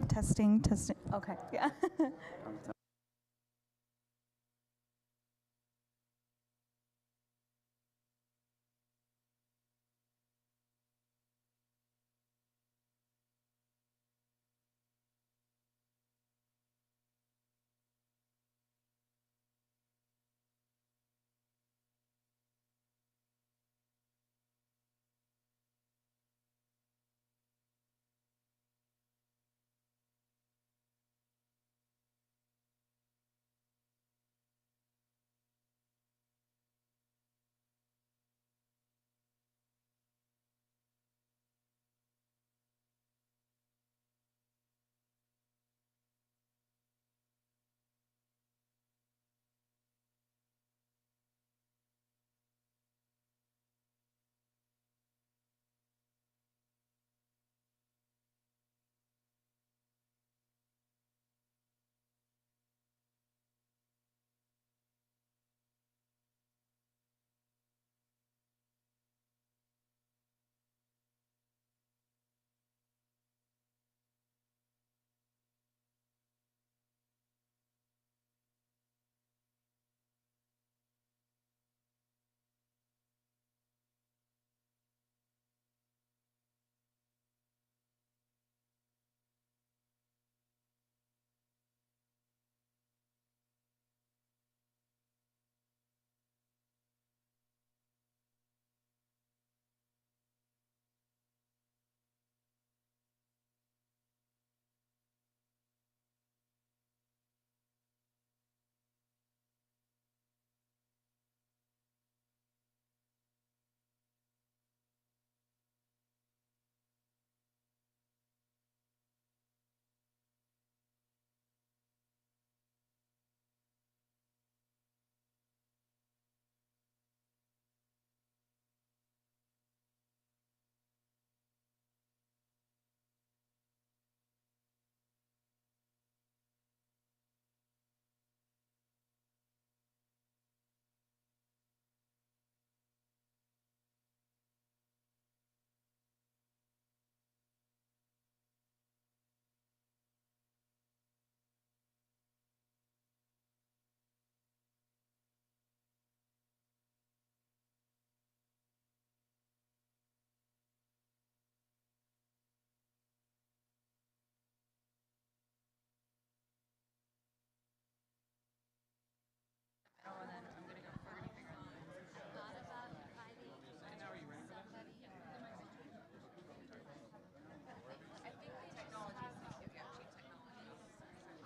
Testing, testing. Okay, yeah.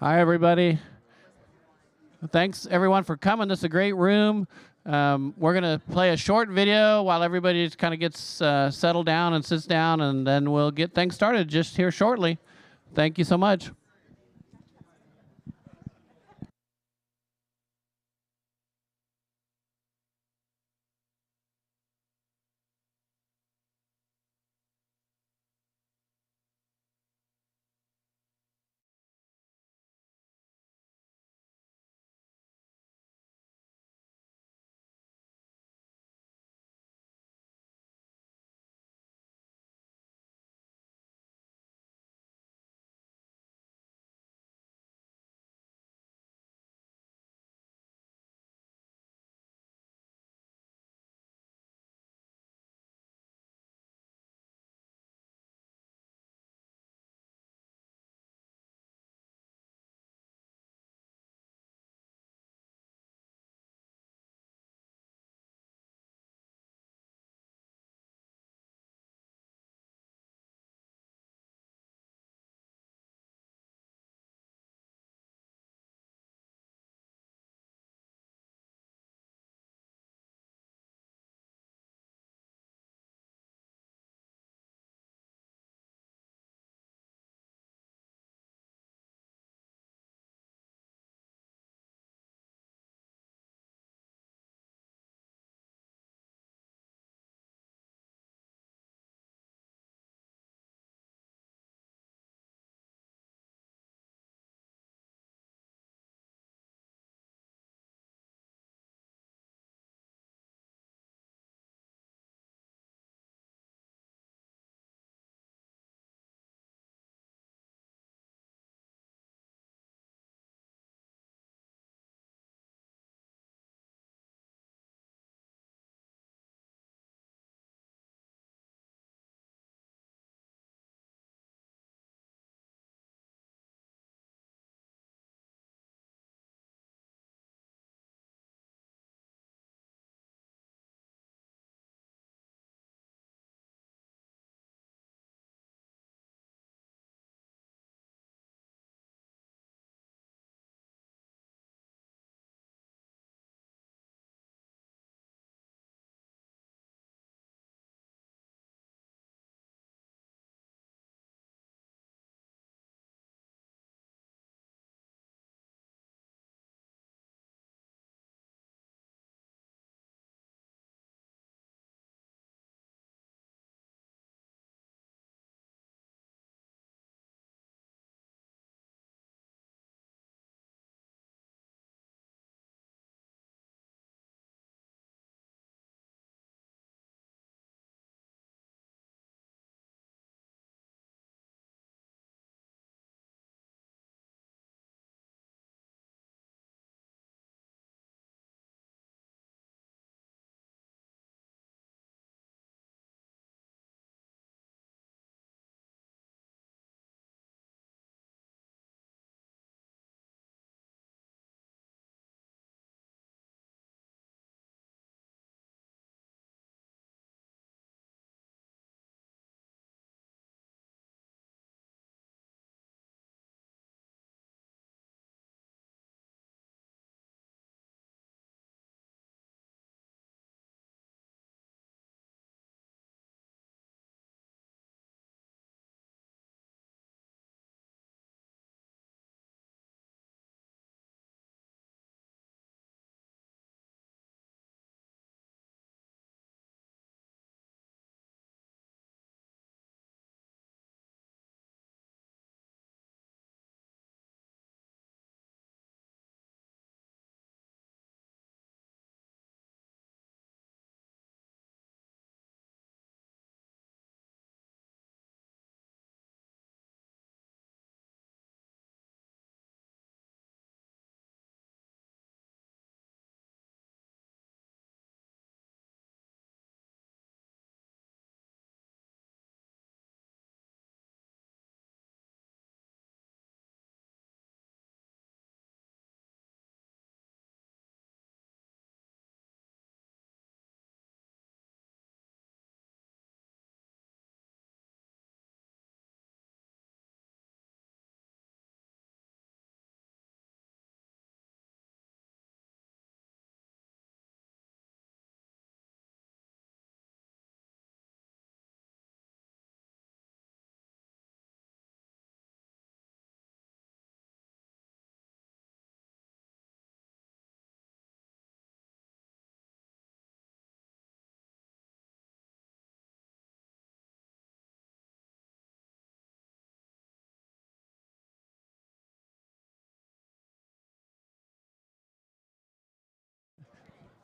Hi, everybody. Thanks, everyone, for coming. This is a great room. We're going to play a short video while everybody just kind of gets settled down and sits down, and then we'll get things started just here shortly. Thank you so much.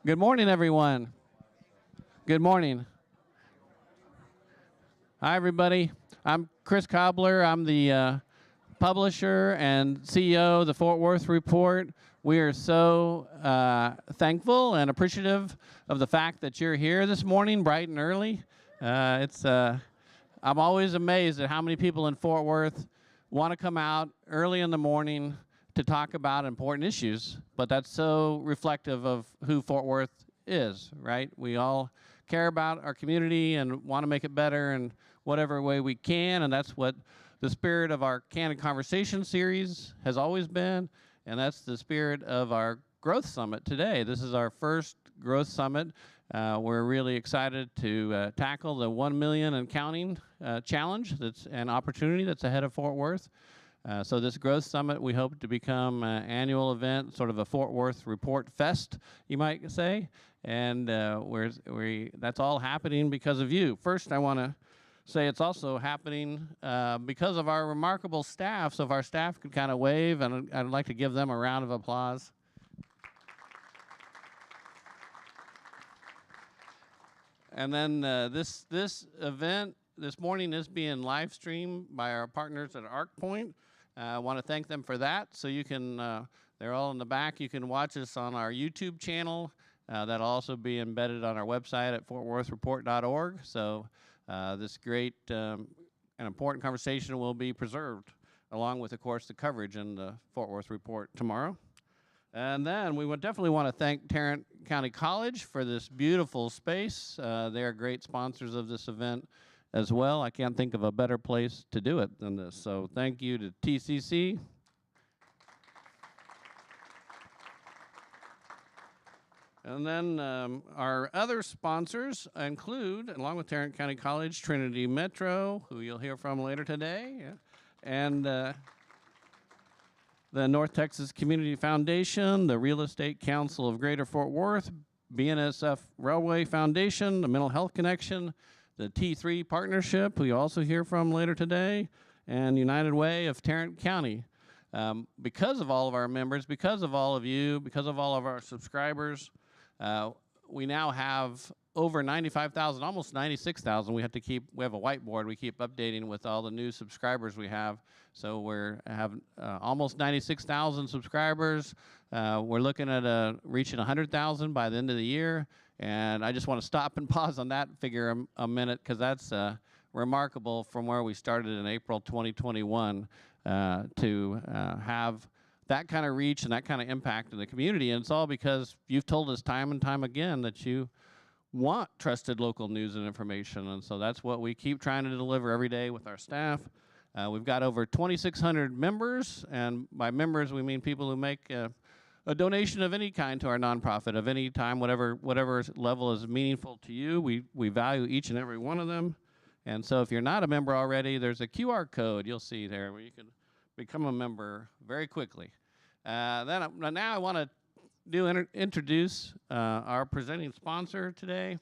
Good morning, everyone. Good morning. Hi, everybody. I'm Chris Cobbler. I'm the publisher and CEO of the Fort Worth Report. We are so thankful and appreciative of the fact that you're here this morning, bright and early. I'm always amazed at how many people in Fort Worth want to come out early in the morning to talk about important issues, but that's so reflective of who Fort Worth is, right? We all care about our community and want to make it better in whatever way we can, and that's what the spirit of our Candid Conversation series has always been, and that's the spirit of our Growth Summit today. This is our first Growth Summit. We're really excited to tackle the 1 million and counting challenge that's an opportunity that's ahead of Fort Worth. So this Growth Summit, we hope to become an annual event, sort of a Fort Worth Report Fest, you might say. And that's all happening because of you. First, I want to say it's also happening because of our remarkable staff. So if our staff could kind of wave, and I'd like to give them a round of applause. And then this event this morning is being live streamed by our partners at ArcPoint. I want to thank them for that. So you can, they're all in the back. You can watch us on our YouTube channel. That'll also be embedded on our website at fortworthreport.org. So this great and important conversation will be preserved, along with, of course, the coverage in the Fort Worth Report tomorrow. And then we would definitely want to thank Tarrant County College for this beautiful space. They are great sponsors of this event as well. I can't think of a better place to do it than this. So thank you to TCC. And then our other sponsors include, along with Tarrant County College, Trinity Metro, who you'll hear from later today, and the North Texas Community Foundation, the Real Estate Council of Greater Fort Worth, BNSF Railway Foundation, the Mental Health Connection, the T3 Partnership, who you'll also hear from later today, and United Way of Tarrant County. Because of all of our members, because of all of you, because of all of our subscribers, we now have over 95,000, almost 96,000. We have a whiteboard we keep updating with all the new subscribers we have. So we have almost 96,000 subscribers. We're looking at reaching 100,000 by the end of the year. And I just want to stop and pause on that figure a minute, because that's remarkable from where we started in April 2021 to have that kind of reach and that kind of impact in the community. And it's all because you've told us time and time again that you want trusted local news and information. And so that's what we keep trying to deliver every day with our staff. We've got over 2,600 members, and by members we mean people who make a donation of any kind to our nonprofit, of any time, whatever level is meaningful to you. We value each and every one of them. And so if you're not a member already, there's a QR code you'll see there where you can become a member very quickly. Now I want to introduce our presenting sponsor today.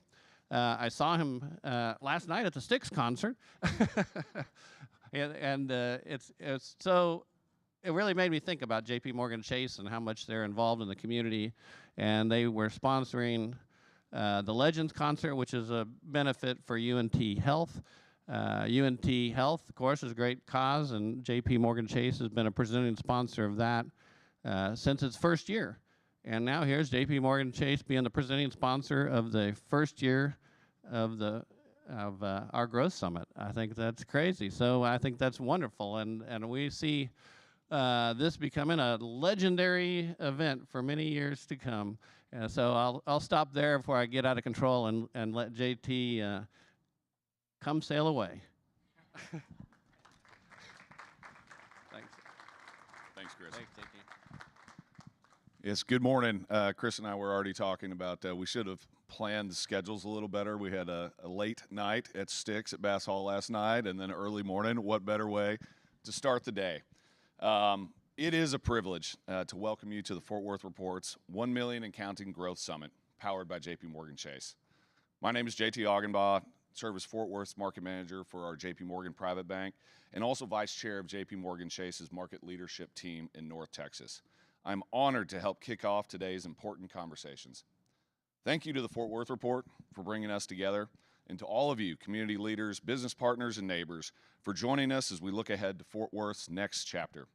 I saw him last night at the Styx concert. and it really made me think about JPMorgan Chase and how much they're involved in the community. And they were sponsoring the Legends concert, which is a benefit for UNT Health. UNT Health, of course, is a great cause, and JPMorgan Chase has been a presenting sponsor of that since its first year. And now here's JPMorgan Chase being the presenting sponsor of the first year of our Growth Summit. I think that's crazy. So I think that's wonderful, and we see this becoming a legendary event for many years to come. So I'll stop there before I get out of control and let JT come sail away. Thanks. Thanks, Chris. Thanks, JT. Yes, good morning. Chris and I were already talking about we should have planned the schedules a little better. We had a late night at Styx at Bass Hall last night, and then an early morning. What better way to start the day? It is a privilege to welcome you to the Fort Worth Report's 1 Million and Counting Growth Summit, powered by JPMorgan Chase. My name is JT Augenbaugh, serve as Fort Worth's market manager for our JPMorgan Private Bank, and also vice chair of JPMorgan Chase's market leadership team in North Texas. I'm honored to help kick off today's important conversations. Thank you to the Fort Worth Report for bringing us together, and to all of you, community leaders, business partners, and neighbors, for joining us as we look ahead to Fort Worth's next chapter.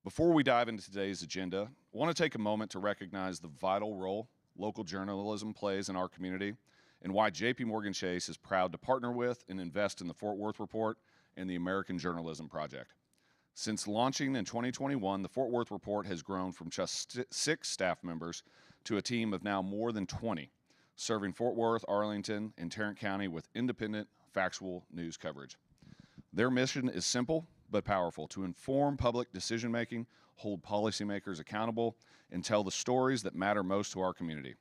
Before we dive into today's agenda, I want to take a moment to recognize the vital role local journalism plays in our community and why JPMorgan Chase is proud to partner with and invest in the Fort Worth Report and the American Journalism Project. Since launching in 2021, the Fort Worth Report has grown from just 6 staff members to a team of now more than 20, serving Fort Worth, Arlington, and Tarrant County with independent, factual news coverage. Their mission is simple but powerful: to inform public decision-making, hold policymakers accountable, and tell the stories that matter most to our community.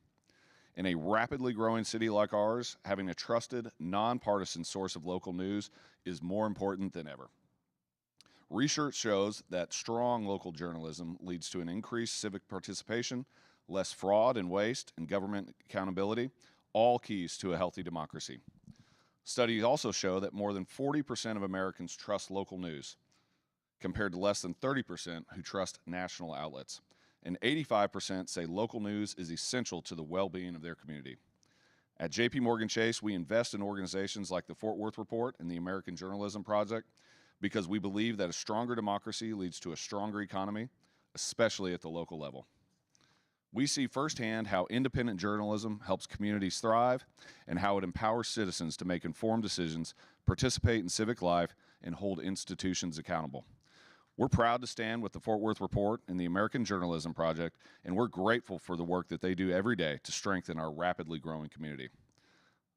In a rapidly growing city like ours, having a trusted, nonpartisan source of local news is more important than ever. Research shows that strong local journalism leads to an increased civic participation, less fraud and waste, and government accountability, all keys to a healthy democracy. Studies also show that more than 40% of Americans trust local news, compared to less than 30% who trust national outlets. And 85% say local news is essential to the well-being of their community. At JPMorgan Chase, we invest in organizations like the Fort Worth Report and the American Journalism Project because we believe that a stronger democracy leads to a stronger economy, especially at the local level. We see firsthand how independent journalism helps communities thrive and how it empowers citizens to make informed decisions, participate in civic life, and hold institutions accountable. We're proud to stand with the Fort Worth Report and the American Journalism Project, and we're grateful for the work that they do every day to strengthen our rapidly growing community.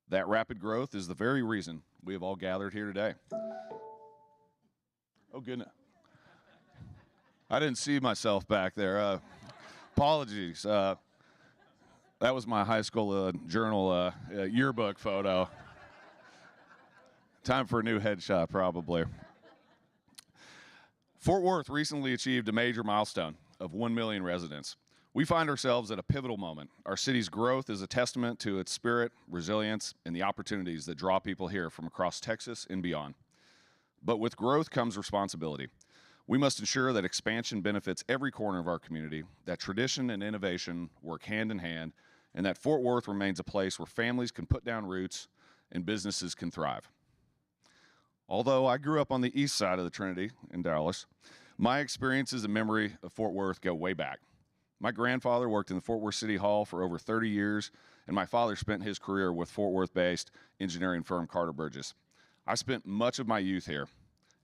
That rapid growth is the very reason we have all gathered here today. Oh, goodness. I didn't see myself back there. Apologies. That was my high school journal yearbook photo. Time for a new headshot, probably. Fort Worth recently achieved a major milestone of 1 million residents. We find ourselves at a pivotal moment. Our city's growth is a testament to its spirit, resilience, and the opportunities that draw people here from across Texas and beyond. But with growth comes responsibility. We must ensure that expansion benefits every corner of our community, that tradition and innovation work hand in hand, and that Fort Worth remains a place where families can put down roots and businesses can thrive. Although I grew up on the east side of the Trinity in Dallas, my experiences and memory of Fort Worth go way back. My grandfather worked in the Fort Worth City Hall for over 30 years, and my father spent his career with Fort Worth-based engineering firm Carter Burgess. I spent much of my youth here.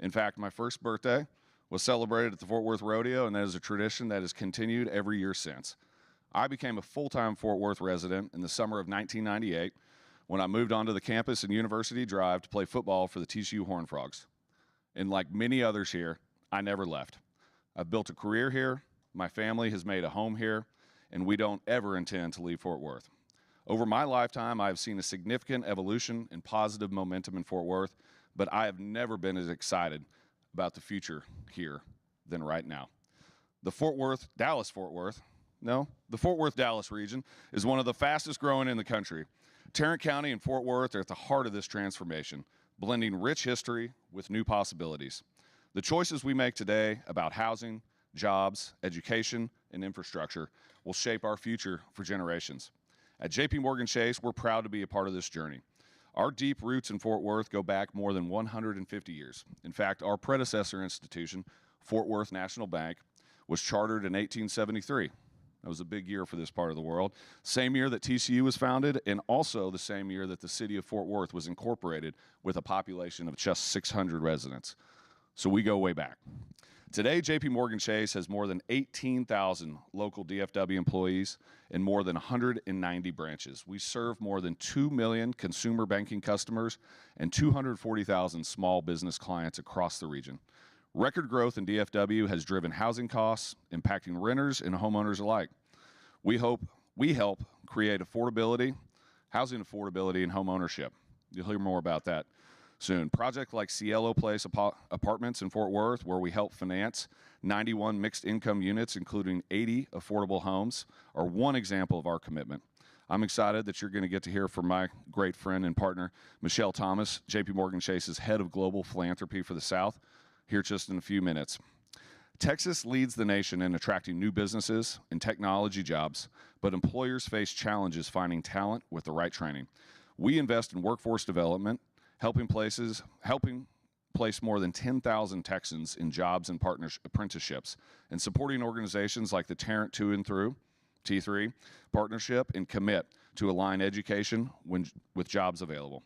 In fact, my first birthday was celebrated at the Fort Worth Rodeo, and that is a tradition that has continued every year since. I became a full-time Fort Worth resident in the summer of 1998 when I moved onto the campus in University Drive to play football for the TCU Horned Frogs. And like many others here, I never left. I've built a career here, my family has made a home here, and we don't ever intend to leave Fort Worth. Over my lifetime, I have seen a significant evolution and positive momentum in Fort Worth, but I have never been as excited about the future here than right now. The Fort Worth-Dallas region is one of the fastest growing in the country. Tarrant County and Fort Worth are at the heart of this transformation, blending rich history with new possibilities. The choices we make today about housing, jobs, education, and infrastructure will shape our future for generations. At JPMorgan Chase, we're proud to be a part of this journey. Our deep roots in Fort Worth go back more than 150 years. In fact, our predecessor institution, Fort Worth National Bank, was chartered in 1873. That was a big year for this part of the world. Same year that TCU was founded, and also the same year that the city of Fort Worth was incorporated with a population of just 600 residents. So we go way back. Today, JPMorgan Chase has more than 18,000 local DFW employees and more than 190 branches. We serve more than 2 million consumer banking customers and 240,000 small business clients across the region. Record growth in DFW has driven housing costs, impacting renters and homeowners alike. We help create affordability, housing affordability, and home ownership. You'll hear more about that soon. Projects like Cielo Place Apartments in Fort Worth, where we help finance 91 mixed income units, including 80 affordable homes, are one example of our commitment. I'm excited that you're going to get to hear from my great friend and partner, Michelle Thomas, JPMorgan Chase's head of global philanthropy for the South, here just in a few minutes. Texas leads the nation in attracting new businesses and technology jobs, but employers face challenges finding talent with the right training. We invest in workforce development, helping place more than 10,000 Texans in jobs and apprenticeships, and supporting organizations like the Tarrant 2 and through T3 partnership and commit to align education with jobs available.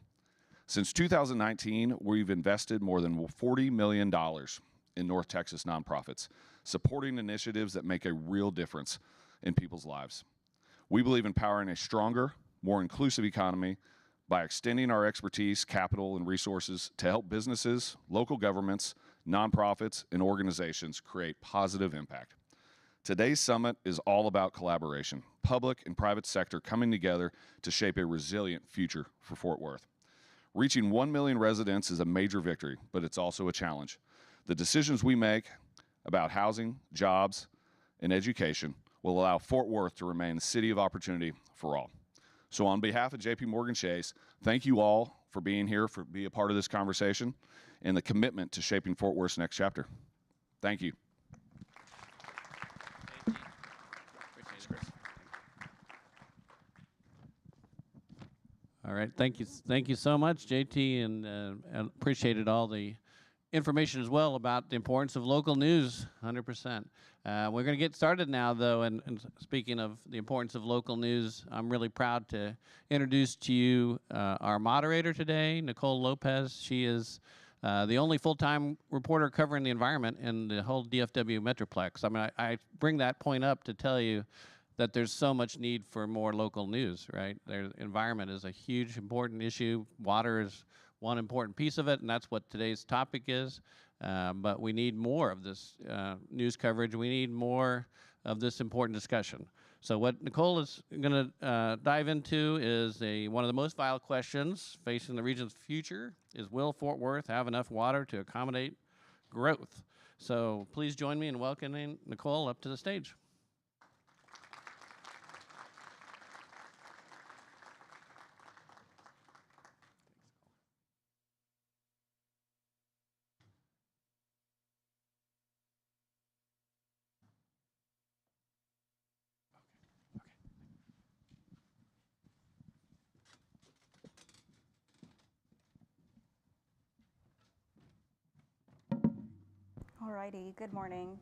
Since 2019, we've invested more than $40 million in North Texas nonprofits, supporting initiatives that make a real difference in people's lives. We believe in powering a stronger, more inclusive economy by extending our expertise, capital, and resources to help businesses, local governments, nonprofits, and organizations create positive impact. Today's summit is all about collaboration, public and private sector coming together to shape a resilient future for Fort Worth. Reaching 1 million residents is a major victory, but it's also a challenge. The decisions we make about housing, jobs, and education will allow Fort Worth to remain the city of opportunity for all. So on behalf of JPMorgan Chase, thank you all for being here, for being a part of this conversation, and the commitment to shaping Fort Worth's next chapter. Thank you. All right, thank you so much, JT, and appreciated all the information as well about the importance of local news, 100%. We're going to get started now, though, and speaking of the importance of local news, I'm really proud to introduce to you our moderator today, Nicole Lopez. She is the only full-time reporter covering the environment in the whole DFW Metroplex. I mean, I bring that point up to tell you that there's so much need for more local news, right? The environment is a huge, important issue. Water is one important piece of it, and that's what today's topic is. But we need more of this news coverage. We need more of this important discussion. So what Nicole is going to dive into is one of the most vital questions facing the region's future is, will Fort Worth have enough water to accommodate growth? So please join me in welcoming Nicole up to the stage. Alrighty, good morning.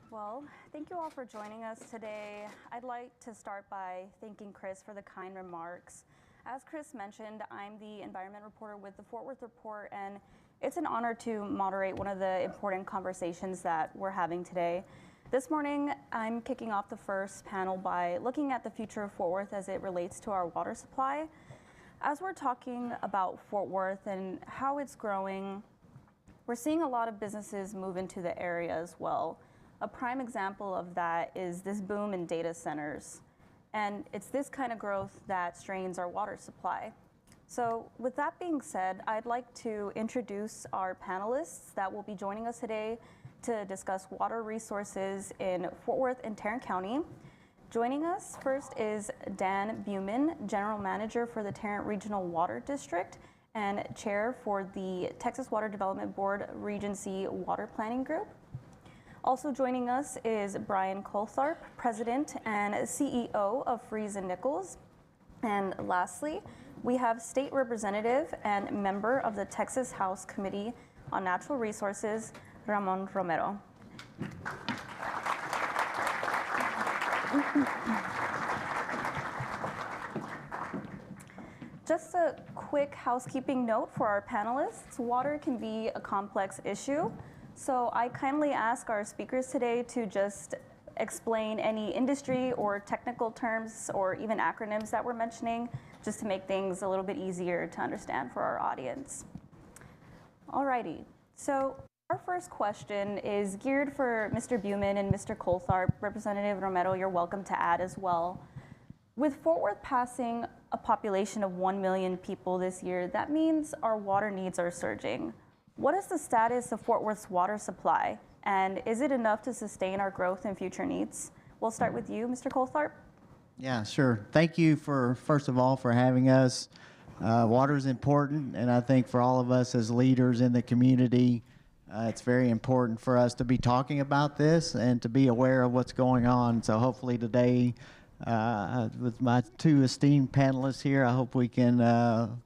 Well, thank you all for joining us today. I'd like to start by thanking Chris for the kind remarks. As Chris mentioned, I'm the environment reporter with the Fort Worth Report, and it's an honor to moderate one of the important conversations that we're having today. This morning, I'm kicking off the first panel by looking at the future of Fort Worth as it relates to our water supply. As we're talking about Fort Worth and how it's growing, we're seeing a lot of businesses move into the area as well. A prime example of that is this boom in data centers. And it's this kind of growth that strains our water supply. So with that being said, I'd like to introduce our panelists that will be joining us today to discuss water resources in Fort Worth and Tarrant County. Joining us first is Dan Buhman, General Manager for the Tarrant Regional Water District and Chair for the Texas Water Development Board Regency Water Planning Group. Also joining us is Brian Coltharp, President and CEO of Freese and Nichols. And lastly, we have State Representative and member of the Texas House Committee on Natural Resources, Ramon Romero. Just a quick housekeeping note for our panelists. Water can be a complex issue, so I kindly ask our speakers today to just explain any industry or technical terms or even acronyms that we're mentioning, just to make things a little bit easier to understand for our audience. Alrighty, so our first question is geared for Mr. Buhman and Mr. Coltharp. Representative Romero, you're welcome to add as well. With Fort Worth passing a population of 1 million people this year, that means our water needs are surging. What is the status of Fort Worth's water supply? And is it enough to sustain our growth and future needs? We'll start with you, Mr. Coltharp. Yeah, sure. Thank you first of all, for having us. Water is important, and I think for all of us as leaders in the community, It's very important for us to be talking about this and to be aware of what's going on. So hopefully today, with my two esteemed panelists here, I hope we can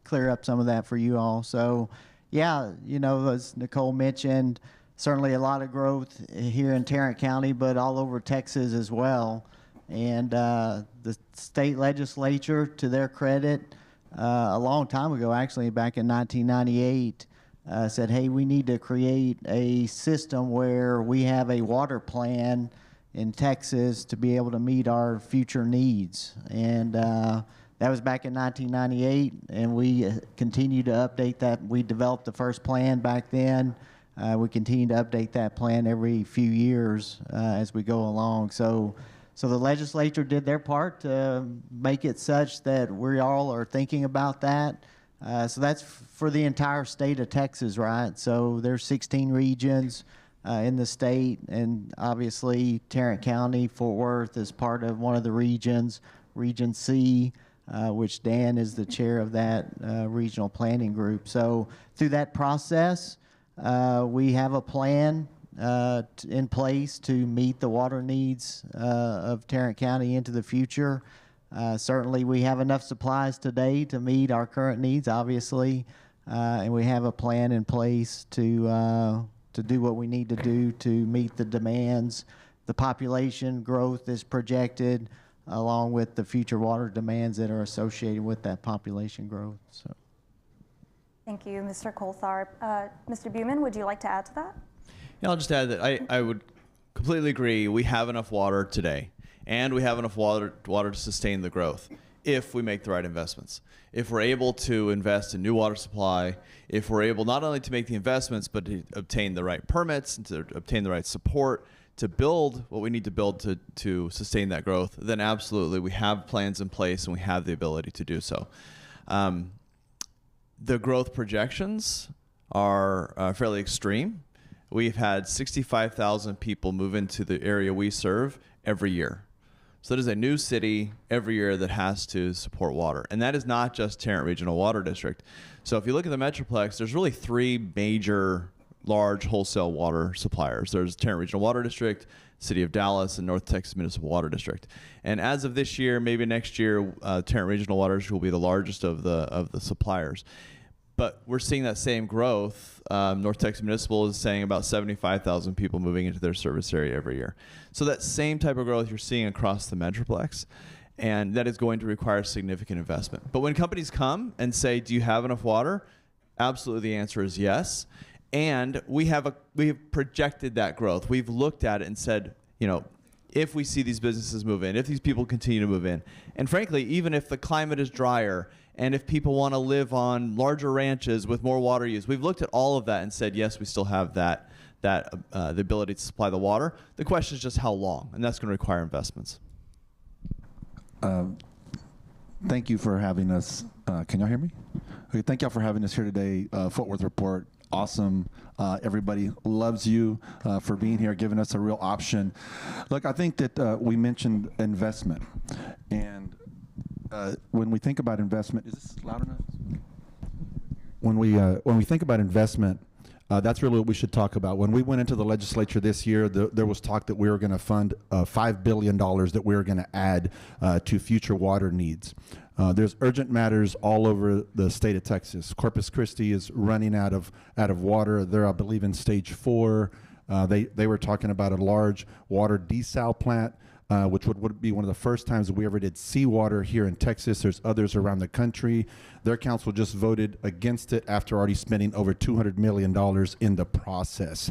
clear up some of that for you all. So yeah, you know, as Nicole mentioned, certainly a lot of growth here in Tarrant County, but all over Texas as well. And the state legislature, to their credit, a long time ago, actually back in 1998, said, hey, we need to create a system where we have a water plan in Texas to be able to meet our future needs. And that was back in 1998, and we continue to update that. We developed the first plan back then. We continue to update that plan every few years as we go along. So the legislature did their part to make it such that we all are thinking about that. So that's for the entire state of Texas, right? So there's 16 regions in the state, and obviously Tarrant County, Fort Worth is part of one of the regions, Region C, which Dan is the chair of that regional planning group. So through that process, we have a plan in place to meet the water needs of Tarrant County into the future. Certainly we have enough supplies today to meet our current needs, obviously, and we have a plan in place to do what we need to do to meet the demands. The population growth is projected along with the future water demands that are associated with that population growth. So. Thank you, Mr. Coltharp. Mr. Buhman, would you like to add to that? Yeah, I'll just add that I would completely agree. We have enough water today, and we have enough water to sustain the growth if we make the right investments. If we're able to invest in new water supply, if we're able not only to make the investments, but to obtain the right permits and to obtain the right support to build what we need to build to sustain that growth, then absolutely we have plans in place and we have the ability to do so. The growth projections are fairly extreme. We've had 65,000 people move into the area we serve every year. So that is a new city every year that has to support water. And that is not just Tarrant Regional Water District. So if you look at the Metroplex, there's really three major large wholesale water suppliers. There's Tarrant Regional Water District, City of Dallas, and North Texas Municipal Water District. And as of this year, maybe next year, Tarrant Regional Water District will be the largest of the suppliers. But we're seeing that same growth. North Texas Municipal is saying about 75,000 people moving into their service area every year. So that same type of growth you're seeing across the Metroplex, and that is going to require significant investment. But when companies come and say, do you have enough water? Absolutely, the answer is yes. And we have projected that growth. We've looked at it and said, you know, if we see these businesses move in, if these people continue to move in, and frankly, even if the climate is drier, and if people want to live on larger ranches with more water use, we've looked at all of that and said, yes, we still have the ability to supply the water. The question is just how long, and that's going to require investments. Thank you for having us. Can y'all hear me? Okay, thank y'all for having us here today. Fort Worth Report, awesome. Everybody loves you for being here, giving us a real option. Look, I think that we mentioned investment, and when we think about investment, is this loud enough? When we think about investment, that's really what we should talk about. When we went into the legislature this year, there was talk that we were going to fund $5 billion that we were going to add to future water needs. There's urgent matters all over the state of Texas. Corpus Christi is running out of water. They're, I believe, in stage 4. They were talking about a large water desal plant, which would be one of the first times that we ever did seawater here in Texas. There's others around the country. Their council just voted against it after already spending over $200 million in the process.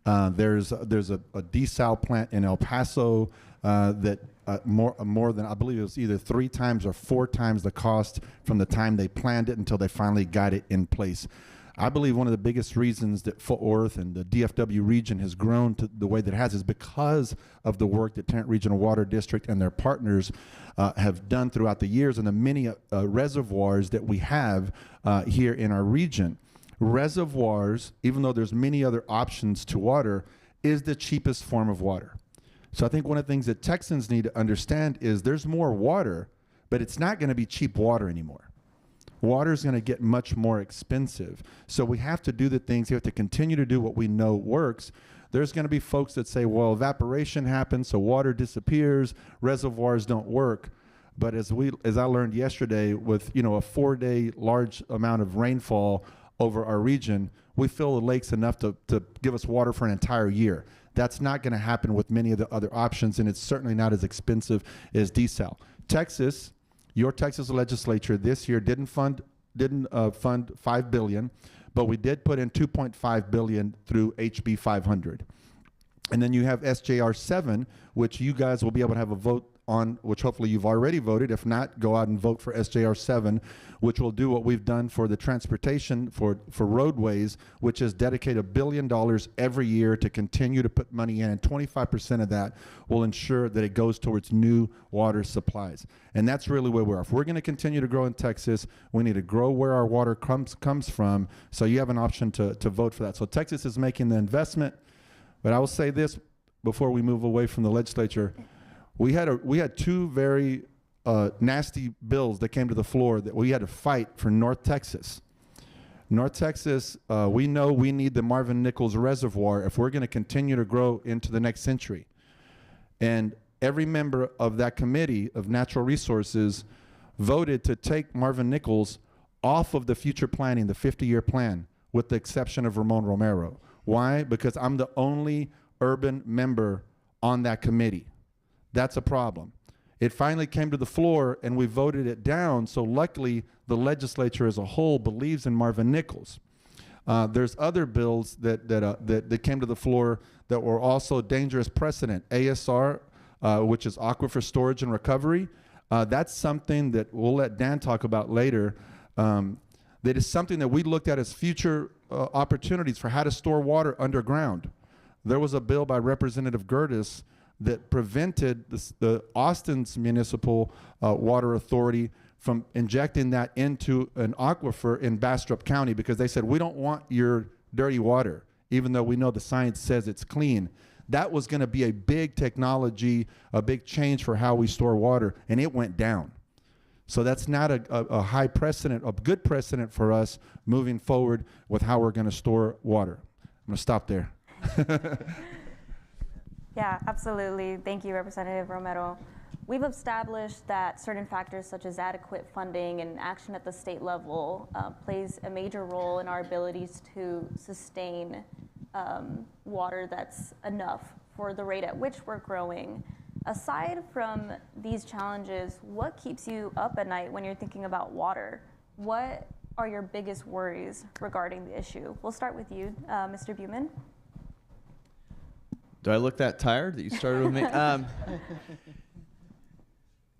There's a desal plant in El Paso that more than, I believe it was either 3 times or 4 times the cost from the time they planned it until they finally got it in place. I believe one of the biggest reasons that Fort Worth and the DFW region has grown to the way that it has is because of the work that Tarrant Regional Water District and their partners have done throughout the years, and the many reservoirs that we have here in our region. Reservoirs, even though there's many other options to water, is the cheapest form of water. So I think one of the things that Texans need to understand is there's more water, but it's not going to be cheap water anymore. water is going to get much more expensive. So we have to do the things, we have to continue to do what we know works. There's going to be folks that say, well, evaporation happens, so water disappears, reservoirs don't work. But as I learned yesterday, with a 4-day large amount of rainfall over our region, we fill the lakes enough to give us water for an entire year. That's not going to happen with many of the other options, and it's certainly not as expensive as desal. Texas, your Texas legislature this year didn't fund $5 billion, but we did put in $2.5 billion through HB 500. And then you have SJR 7, which you guys will be able to have a vote on, which hopefully you've already voted. If not, go out and vote for SJR 7, which will do what we've done for the transportation for roadways, which is dedicate $1 billion every year to continue to put money in, and 25% of that will ensure that it goes towards new water supplies. And that's really where we're. If we're going to continue to grow in Texas, we need to grow where our water comes from, so you have an option to vote for that. So Texas is making the investment, but I will say this before we move away from the legislature. We had two very nasty bills that came to the floor that we had to fight for North Texas. North Texas, we know we need the Marvin Nichols Reservoir if we're going to continue to grow into the next century. And every member of that committee of natural resources voted to take Marvin Nichols off of the future planning, the 50-year plan, with the exception of Ramon Romero. Why? Because I'm the only urban member on that committee. That's a problem. It finally came to the floor and we voted it down, so luckily the legislature as a whole believes in Marvin Nichols. There's other bills that came to the floor that were also dangerous precedent. ASR, which is Aquifer Storage and Recovery, that's something that we'll let Dan talk about later. That is something that we looked at as future opportunities for how to store water underground. There was a bill by Representative Gertis that prevented the Austin's municipal water authority from injecting that into an aquifer in Bastrop County, because they said, we don't want your dirty water, even though we know the science says it's clean. That was going to be a big technology, a big change for how we store water, and it went down. So that's not a high precedent, a good precedent for us moving forward with how we're going to store water. I'm going to stop there. Yeah, absolutely. Thank you, Representative Romero. We've established that certain factors such as adequate funding and action at the state level plays a major role in our abilities to sustain water that's enough for the rate at which we're growing. Aside from these challenges, what keeps you up at night when you're thinking about water? What are your biggest worries regarding the issue? We'll start with you, Mr. Buhman. Do I look that tired that you started with me?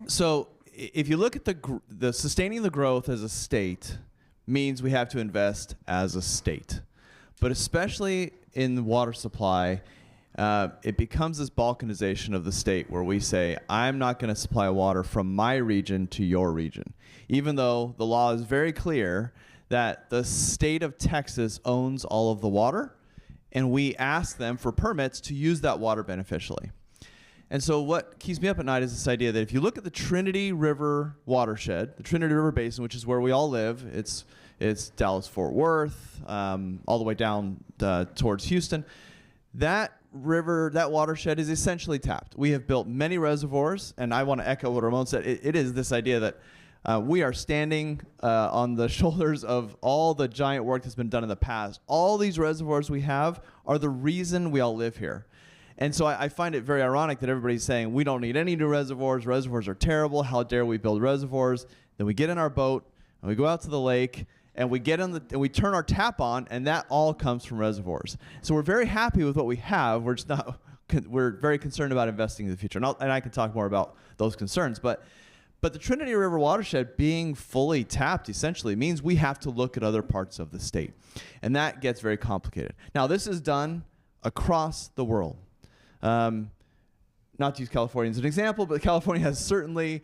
So if you look at the sustaining the growth as a state means we have to invest as a state. But especially in the water supply, it becomes this balkanization of the state where we say, I'm not going to supply water from my region to your region. Even though the law is very clear that the state of Texas owns all of the water, and we ask them for permits to use that water beneficially. And so what keeps me up at night is this idea that if you look at the Trinity River watershed, the Trinity River Basin, which is where we all live, it's Dallas-Fort Worth, all the way down towards Houston, that river, that watershed is essentially tapped. We have built many reservoirs, and I want to echo what Ramon said. It is this idea that we are standing on the shoulders of all the giant work that's been done in the past. All these reservoirs we have are the reason we all live here. And so I find it very ironic that everybody's saying we don't need any new reservoirs. Reservoirs are terrible. How dare we build reservoirs? Then we get in our boat and we go out to the lake and we get and we turn our tap on, and that all comes from reservoirs. So we're very happy with what we have. We're just not. We're very concerned about investing in the future. And I can talk more about those concerns, but the Trinity River watershed being fully tapped essentially means we have to look at other parts of the state. And that gets very complicated. Now, this is done across the world. Not to use California as an example, but California has certainly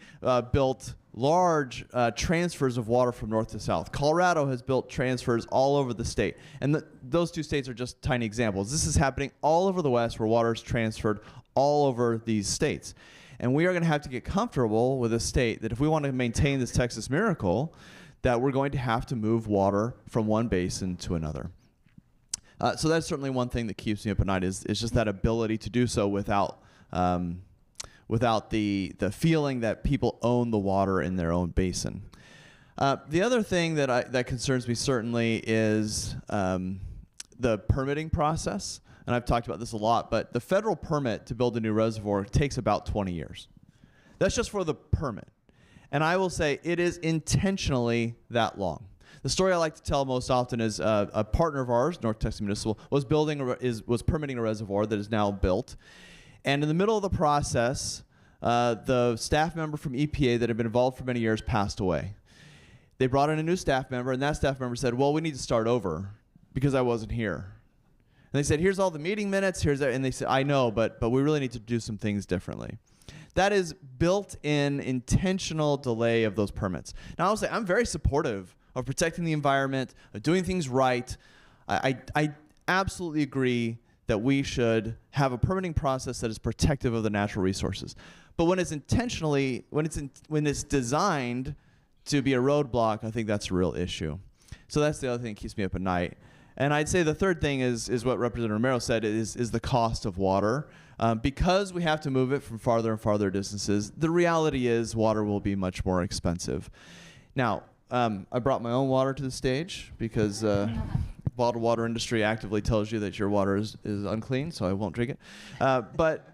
built large transfers of water from north to south. Colorado has built transfers all over the state. And those two states are just tiny examples. This is happening all over the West, where water is transferred all over these states. And we are going to have to get comfortable with a state that if we want to maintain this Texas miracle, that we're going to have to move water from one basin to another. So that's certainly one thing that keeps me up at night is just that ability to do so without the feeling that people own the water in their own basin. The other thing that concerns me certainly is the permitting process. And I've talked about this a lot, but the federal permit to build a new reservoir takes about 20 years. That's just for the permit. And I will say it is intentionally that long. The story I like to tell most often is a partner of ours, North Texas Municipal, was permitting a reservoir that is now built. And in the middle of the process, the staff member from EPA that had been involved for many years passed away. They brought in a new staff member, and that staff member said, well, we need to start over because I wasn't here. And they said, here's all the meeting minutes, and they said, I know, but we really need to do some things differently. That is built-in intentional delay of those permits. Now, I'll say I'm very supportive of protecting the environment, of doing things right. I absolutely agree that we should have a permitting process that is protective of the natural resources. But when it's when it's designed to be a roadblock, I think that's a real issue. So that's the other thing that keeps me up at night. And I'd say the third thing is what Representative Romero said is the cost of water. Because we have to move it from farther and farther distances, the reality is water will be much more expensive. Now, I brought my own water to the stage because bottled water industry actively tells you that your water is unclean, so I won't drink it. But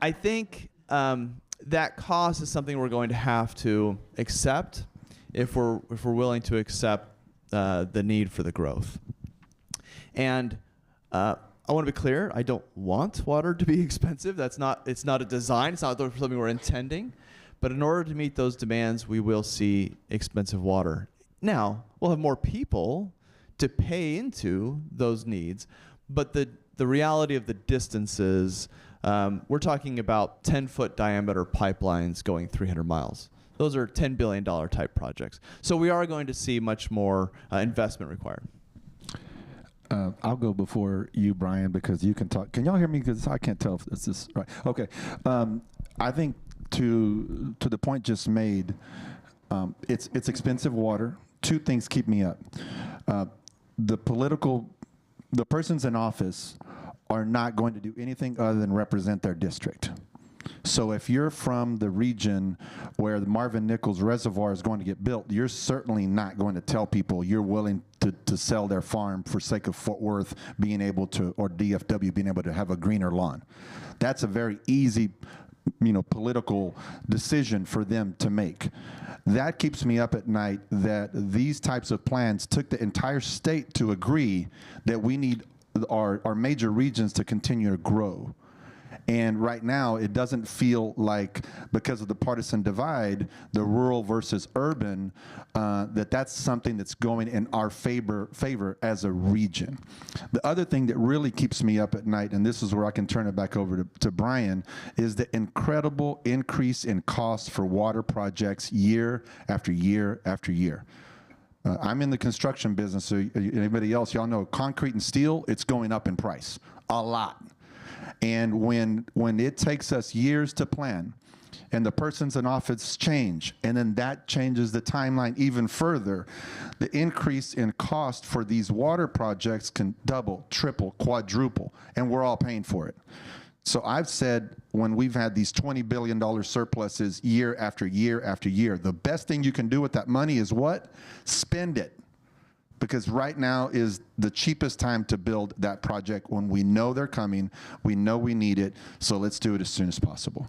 I think that cost is something we're going to have to accept if we're willing to accept the need for the growth. And I want to be clear, I don't want water to be expensive. It's not a design. It's not something we're intending. But in order to meet those demands, we will see expensive water. Now, we'll have more people to pay into those needs. But the reality of the distances, we're talking about 10-foot diameter pipelines going 300 miles. Those are $10 billion type projects. So we are going to see much more investment required. I'll go before you, Brian, because you can talk. Can y'all hear me? Because I can't tell if this is right. Okay. I think to the point just made, it's expensive water. Two things keep me up. The persons in office are not going to do anything other than represent their district. So if you're from the region where the Marvin Nichols Reservoir is going to get built, you're certainly not going to tell people you're willing to sell their farm for sake of Fort Worth being able to, or DFW being able to have a greener lawn. That's a very easy, political decision for them to make. That keeps me up at night that these types of plans took the entire state to agree that we need our major regions to continue to grow. And right now, it doesn't feel like, because of the partisan divide, the rural versus urban, that's something that's going in our favor as a region. The other thing that really keeps me up at night, and this is where I can turn it back over to Brian, is the incredible increase in cost for water projects year after year after year. I'm in the construction business, so anybody else, y'all know concrete and steel, it's going up in price a lot. And when it takes us years to plan, and the persons in office change, and then that changes the timeline even further, the increase in cost for these water projects can double, triple, quadruple, and we're all paying for it. So I've said, when we've had these $20 billion surpluses year after year after year, the best thing you can do with that money is what? Spend it. Because right now is the cheapest time to build that project when we know they're coming, we know we need it, so let's do it as soon as possible.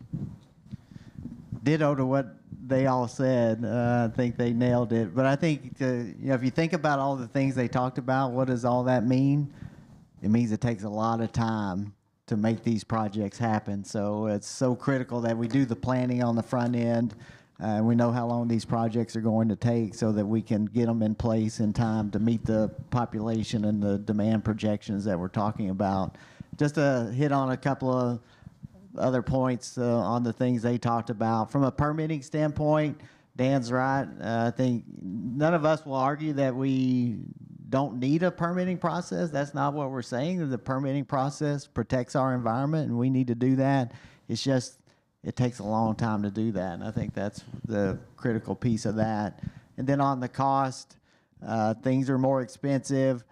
Ditto to what they all said. I think they nailed it. But I think, if you think about all the things they talked about, what does all that mean? It means it takes a lot of time to make these projects happen. So it's so critical that we do the planning on the front end. And we know how long these projects are going to take so that we can get them in place in time to meet the population and the demand projections that we're talking about. Just to hit on a couple of other points on the things they talked about. From a permitting standpoint, Dan's right. I think none of us will argue that we don't need a permitting process. That's not what we're saying. The permitting process protects our environment, and we need to do that. It's just it takes a long time to do that, and I think that's the critical piece of that. And then on the cost, things are more expensive.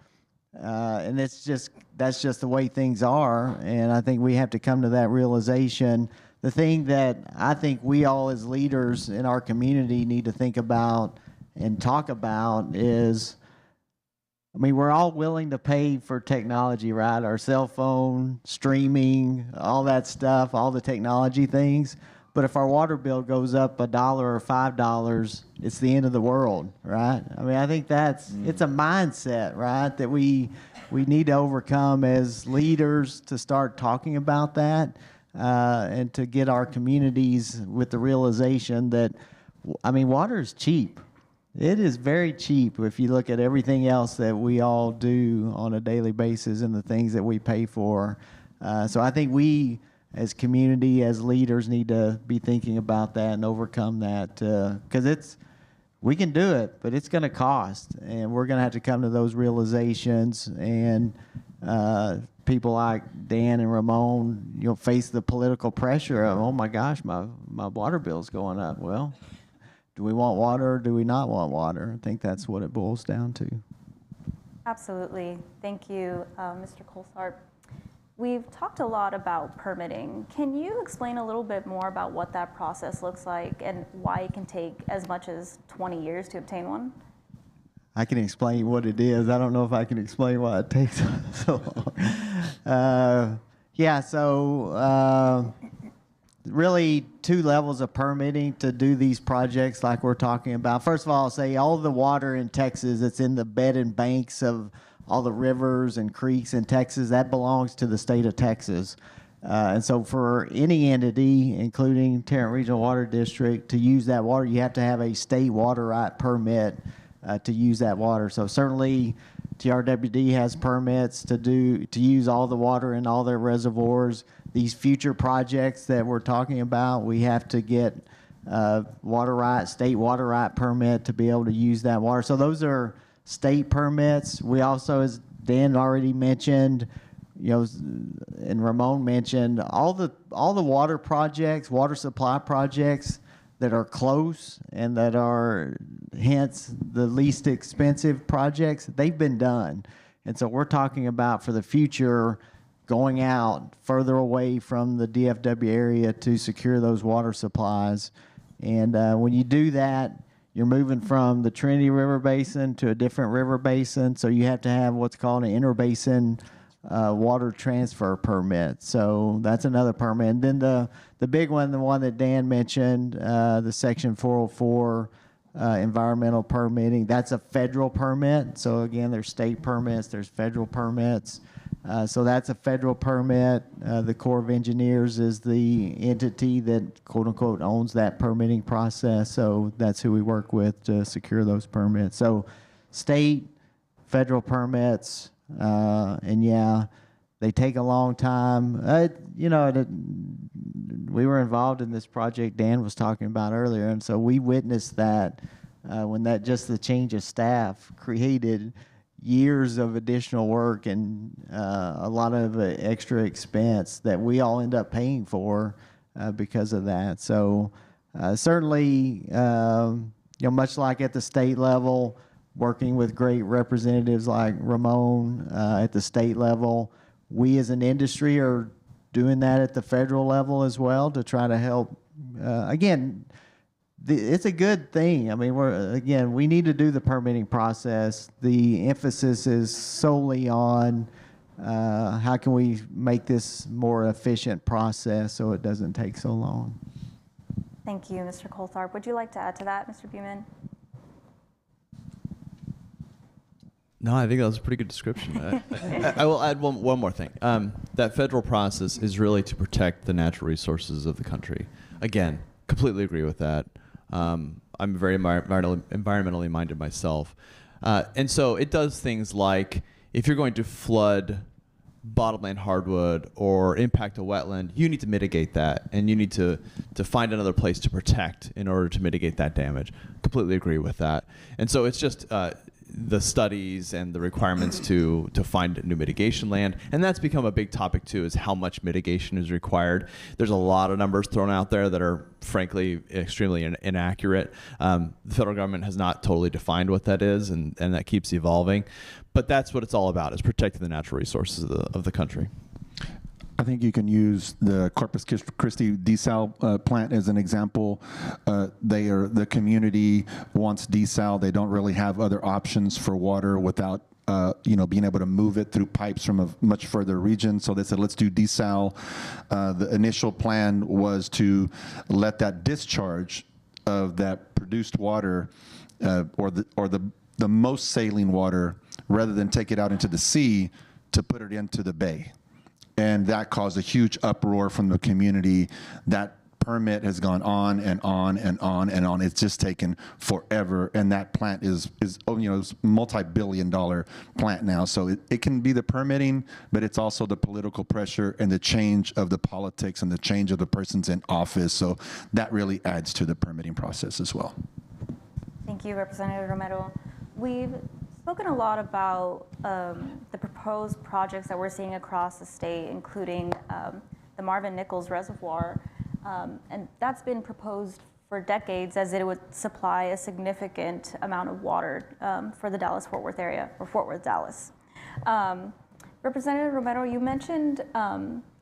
And that's just the way things are. And I think we have to come to that realization. The thing that I think we all as leaders in our community need to think about and talk about is, I mean, we're all willing to pay for technology, right? Our cell phone, streaming, all that stuff, all the technology things. But if our water bill goes up $1 or $5, it's the end of the world, right? I mean, I think it's a mindset, right, that we need to overcome as leaders to start talking about that and to get our communities with the realization that, I mean, water is cheap. It is very cheap if you look at everything else that we all do on a daily basis and the things that we pay for. So I think we, as community, as leaders, need to be thinking about that and overcome that, because we can do it, but it's going to cost, and we're going to have to come to those realizations. And people like Dan and Ramon, face the political pressure of, oh my gosh, my water bill's going up. Well, do we want water or do we not want water? I think that's what it boils down to. Absolutely. Thank you, Mr. Coltharp. We've talked a lot about permitting. Can you explain a little bit more about what that process looks like and why it can take as much as 20 years to obtain one? I can explain what it is. I don't know if I can explain why it takes so long. Really 2 levels of permitting to do these projects like we're talking about. First of all, I'll say all the water in Texas that's in the bed and banks of all the rivers and creeks in Texas, that belongs to the state of Texas. And so for any entity, including Tarrant Regional Water District, to use that water, you have to have a state water right permit to use that water. So certainly TRWD has permits to use all the water in all their reservoirs. These future projects that we're talking about, we have to get state water right permit to be able to use that water. So those are state permits. We also, as Dan already mentioned, and Ramon mentioned, all the water projects, water supply projects that are close and that are hence the least expensive projects, they've been done. And so we're talking about for the future going out further away from the DFW area to secure those water supplies. And when you do that, you're moving from the Trinity River Basin to a different river basin, so you have to have what's called an interbasin water transfer permit. So that's another permit. And then the big one, the one that Dan mentioned, the Section 404 environmental permitting, that's a federal permit. So again, there's state permits, there's federal permits. So that's a federal permit. The Corps of Engineers is the entity that, quote unquote, owns that permitting process. So that's who we work with to secure those permits. So state, federal permits, and yeah, they take a long time. We were involved in this project Dan was talking about earlier, and so we witnessed that when the change of staff created years of additional work and a lot of extra expense that we all end up paying for because of that. So certainly, much like at the state level, working with great representatives like Ramon at the state level, we as an industry are doing that at the federal level as well to try to help. Again, it's a good thing. I mean, we need to do the permitting process. The emphasis is solely on how can we make this more efficient process so it doesn't take so long. Thank you, Mr. Coltharp. Would you like to add to that, Mr. Buhman? No, I think that was a pretty good description. I will add one more thing. That federal process is really to protect the natural resources of the country. Again, completely agree with that. I'm very environmentally minded myself. And so it does things like if you're going to flood bottomland hardwood or impact a wetland, you need to mitigate that, and you need to find another place to protect in order to mitigate that damage. Completely agree with that. And so it's just the studies and the requirements to find new mitigation land. And that's become a big topic too, is how much mitigation is required. There's a lot of numbers thrown out there that are frankly extremely inaccurate. The federal government has not totally defined what that is, and that keeps evolving. But that's what it's all about, is protecting the natural resources of the country. I think you can use the Corpus Christi desal plant as an example. The community wants desal. They don't really have other options for water without being able to move it through pipes from a much further region. So they said, let's do desal. The initial plan was to let that discharge of that produced water or the most saline water, rather than take it out into the sea, to put it into the bay. And that caused a huge uproar from the community. That permit has gone on and on and on and on. It's just taken forever. And that plant is multi-billion-dollar plant now. So it can be the permitting, but it's also the political pressure and the change of the politics and the change of the persons in office. So that really adds to the permitting process as well. Thank you, Representative Romero. We've spoken a lot about the proposed projects that we're seeing across the state, including the Marvin Nichols Reservoir, and that's been proposed for decades as it would supply a significant amount of water for the Dallas-Fort Worth area, or Fort Worth, Dallas. Representative Romero, you mentioned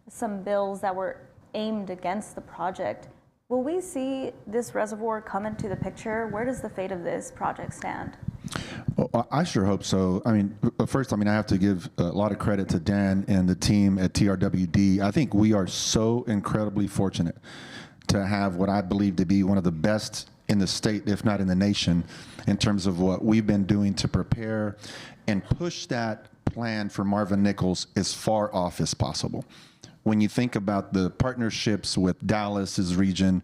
some bills that were aimed against the project. Will we see this reservoir come into the picture? Where does the fate of this project stand? Well, I sure hope so. I mean, first, I have to give a lot of credit to Dan and the team at TRWD. I think we are so incredibly fortunate to have what I believe to be one of the best in the state, if not in the nation, in terms of what we've been doing to prepare and push that plan for Marvin Nichols as far off as possible. When you think about the partnerships with Dallas's region,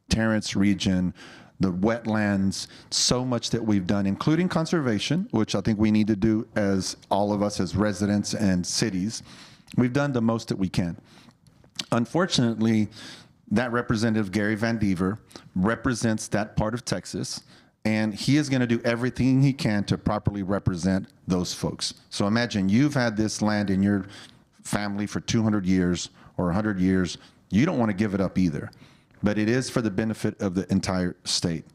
Tarrant's region, the wetlands, so much that we've done, including conservation, which I think we need to do as all of us as residents and cities. We've done the most that we can. Unfortunately, that Representative Gary Van Dever represents that part of Texas, and he is going to do everything he can to properly represent those folks. So imagine you've had this land in your family for 200 years or 100 years. You don't want to give it up either. But it is for the benefit of the entire state.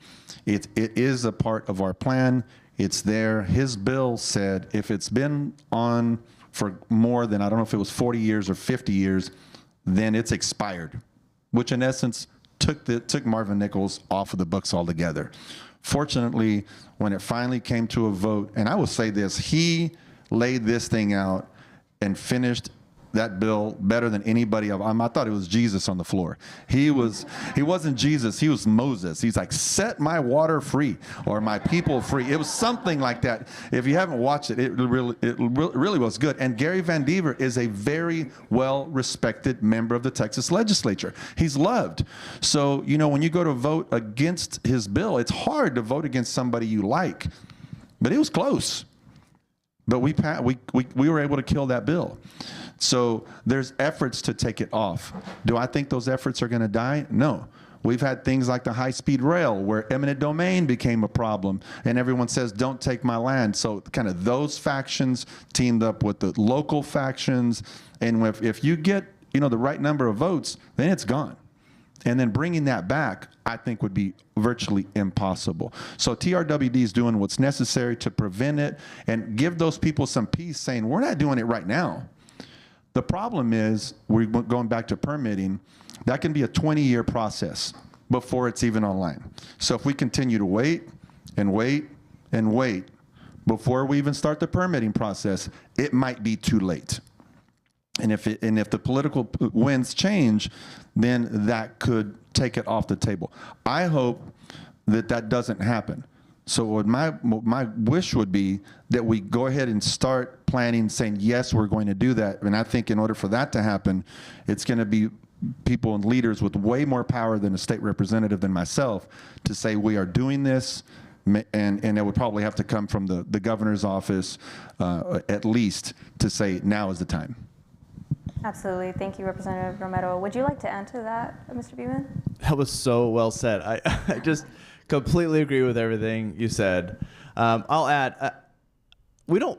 It is a part of our plan. It's there. His bill said if it's been on for more than, I don't know if it was 40 years or 50 years, then it's expired, which in essence took Marvin Nichols off of the books altogether. Fortunately, when it finally came to a vote, and I will say this, he laid this thing out and finished that bill better than anybody. I thought it was Jesus on the floor. He wasn't Jesus, he was Moses. He's like, set my water free, or my people free. It was something like that. If you haven't watched it, it really was good. And Gary Van Dever is a very well-respected member of the Texas legislature. He's loved. So, when you go to vote against his bill, it's hard to vote against somebody you like. But it was close. But we were able to kill that bill. So there's efforts to take it off. Do I think those efforts are going to die? No. We've had things like the high-speed rail where eminent domain became a problem, and everyone says, don't take my land. So kind of those factions teamed up with the local factions, and if you get the right number of votes, then it's gone. And then bringing that back, I think, would be virtually impossible. So TRWD is doing what's necessary to prevent it and give those people some peace, saying, we're not doing it right now. The problem is, we're going back to permitting, that can be a 20-year process before it's even online. So if we continue to wait and wait and wait before we even start the permitting process, it might be too late. And if the political winds change, then that could take it off the table. I hope that doesn't happen. So what my wish would be that we go ahead and start planning, saying, yes, we're going to do that. And I think in order for that to happen, it's going to be people and leaders with way more power than a state representative than myself to say we are doing this, and it would probably have to come from the governor's office at least to say now is the time. Absolutely. Thank you, Representative Romero. Would you like to add to that, Mr. Buhman? That was so well said. I just completely agree with everything you said. I'll add,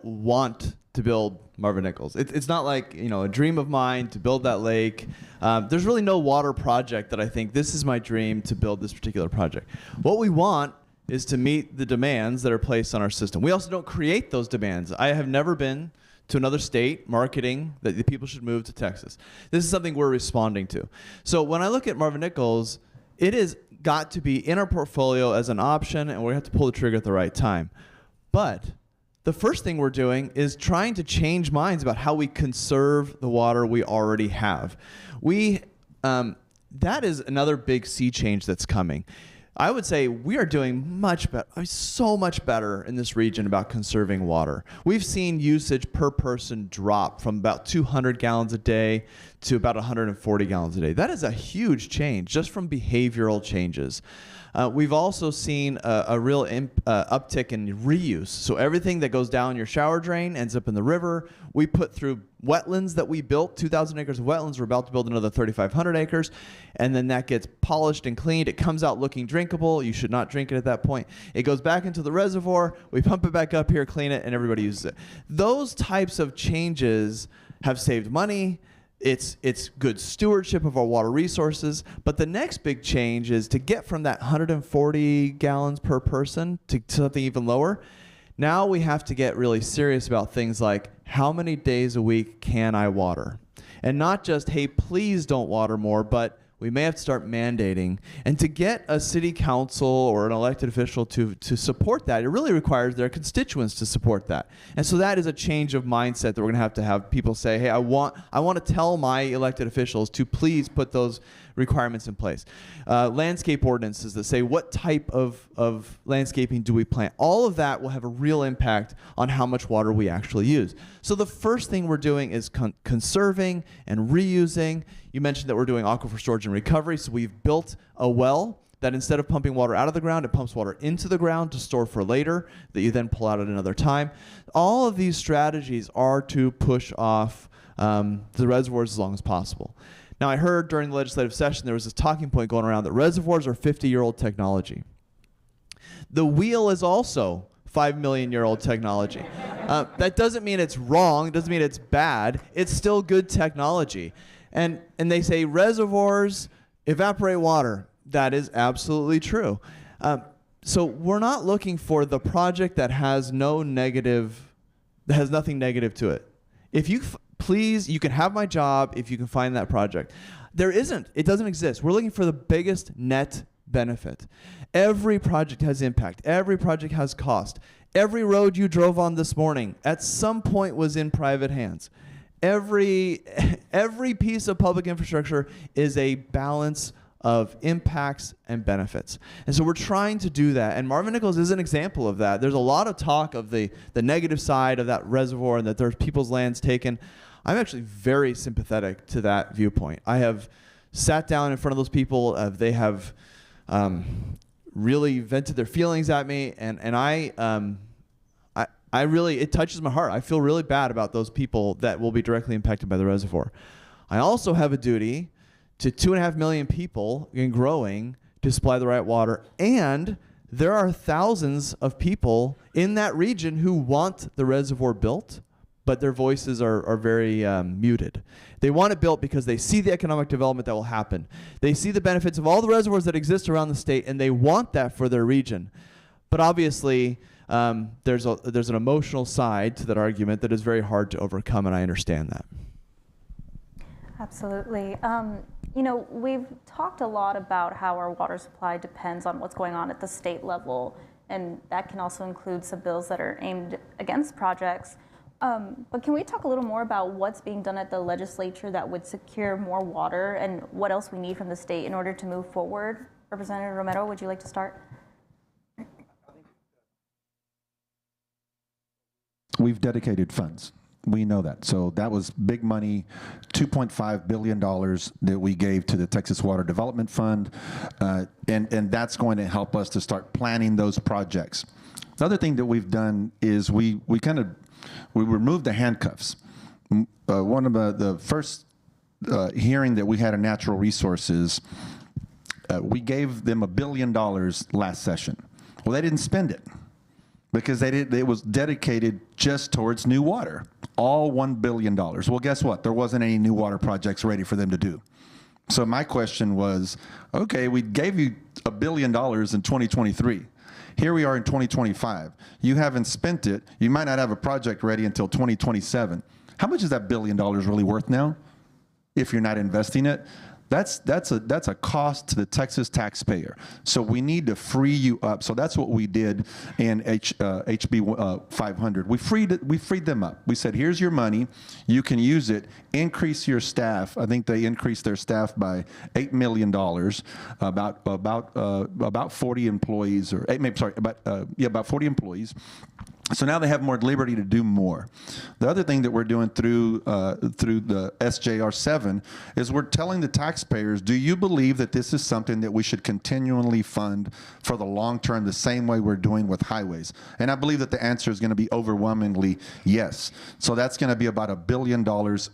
want to build Marvin Nichols. It's not like, a dream of mine to build that lake. There's really no water project that I think this is my dream to build this particular project. What we want is to meet the demands that are placed on our system. We also don't create those demands. I have never been to another state marketing that the people should move to Texas. This is something we're responding to. So when I look at Marvin Nichols, it has got to be in our portfolio as an option, and we have to pull the trigger at the right time. But the first thing we're doing is trying to change minds about how we conserve the water we already have. That is another big sea change that's coming. I would say we are doing much better, so much better in this region about conserving water. We've seen usage per person drop from about 200 gallons a day to about 140 gallons a day. That is a huge change just from behavioral changes. We've also seen a real uptick in reuse. So everything that goes down your shower drain ends up in the river. We put through wetlands that we built, 2,000 acres of wetlands. We're about to build another 3,500 acres. And then that gets polished and cleaned. It comes out looking drinkable. You should not drink it at that point. It goes back into the reservoir. We pump it back up here, clean it, and everybody uses it. Those types of changes have saved money. It's good stewardship of our water resources. But the next big change is to get from that 140 gallons per person to something even lower. Now we have to get really serious about things like how many days a week can I water? And not just, hey, please don't water more, but we may have to start mandating. And to get a city council or an elected official to support that, it really requires their constituents to support that. And so that is a change of mindset that we're going to have people say, hey, I want to tell my elected officials to please put those requirements in place. Landscape ordinances that say what type of landscaping do we plant. All of that will have a real impact on how much water we actually use. So the first thing we're doing is conserving and reusing. You mentioned that we're doing aquifer storage and recovery. So we've built a well that instead of pumping water out of the ground, it pumps water into the ground to store for later that you then pull out at another time. All of these strategies are to push off the reservoirs as long as possible. Now, I heard during the legislative session there was this talking point going around that reservoirs are 50-year-old technology. The wheel is also 5 million-year-old technology. That doesn't mean it's wrong. It doesn't mean it's bad. It's still good technology. And they say reservoirs evaporate water. That is absolutely true. So we're not looking for the project that has nothing negative to it. If you please, you can have my job if you can find that project. There isn't. It doesn't exist. We're looking for the biggest net benefit. Every project has impact. Every project has cost. Every road you drove on this morning at some point was in private hands. Every piece of public infrastructure is a balance of impacts and benefits. And so we're trying to do that. And Marvin Nichols is an example of that. There's a lot of talk of the negative side of that reservoir and that there's people's lands taken. I'm actually very sympathetic to that viewpoint. I have sat down in front of those people. They have really vented their feelings at me. And I really, it touches my heart. I feel really bad about those people that will be directly impacted by the reservoir. I also have a duty to 2.5 million people and growing to supply the right water. And there are thousands of people in that region who want the reservoir built, but their voices are very muted. They want it built because they see the economic development that will happen. They see the benefits of all the reservoirs that exist around the state, and they want that for their region. But obviously, there's an emotional side to that argument that is very hard to overcome, and I understand that. Absolutely. We've talked a lot about how our water supply depends on what's going on at the state level, and that can also include some bills that are aimed against projects. But can we talk a little more about what's being done at the legislature that would secure more water and what else we need from the state in order to move forward? Representative Romero, would you like to start? We've dedicated funds. We know that. So that was big money, $2.5 billion that we gave to the Texas Water Development Fund, and that's going to help us to start planning those projects. The other thing that we've done is we removed the handcuffs. One of the first hearing that we had in Natural Resources, we gave them $1 billion last session. Well, they didn't spend it. because it was dedicated just towards new water, all $1 billion. Well, guess what? There wasn't any new water projects ready for them to do. So my question was, okay, we gave you $1 billion in 2023. Here we are in 2025. You haven't spent it. You might not have a project ready until 2027. How much is that $1 billion really worth now if you're not investing it? That's a cost to the Texas taxpayer. So we need to free you up. So that's what we did in HB 500. We freed them up. We said, here's your money. You can use it. Increase your staff. I think they increased their staff by $8 million. About 40 employees, or about 40 employees. So now they have more liberty to do more. The other thing that we're doing through the SJR 7 is we're telling the taxpayers, do you believe that this is something that we should continually fund for the long term the same way we're doing with highways? And I believe that the answer is going to be overwhelmingly yes. So that's going to be about $1 billion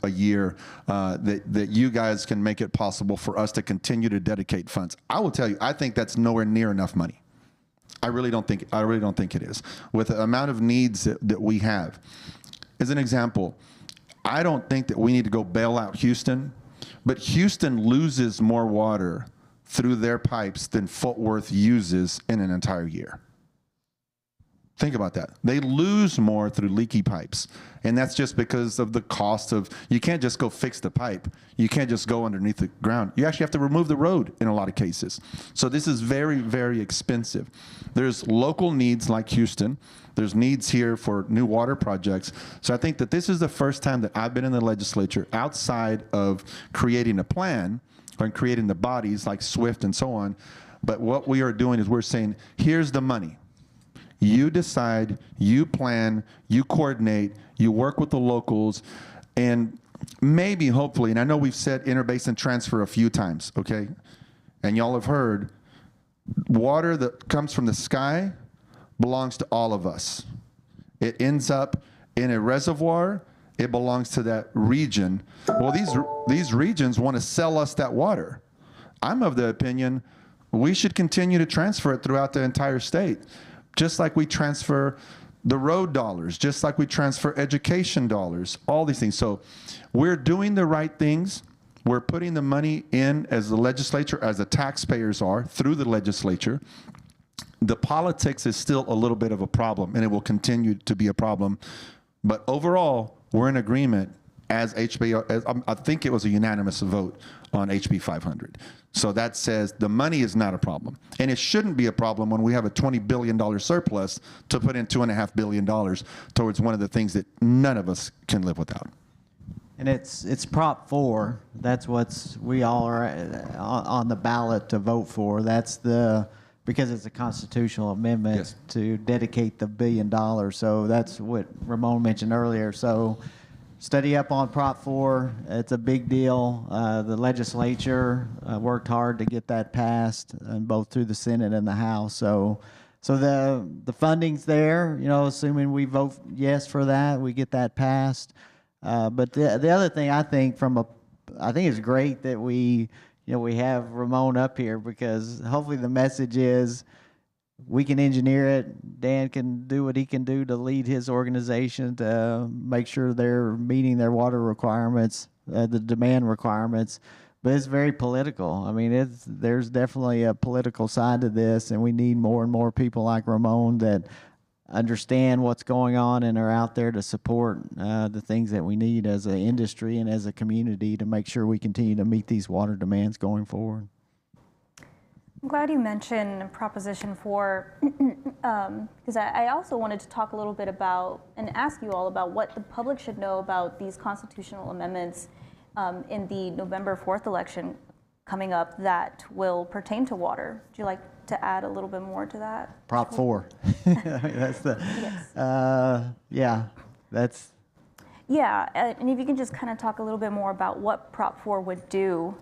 a year that you guys can make it possible for us to continue to dedicate funds. I will tell you, I think that's nowhere near enough money. I really don't think it is. With the amount of needs that we have. As an example, I don't think that we need to go bail out Houston, but Houston loses more water through their pipes than Fort Worth uses in an entire year. Think about that. They lose more through leaky pipes. And that's just because of the cost of, you can't just go fix the pipe. You can't just go underneath the ground. You actually have to remove the road in a lot of cases. So this is very, very expensive. There's local needs like Houston. There's needs here for new water projects. So I think that this is the first time that I've been in the legislature outside of creating a plan and creating the bodies like SWIFT and so on. But what we are doing is we're saying, here's the money. You decide, you plan, you coordinate, you work with the locals, and maybe, hopefully, and I know we've said interbasin transfer a few times, okay? And y'all have heard, water that comes from the sky belongs to all of us. It ends up in a reservoir, it belongs to that region. Well, these regions want to sell us that water. I'm of the opinion we should continue to transfer it throughout the entire state. Just like we transfer the road dollars, just like we transfer education dollars, all these things. So we're doing the right things. We're putting the money in as the legislature, as the taxpayers are, through the legislature. The politics is still a little bit of a problem, and it will continue to be a problem. But overall, we're in agreement as I think it was a unanimous vote on HB 500. So that says the money is not a problem. And it shouldn't be a problem when we have a $20 billion surplus to put in $2.5 billion towards one of the things that none of us can live without. And it's Prop 4. That's we all are on the ballot to vote for. That's because it's a constitutional amendment Yes. to dedicate the $1 billion. So that's what Ramon mentioned earlier. So study up on Prop 4. It's a big deal. The legislature worked hard to get that passed, both through the Senate and the House. So the funding's there. Assuming we vote yes for that, we get that passed. But the other thing I think I think it's great that we have Ramon up here, because hopefully the message is we can engineer it. Dan can do what he can do to lead his organization to make sure they're meeting their water requirements, the demand requirements. But it's very political. I mean, there's definitely a political side to this, and we need more and more people like Ramon that understand what's going on and are out there to support the things that we need as an industry and as a community to make sure we continue to meet these water demands going forward. I'm glad you mentioned Proposition 4, because I also wanted to talk a little bit about and ask you all about what the public should know about these constitutional amendments in the November 4th election coming up that will pertain to water. Would you like to add a little bit more to that? Prop 4. That's the, Yes. that's. Yeah, and if you can just kind of talk a little bit more about what Prop 4 would do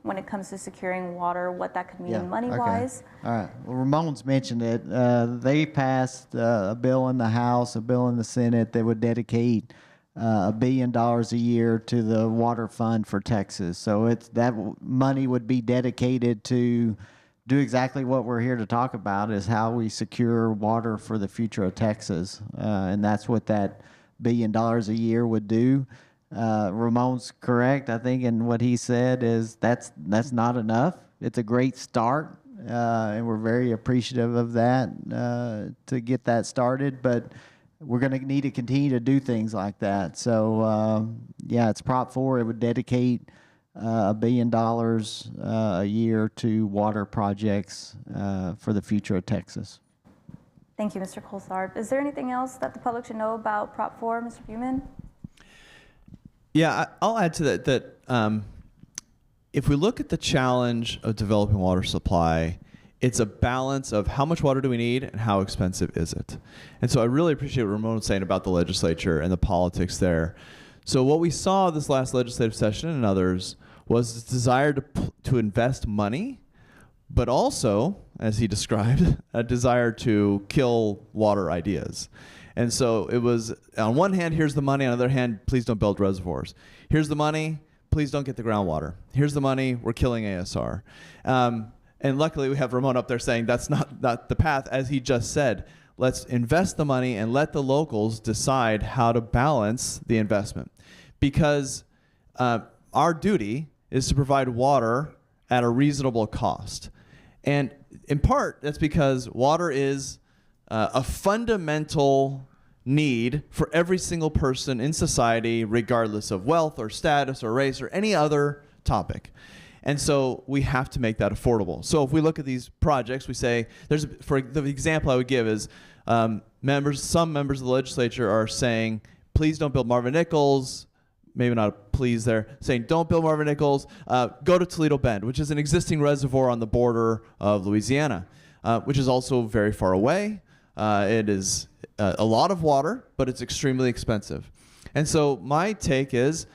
when it comes to securing water, what that could mean money-wise. Okay. All right. Well, Ramon's mentioned it. They passed a bill in the House, a bill in the Senate that would dedicate $1 billion a year to the water fund for Texas. So that money would be dedicated to do exactly what we're here to talk about, is how we secure water for the future of Texas. And that's what that $1 billion a year would do. Ramon's correct, I think, in what he said is that's not enough. It's a great start, and we're very appreciative of that to get that started. But we're going to need to continue to do things like that. So, yeah, it's Prop 4. It would dedicate $1 billion a year to water projects for the future of Texas. Thank you, Mr. Coltharp. Is there anything else that the public should know about Prop 4, Mr. Buhman? Yeah, I'll add to that if we look at the challenge of developing water supply, it's a balance of how much water do we need and how expensive is it. And so I really appreciate what Ramon was saying about the legislature and the politics there. So what we saw this last legislative session and others was this desire to invest money, but also, as he described, a desire to kill water ideas. And so it was, on one hand, here's the money. On the other hand, please don't build reservoirs. Here's the money. Please don't get the groundwater. Here's the money. We're killing ASR. And luckily, we have Ramon up there saying that's not the path. As he just said, let's invest the money and let the locals decide how to balance the investment. Because our duty is to provide water at a reasonable cost. And in part, that's because water is a fundamental need for every single person in society, regardless of wealth or status or race or any other topic. And so we have to make that affordable. So if we look at these projects, we say, for the example I would give is some members of the legislature are saying, please don't build Marvin Nichols, maybe not a please there, saying don't build Marvin Nichols, go to Toledo Bend, which is an existing reservoir on the border of Louisiana, which is also very far away. It is a lot of water, but it's extremely expensive. And so my take is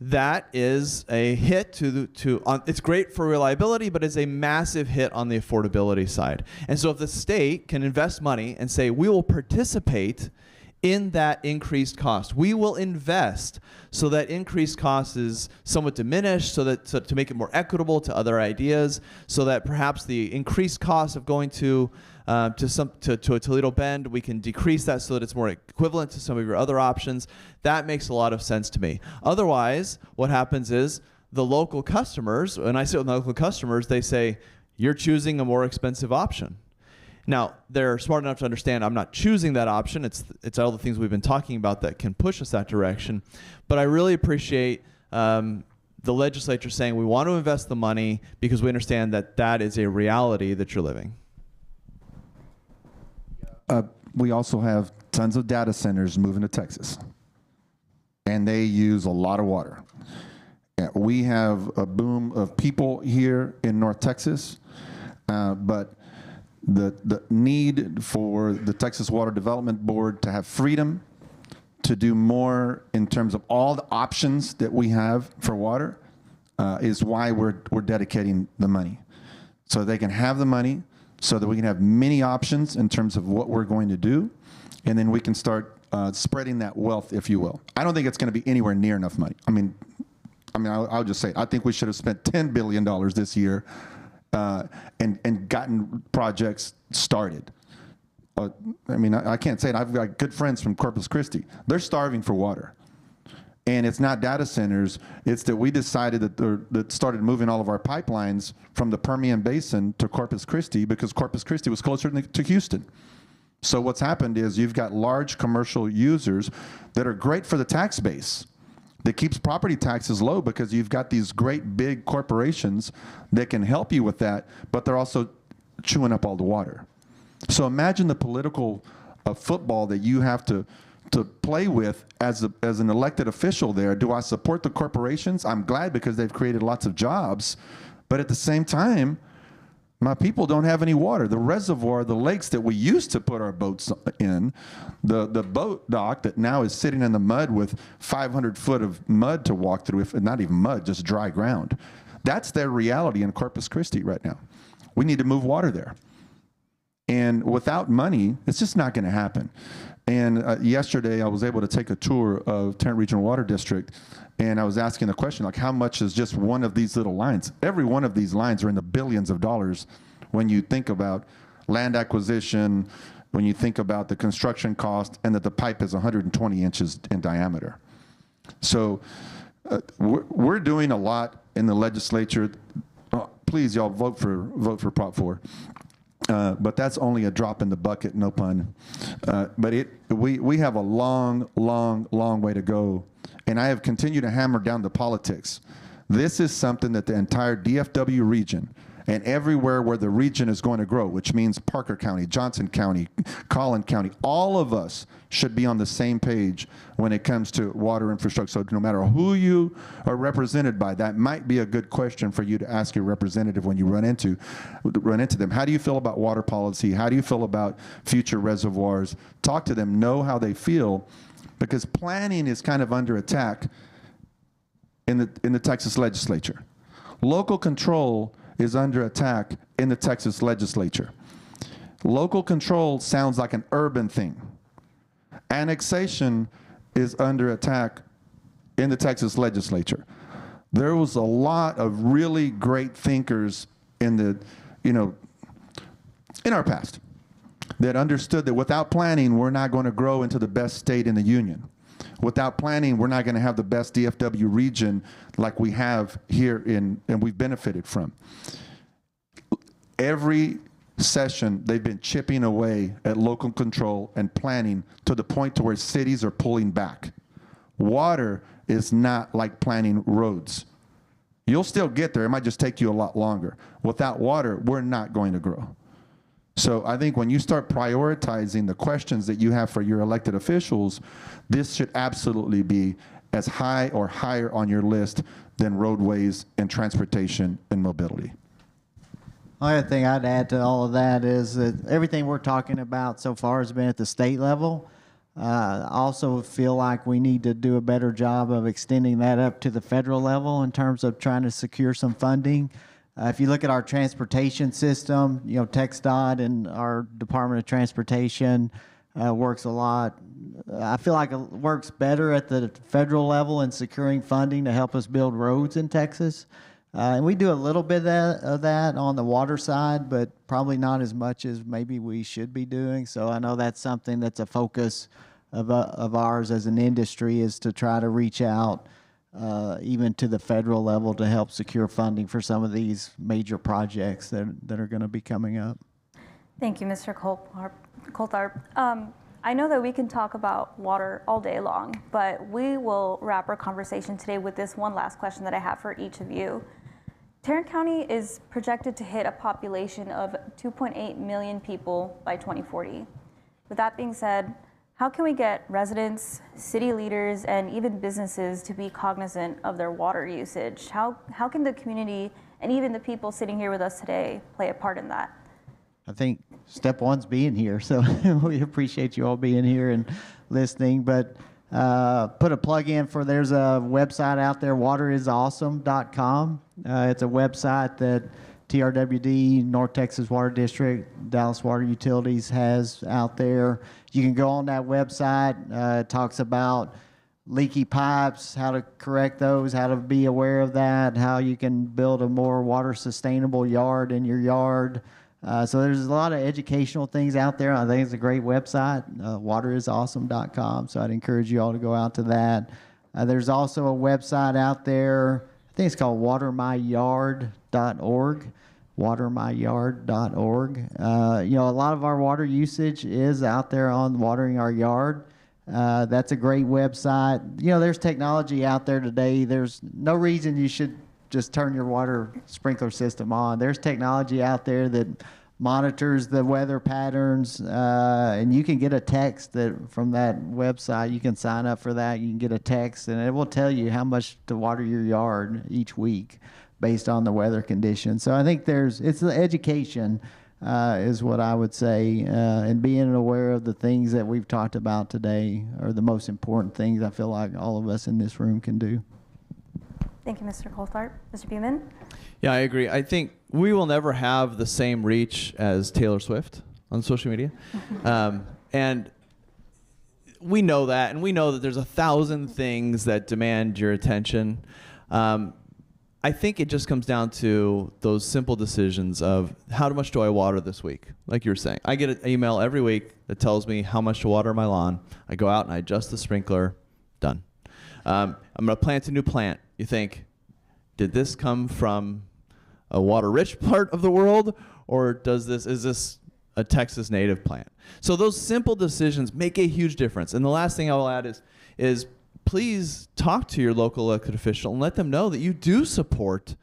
that is a hit it's great for reliability, but it's a massive hit on the affordability side. And so if the state can invest money and say, we will participate in that increased cost, we will invest so that increased cost is somewhat diminished, so to make it more equitable to other ideas, so that perhaps the increased cost of going to a Toledo Bend, we can decrease that so that it's more equivalent to some of your other options. That makes a lot of sense to me. Otherwise, what happens is the local customers, when I sit with local customers, they say, you're choosing a more expensive option. Now, they're smart enough to understand I'm not choosing that option. It's all the things we've been talking about that can push us that direction. But I really appreciate the legislature saying we want to invest the money because we understand that that is a reality that you're living. We also have tons of data centers moving to Texas, and they use a lot of water. We have a boom of people here in North Texas, but the need for the Texas Water Development Board to have freedom to do more in terms of all the options that we have for water is why we're dedicating the money. So they can have the money, so that we can have many options in terms of what we're going to do, and then we can start spreading that wealth, if you will. I don't think it's going to be anywhere near enough money. I'll just say it. I think we should have spent $10 billion this year and gotten projects started. I can't say it. I've got good friends from Corpus Christi. They're starving for water. And it's not data centers. It's that we decided that started moving all of our pipelines from the Permian Basin to Corpus Christi because Corpus Christi was closer to Houston. So what's happened is you've got large commercial users that are great for the tax base, that keeps property taxes low because you've got these great big corporations that can help you with that, but they're also chewing up all the water. So imagine the political football that you have to play with as an elected official there. Do I support the corporations? I'm glad because they've created lots of jobs, but at the same time, my people don't have any water. The reservoir, the lakes that we used to put our boats in, the boat dock that now is sitting in the mud with 500 foot of mud to walk through, if not even mud, just dry ground. That's their reality in Corpus Christi right now. We need to move water there. And without money, it's just not going to happen. And yesterday, I was able to take a tour of Tarrant Regional Water District, and I was asking the question, like, how much is just one of these little lines? Every one of these lines are in the billions of dollars when you think about land acquisition, when you think about the construction cost, and that the pipe is 120 inches in diameter. So we're doing a lot in the legislature. Please, y'all, vote for Prop 4. But that's only a drop in the bucket, no pun. But we have a long way to go. And I have continued to hammer down the politics. This is something that the entire DFW region and everywhere where the region is going to grow, which means Parker County, Johnson County, Collin County, all of us should be on the same page when it comes to water infrastructure. So no matter who you are represented by, that might be a good question for you to ask your representative when you run into them. How do you feel about water policy? How do you feel about future reservoirs? Talk to them, know how they feel, because planning is kind of under attack in the Texas legislature. Local control is under attack in the Texas legislature. Local control sounds like an urban thing. Annexation is under attack in the Texas legislature. There was a lot of really great thinkers in our past that understood that without planning, we're not going to grow into the best state in the union. Without planning, we're not going to have the best DFW region like we have here and we've benefited from. Every session, they've been chipping away at local control and planning to the point to where cities are pulling back. Water is not like planning roads. You'll still get there. It might just take you a lot longer. Without water, we're not going to grow. So I think when you start prioritizing the questions that you have for your elected officials, this should absolutely be as high or higher on your list than roadways and transportation and mobility. The other thing I'd add to all of that is that everything we're talking about so far has been at the state level. I also feel like we need to do a better job of extending that up to the federal level in terms of trying to secure some funding. If you look at our transportation system, TxDOT and our Department of Transportation works a lot. I feel like it works better at the federal level in securing funding to help us build roads in Texas. And we do a little bit of that on the water side, but probably not as much as maybe we should be doing. So I know that's something that's a focus of ours as an industry, is to try to reach out even to the federal level to help secure funding for some of these major projects that are going to be coming up. Thank you, Mr. Coltharp. I know that we can talk about water all day long, but we will wrap our conversation today with this one last question that I have for each of you. Tarrant County is projected to hit a population of 2.8 million people by 2040. With that being said, how can we get residents, city leaders, and even businesses to be cognizant of their water usage? How can the community and even the people sitting here with us today play a part in that? I think step one's being here, so we appreciate you all being here and listening. But put a plug in for, there's a website out there, waterisawesome.com. It's a website that TRWD, North Texas Water District, Dallas Water Utilities has out there. You can go on that website. It talks about leaky pipes, how to correct those, how to be aware of that, how you can build a more water sustainable yard in your yard. So there's a lot of educational things out there. I think it's a great website, waterisawesome.com. So I'd encourage you all to go out to that. There's also a website out there, I think it's called watermyyard.org. watermyyard.org. A lot of our water usage is out there on watering our yard. That's a great website. There's technology out there today. There's no reason you should just turn your water sprinkler system on. There's technology out there that monitors the weather patterns, and you can get a text from that website. You can sign up for that. You can get a text, and it will tell you how much to water your yard each week based on the weather conditions. So I think it's the education is what I would say, and being aware of the things that we've talked about today are the most important things I feel like all of us in this room can do. Thank you, Mr. Coltharp. Mr. Buhman? Yeah, I agree. I think we will never have the same reach as Taylor Swift on social media. And we know that, and we know that there's 1,000 things that demand your attention. I I think it just comes down to those simple decisions of how much do I water this week? Like you were saying, I get an email every week that tells me how much to water my lawn. I go out and I adjust the sprinkler, done. I'm going to plant a new plant. You think, did this come from a water-rich part of the world, or is this a Texas native plant? So those simple decisions make a huge difference. And the last thing I will add is please talk to your local elected official and let them know that you do support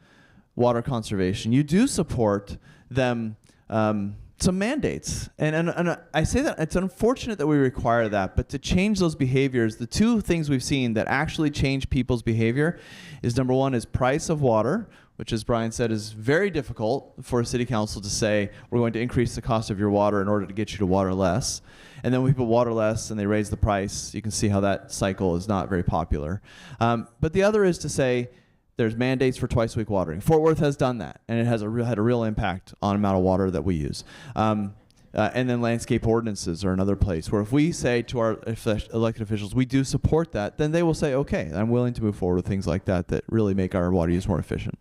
water conservation. You do support them, some mandates. And I say that it's unfortunate that we require that, but to change those behaviors, the two things we've seen that actually change people's behavior is, number one, is price of water, which, as Brian said, is very difficult for a city council to say, we're going to increase the cost of your water in order to get you to water less. And then when people water less and they raise the price, you can see how that cycle is not very popular. But the other is to say there's mandates for twice-a-week watering. Fort Worth has done that, and it has had a real impact on the amount of water that we use. And then landscape ordinances are another place where if we say to our elected officials, we do support that, then they will say, okay, I'm willing to move forward with things like that that really make our water use more efficient.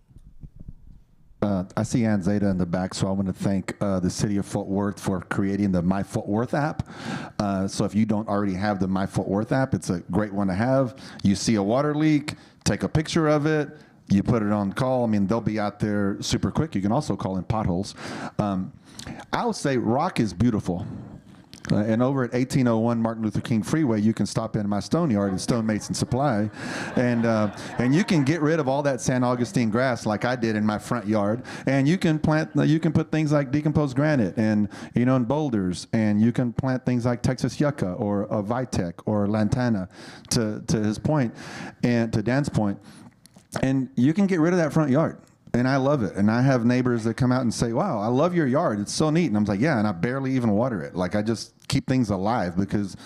I see Ann Zeta in the back, so I want to thank the city of Fort Worth for creating the My Fort Worth app. So if you don't already have the My Fort Worth app, it's a great one to have. You see a water leak, take a picture of it, you put it on call. I mean, they'll be out there super quick. You can also call in potholes. I would say rock is beautiful. And over at 1801 Martin Luther King Freeway, you can stop in my stone yard at Stone Mason Supply, and you can get rid of all that San Augustine grass like I did in my front yard, and you can put things like decomposed granite and and boulders, and you can plant things like Texas yucca or a Vitek or lantana, to his point, and to Dan's point, and you can get rid of that front yard. And I love it. And I have neighbors that come out and say, wow, I love your yard. It's so neat. And I'm like, yeah, and I barely even water it. Like, I just keep things alive because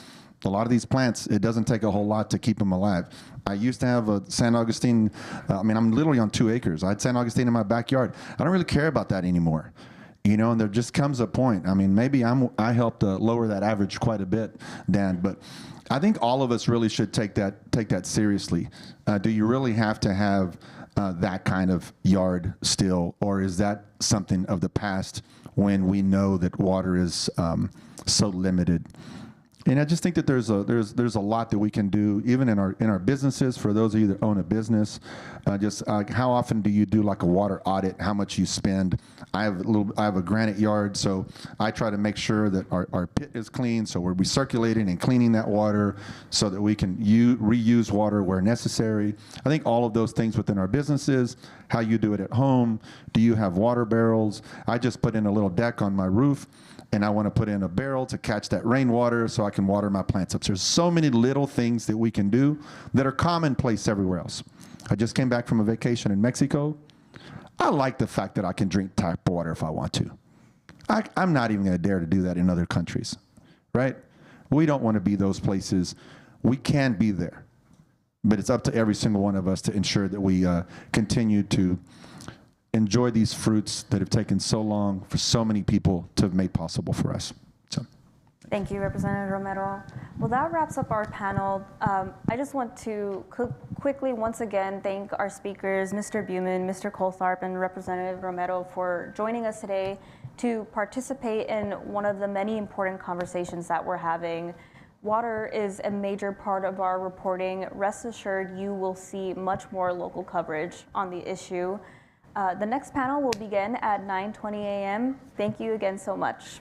a lot of these plants, it doesn't take a whole lot to keep them alive. I used to have a San Augustine, I'm literally on 2 acres. I had San Augustine in my backyard. I don't really care about that anymore. And there just comes a point. I mean, maybe I helped lower that average quite a bit, Dan, but I think all of us really should take that seriously. Do you really have to have that kind of yard still, or is that something of the past when we know that water is so limited? And I just think that there's a lot that we can do, even in our businesses. For those of you that own a business, how often do you do like a water audit? How much you spend? I have a granite yard, so I try to make sure that our pit is clean, so we're recirculating and cleaning that water, so that we can reuse water where necessary. I think all of those things within our businesses. How you do it at home? Do you have water barrels? I just put in a little deck on my roof, and I want to put in a barrel to catch that rainwater so I can water my plants up. So there's so many little things that we can do that are commonplace everywhere else. I just came back from a vacation in Mexico. I like the fact that I can drink tap water if I want to. I'm not even going to dare to do that in other countries, right? We don't want to be those places. We can be there, but it's up to every single one of us to ensure that we continue to enjoy these fruits that have taken so long for so many people to have made possible for us. So. Thank you, Representative Romero. Well, that wraps up our panel. I just want to quickly once again thank our speakers, Mr. Buhman, Mr. Coltharp, and Representative Romero for joining us today to participate in one of the many important conversations that we're having. Water is a major part of our reporting. Rest assured, you will see much more local coverage on the issue. The next panel will begin at 9:20 a.m. Thank you again so much.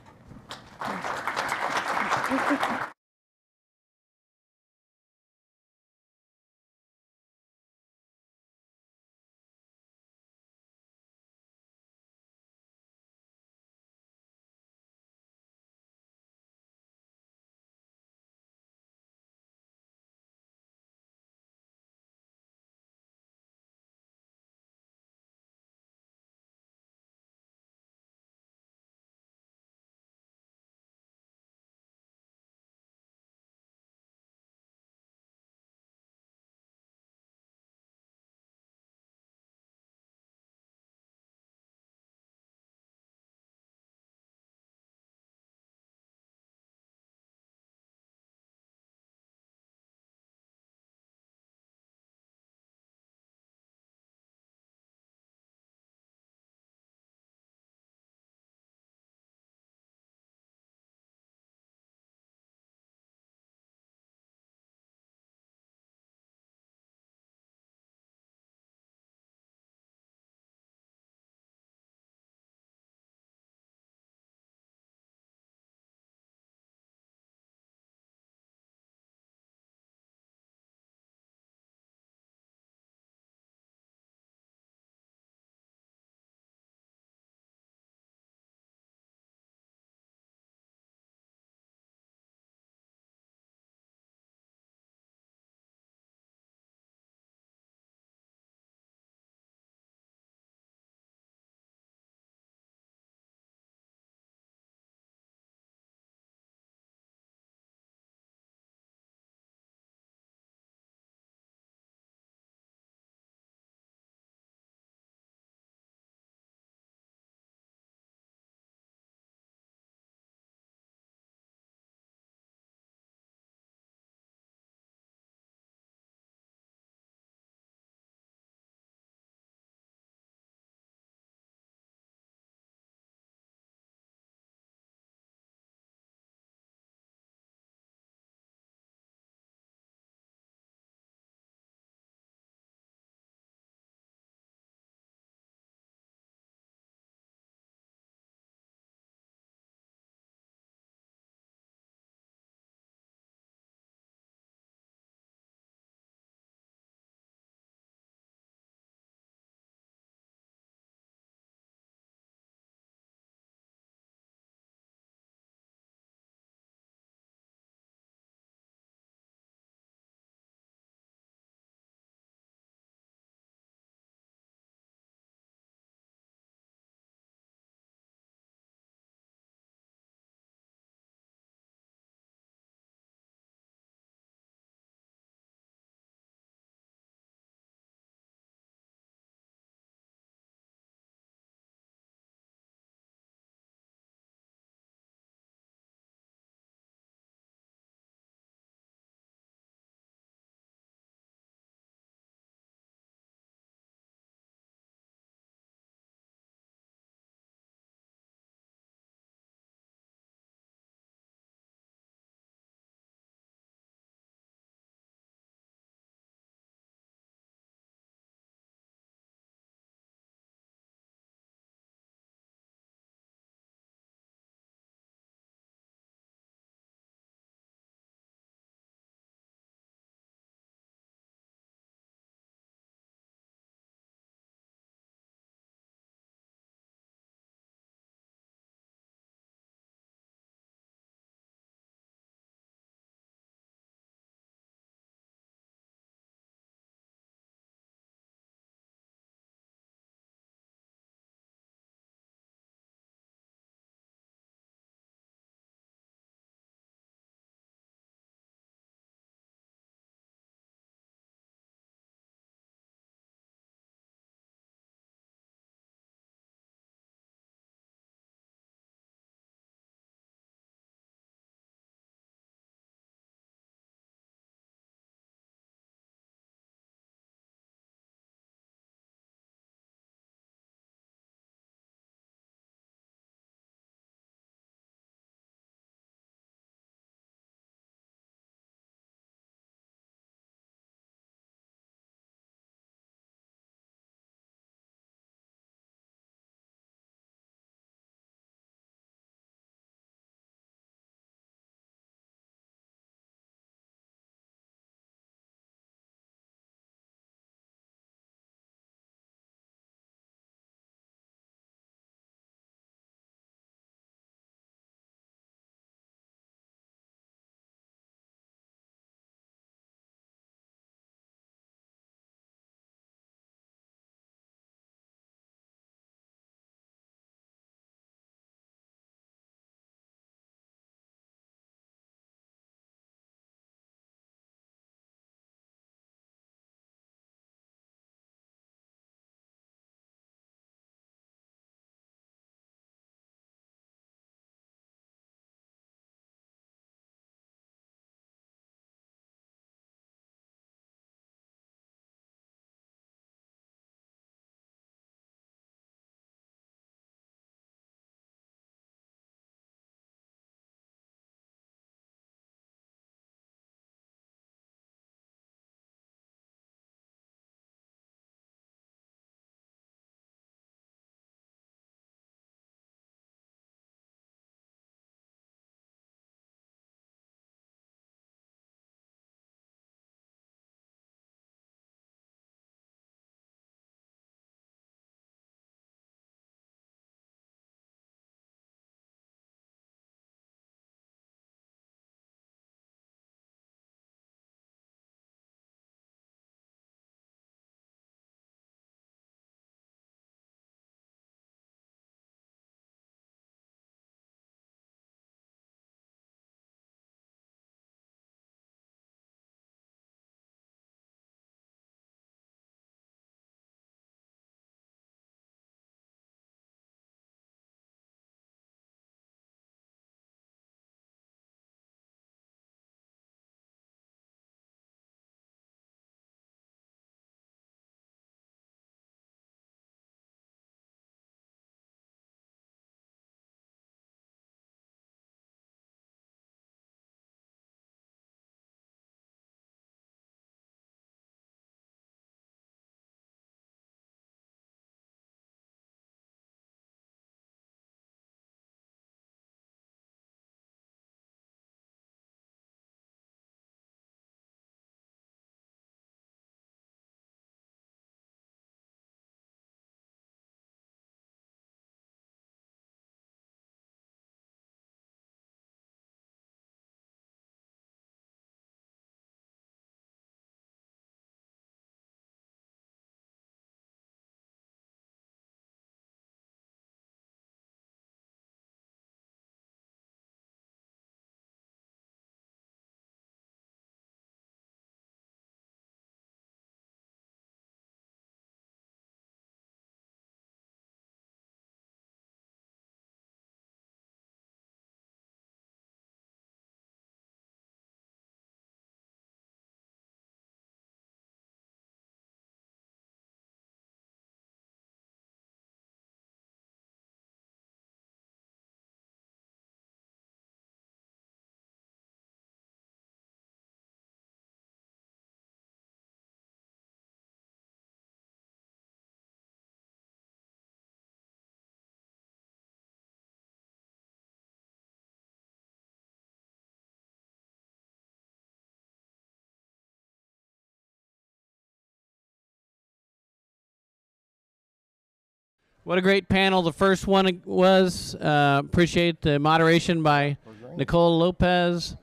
What a great panel the first one was. Appreciate the moderation by Nicole, Lopez,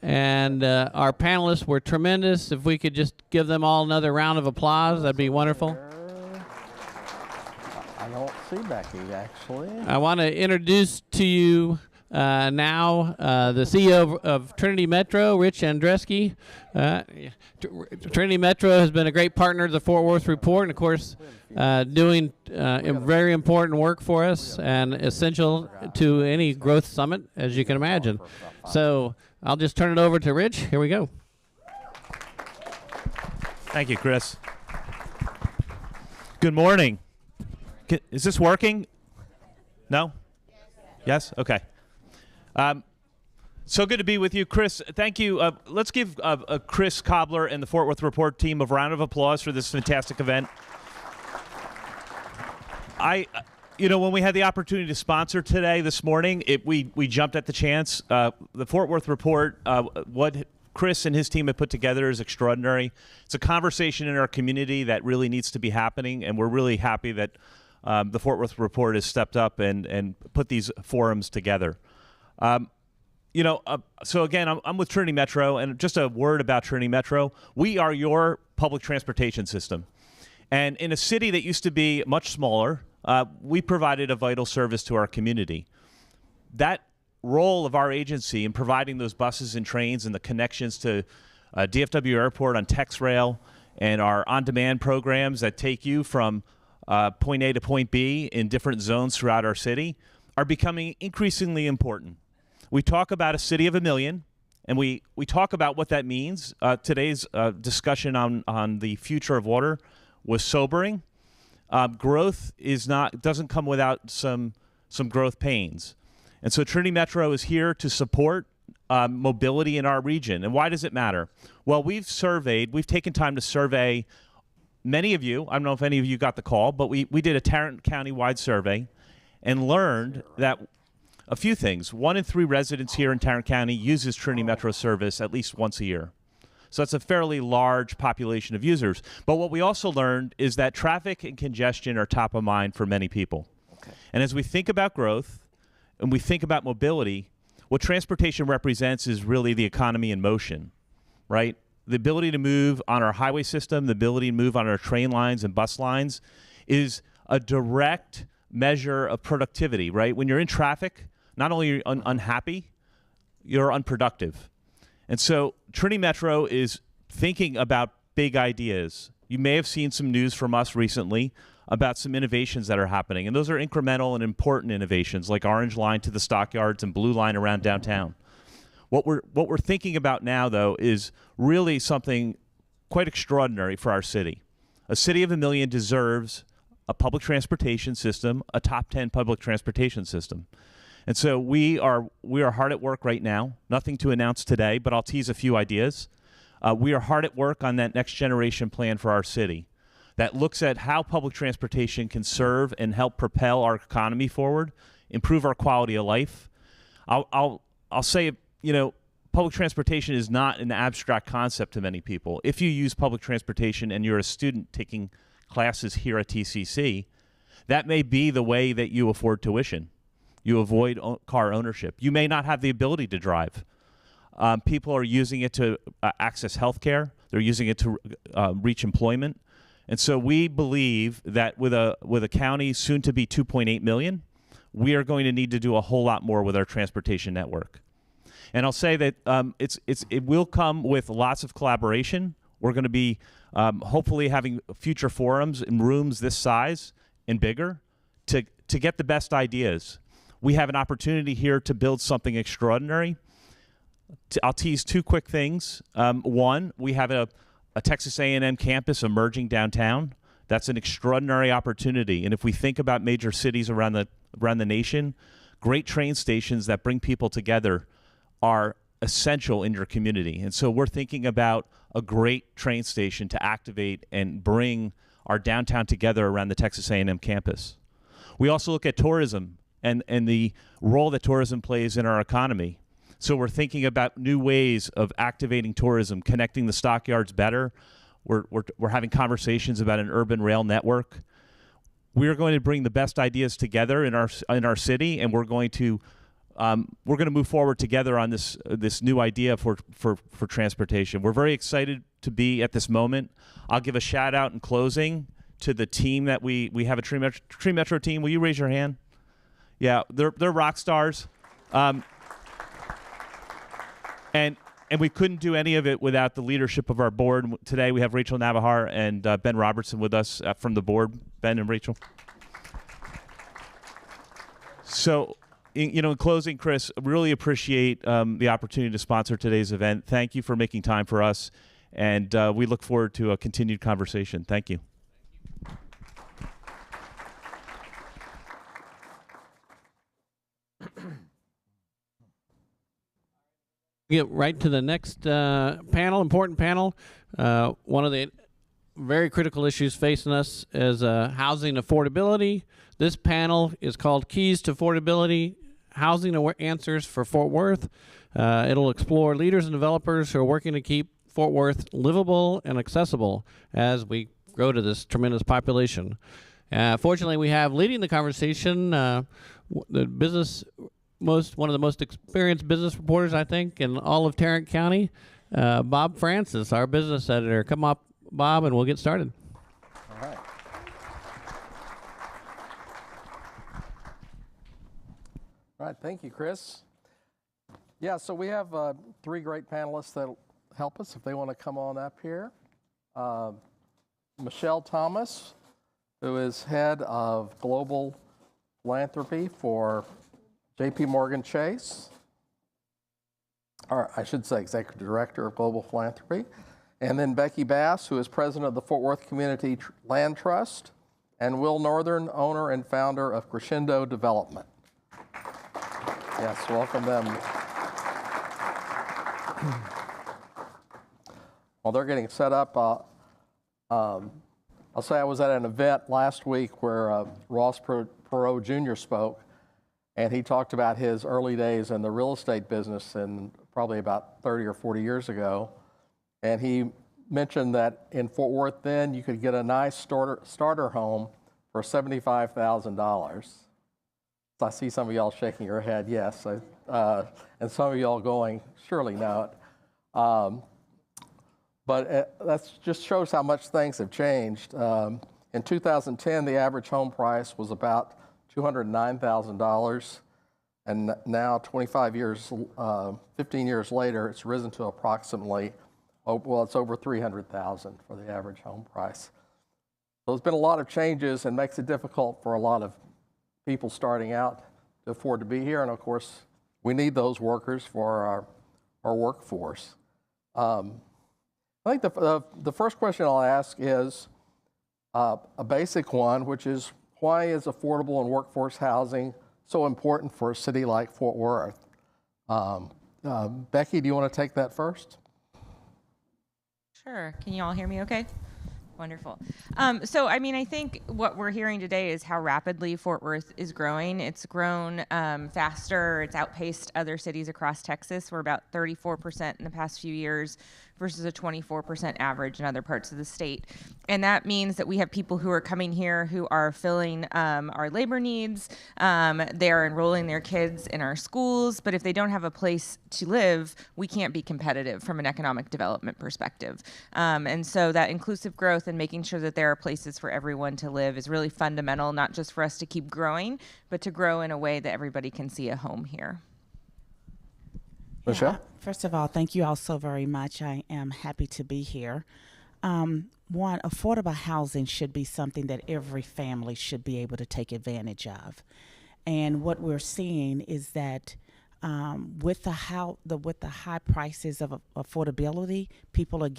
and our panelists were tremendous. If we could just give them all another round of applause, that'd be wonderful. I don't see Becky, actually. I want to introduce to you now the CEO of Trinity Metro, Rich Andreski. Trinity Metro has been a great partner to the Fort Worth Report, and of course doing very important work for us and essential to any growth summit, as you can imagine. So I'll just turn it over to Rich. Here we go. Thank you, Chris. Good morning. Is this working? No? Yes? Okay. So good to be with you, Chris. Thank you. Let's give Chris Cobbler and the Fort Worth Report team a round of applause for this fantastic event. When we had the opportunity to sponsor today, this morning, we jumped at the chance. The Fort Worth Report, what Chris and his team have put together is extraordinary. It's a conversation in our community that really needs to be happening, and we're really happy that the Fort Worth Report has stepped up and put these forums together. So again, I'm with Trinity Metro, and just a word about Trinity Metro. We are your public transportation system. And in a city that used to be much smaller, we provided a vital service to our community. That role of our agency in providing those buses and trains and the connections to DFW Airport on TexRail and our on-demand programs that take you from point A to point B in different zones throughout our city are becoming increasingly important. We talk about a city of 1 million, and we talk about what that means. Today's discussion on the future of water was sobering. Growth doesn't come without some growth pains. And so Trinity Metro is here to support mobility in our region. And why does it matter? Well, we've taken time to survey many of you. I don't know if any of you got the call, but we did a Tarrant County-wide survey and learned that a few things. 1 in 3 residents here in Tarrant County uses Trinity Metro service at least once a year. So that's a fairly large population of users. But what we also learned is that traffic and congestion are top of mind for many people. Okay. And as we think about growth and we think about mobility, what transportation represents is really the economy in motion, right? The ability to move on our highway system, the ability to move on our train lines and bus lines is a direct measure of productivity, right? When you're in traffic, not only are you unhappy, you're unproductive. And so Trinity Metro is thinking about big ideas. You may have seen some news from us recently about some innovations that are happening, and those are incremental and important innovations like Orange Line to the Stockyards and Blue Line around downtown. What we're thinking about now, though, is really something quite extraordinary for our city. A city of 1 million deserves a public transportation system, a top 10 public transportation system. And so we are hard at work right now. Nothing to announce today, but I'll tease a few ideas. We are hard at work on that next generation plan for our city that looks at how public transportation can serve and help propel our economy forward, improve our quality of life. I'll say, public transportation is not an abstract concept to many people. If you use public transportation and you're a student taking classes here at TCC, that may be the way that you afford tuition. You avoid car ownership. You may not have the ability to drive. People are using it to access health care. They're using it to reach employment. And so we believe that with a county soon to be 2.8 million, we are going to need to do a whole lot more with our transportation network. And I'll say that it will come with lots of collaboration. We're going to be hopefully having future forums in rooms this size and bigger to get the best ideas. We have an opportunity here to build something extraordinary. I'll tease 2 quick things. One, we have a Texas A&M campus emerging downtown. That's an extraordinary opportunity. And if we think about major cities around the nation, great train stations that bring people together are essential in your community. And so we're thinking about a great train station to activate and bring our downtown together around the Texas A&M campus. We also look at tourism and the role that tourism plays in our economy. So we're thinking about new ways of activating tourism, connecting the stockyards better. We're having conversations about an urban rail network. we're going to bring the best ideas together in our city, and we're going to move forward together on this new idea for transportation. We're very excited to be at this moment. I'll give a shout out in closing to the team that we have a Tree Metro team. Will you raise your hand? Yeah, they're rock stars. And we couldn't do any of it without the leadership of our board. Today we have Rachel Navahar and Ben Robertson with us from the board. Ben and Rachel. So, in closing, Chris, really appreciate the opportunity to sponsor today's event. Thank you for making time for us, and we look forward to a continued conversation. Thank you. Get right to the next important panel. One of the very critical issues facing us is housing affordability. This panel is called Keys to Affordability, Housing Answers for Fort Worth. It'll explore leaders and developers who are working to keep Fort Worth livable and accessible as we grow to this tremendous population. Fortunately, we have leading the conversation one of the most experienced business reporters, I think, in all of Tarrant County, Bob Francis, our business editor. Come up, Bob, and we'll get started. All right. All right, thank you, Chris. Yeah, so we have 3 great panelists that help us if they want to come on up here. Michelle Thomas, who is head of global philanthropy for JPMorgan Chase, or I should say executive director of global philanthropy. And then Becky Bass, who is president of the Fort Worth Community Land Trust, and Will Northern, owner and founder of Crescendo Development. Yes, welcome them. While they're getting set up, I'll say I was at an event last week where Ross Perot Jr. spoke, and he talked about his early days in the real estate business and probably about 30 or 40 years ago. And he mentioned that in Fort Worth then you could get a nice starter home for $75,000. So I see some of y'all shaking your head, yes. And some of y'all going, surely not. But that just shows how much things have changed. In 2010, the average home price was about $209,000, and now 15 years later, it's risen to approximately, it's over $300,000 for the average home price. So there's been a lot of changes and makes it difficult for a lot of people starting out to afford to be here, and of course, we need those workers for our workforce. I think the first question I'll ask is a basic one, which is, why is affordable and workforce housing so important for a city like Fort Worth? Becky, do you want to take that first? Sure. Can you all hear me okay? Wonderful. So, I think what we're hearing today is how rapidly Fort Worth is growing. It's grown faster. It's outpaced other cities across Texas. We're about 34% in the past few years versus a 24% average in other parts of the state. And that means that we have people who are coming here who are filling our labor needs. They are enrolling their kids in our schools, but if they don't have a place to live, we can't be competitive from an economic development perspective. And so that inclusive growth and making sure that there are places for everyone to live is really fundamental, not just for us to keep growing, but to grow in a way that everybody can see a home here. Michelle? First of all, thank you all so very much. I am happy to be here. One, affordable housing should be something that every family should be able to take advantage of. And what we're seeing is that with the high prices of affordability, people are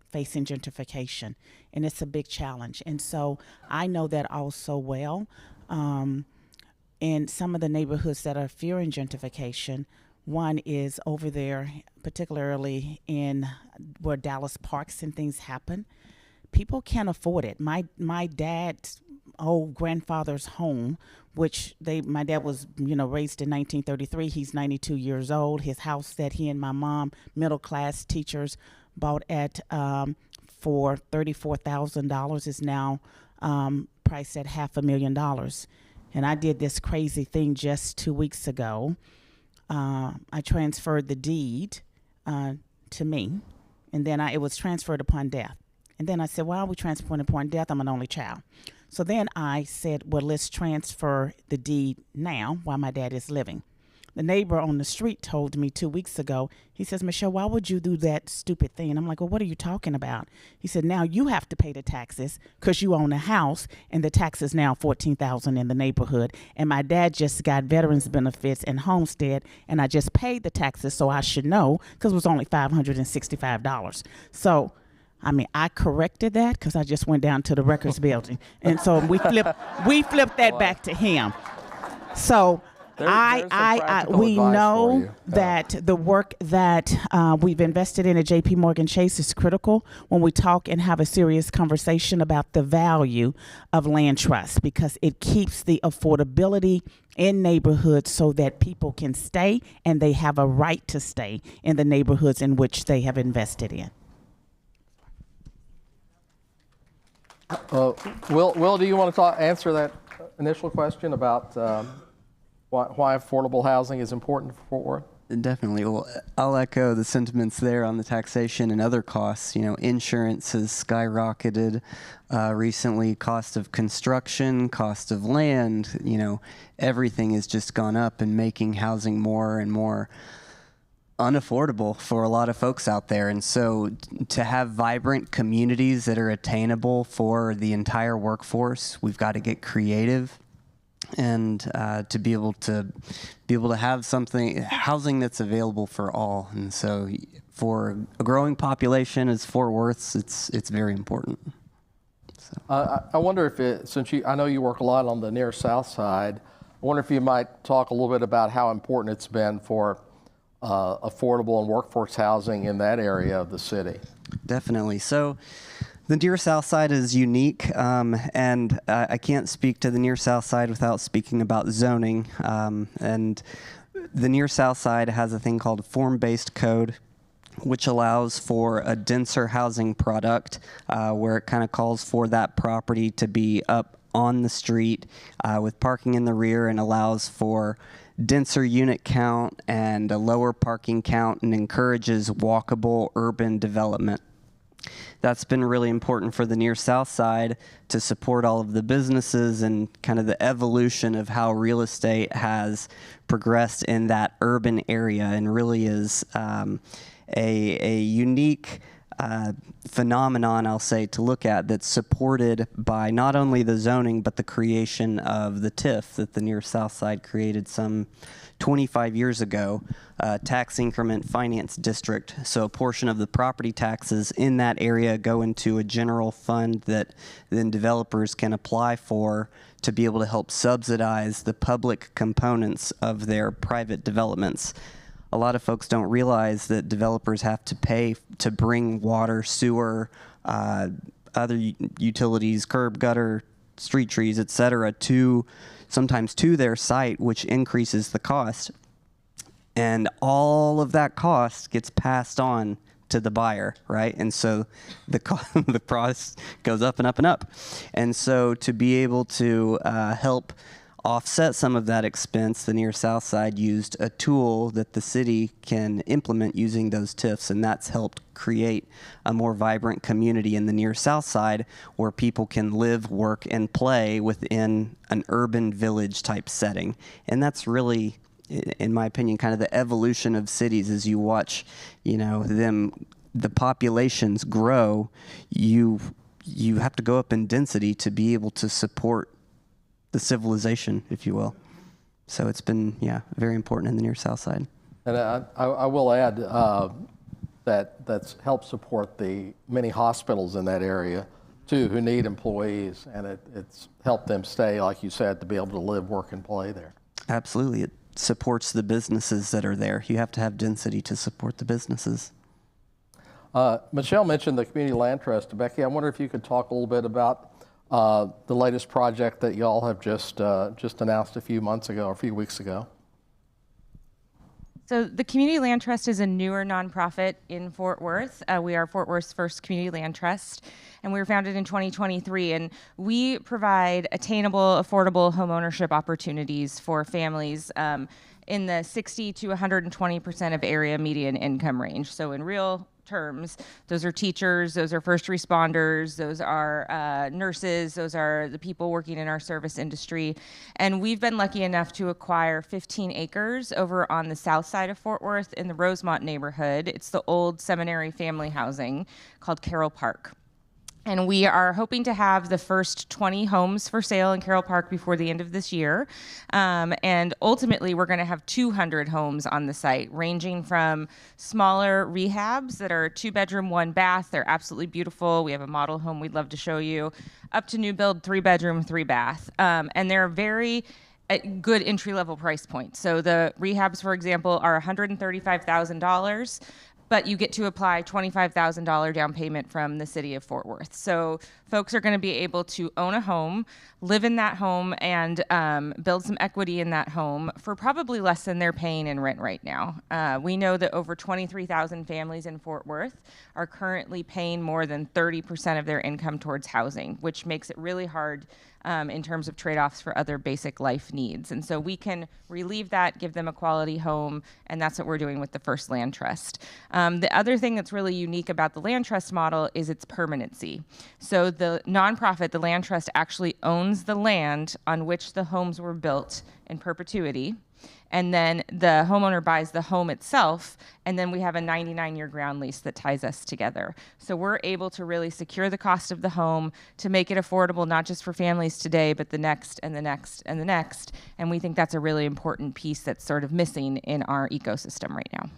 facing gentrification, and it's a big challenge. And so I know that also well. In some of the neighborhoods that are fearing gentrification, one is over there, particularly in where Dallas parks and things happen. People can't afford it. My dad's old grandfather's home, which my dad was raised in 1933. He's 92 years old. His house that he and my mom, middle class teachers, bought at for $34,000 is now priced at $500,000. And I did this crazy thing just 2 weeks ago. I transferred the deed to me, and then it was transferred upon death. And then I said, why are we transferring upon death? I'm an only child. So then I said, well, let's transfer the deed now while my dad is living. The neighbor on the street told me 2 weeks ago, he says, Michelle, why would you do that stupid thing? And I'm like, well, what are you talking about? He said, now you have to pay the taxes because you own a house, and the tax is now $14,000 in the neighborhood. And my dad just got veterans benefits and homestead, and I just paid the taxes, so I should know because it was only $565. So I corrected that because I just went down to the records building. And so we flipped that back to him. So we know that the work that we've invested in at JPMorgan Chase is critical when we talk and have a serious conversation about the value of land trust, because it keeps the affordability in neighborhoods so that people can stay and they have a right to stay in the neighborhoods in which they have invested in. Will, do you want to answer that initial question about why affordable housing is important for Fort Worth? Definitely. Well, I'll echo the sentiments there on the taxation and other costs. Insurance has skyrocketed recently, cost of construction, cost of land, everything has just gone up and making housing more and more unaffordable for a lot of folks out there. And so to have vibrant communities that are attainable for the entire workforce, we've got to get creative and to be able to have housing that's available for all. And so for a growing population as Fort Worth's, it's very important. So. I wonder if since I know you work a lot on the near south side, I wonder if you might talk a little bit about how important it's been for affordable and workforce housing in that area of the city. Definitely. So the near south side is unique, and I can't speak to the near south side without speaking about zoning. And the near south side has a thing called form-based code, which allows for a denser housing product where it kind of calls for that property to be up on the street with parking in the rear, and allows for denser unit count and a lower parking count, and encourages walkable urban development. That's been really important for the near south side to support all of the businesses and kind of the evolution of how real estate has progressed in that urban area, and really is a unique phenomenon, I'll say, to look at, that's supported by not only the zoning but the creation of the TIF that the near south side created some 25 years ago, tax increment finance district. So a portion of the property taxes in that area go into a general fund that then developers can apply for to be able to help subsidize the public components of their private developments. A lot of folks don't realize that developers have to pay to bring water, sewer, other utilities, curb, gutter, street trees, et cetera, sometimes to their site, which increases the cost. And all of that cost gets passed on to the buyer, right? And so the price goes up and up and up. And so to be able to help offset some of that expense, the near south side used a tool that the city can implement using those TIFs, and that's helped create a more vibrant community in the near south side where people can live, work, and play within an urban village type setting. And that's really, in my opinion, kind of the evolution of cities. As you watch, the populations grow, you have to go up in density to be able to support the civilization, if you will. So it's been, very important in the near south side. And I will add that's helped support the many hospitals in that area too, who need employees, and it's helped them stay, like you said, to be able to live, work, and play there. Absolutely. It supports the businesses that are there. You have to have density to support the businesses. Michelle mentioned the Community Land Trust. Becky, I wonder if you could talk a little bit about the latest project that y'all have just announced a few weeks ago. So the Community Land Trust is a newer nonprofit in Fort Worth. We are Fort Worth's first community land trust, and we were founded in 2023. And we provide attainable, affordable homeownership opportunities for families in the 60 to 120% of area median income range. So in real terms, those are teachers, those are first responders, those are nurses, those are the people working in our service industry. And we've been lucky enough to acquire 15 acres over on the south side of Fort Worth in the Rosemont neighborhood. It's the old seminary family housing called Carroll Park. And we are hoping to have the first 20 homes for sale in Carroll Park before the end of this year. And ultimately, we're going to have 200 homes on the site, ranging from smaller rehabs that are 2-bedroom, 1-bath. They're absolutely beautiful. We have a model home we'd love to show you, up to new build 3-bedroom, 3-bath. And they're very at good entry-level price points. So the rehabs, for example, are $135,000. But you get to apply $25,000 down payment from the city of Fort Worth. So folks are going to be able to own a home, live in that home, and build some equity in that home for probably less than they're paying in rent right now. We know that over 23,000 families in Fort Worth are currently paying more than 30% of their income towards housing, which makes it really hard in terms of trade-offs for other basic life needs. And so we can relieve that, give them a quality home, and that's what we're doing with the First Land Trust. The other thing that's really unique about the land trust model is its permanency. So the nonprofit, the land trust, actually owns the land on which the homes were built in perpetuity. And then the homeowner buys the home itself, and then we have a 99-year ground lease that ties us together. So we're able to really secure the cost of the home to make it affordable, not just for families today, but the next and the next and the next. And we think that's a really important piece that's sort of missing in our ecosystem right now.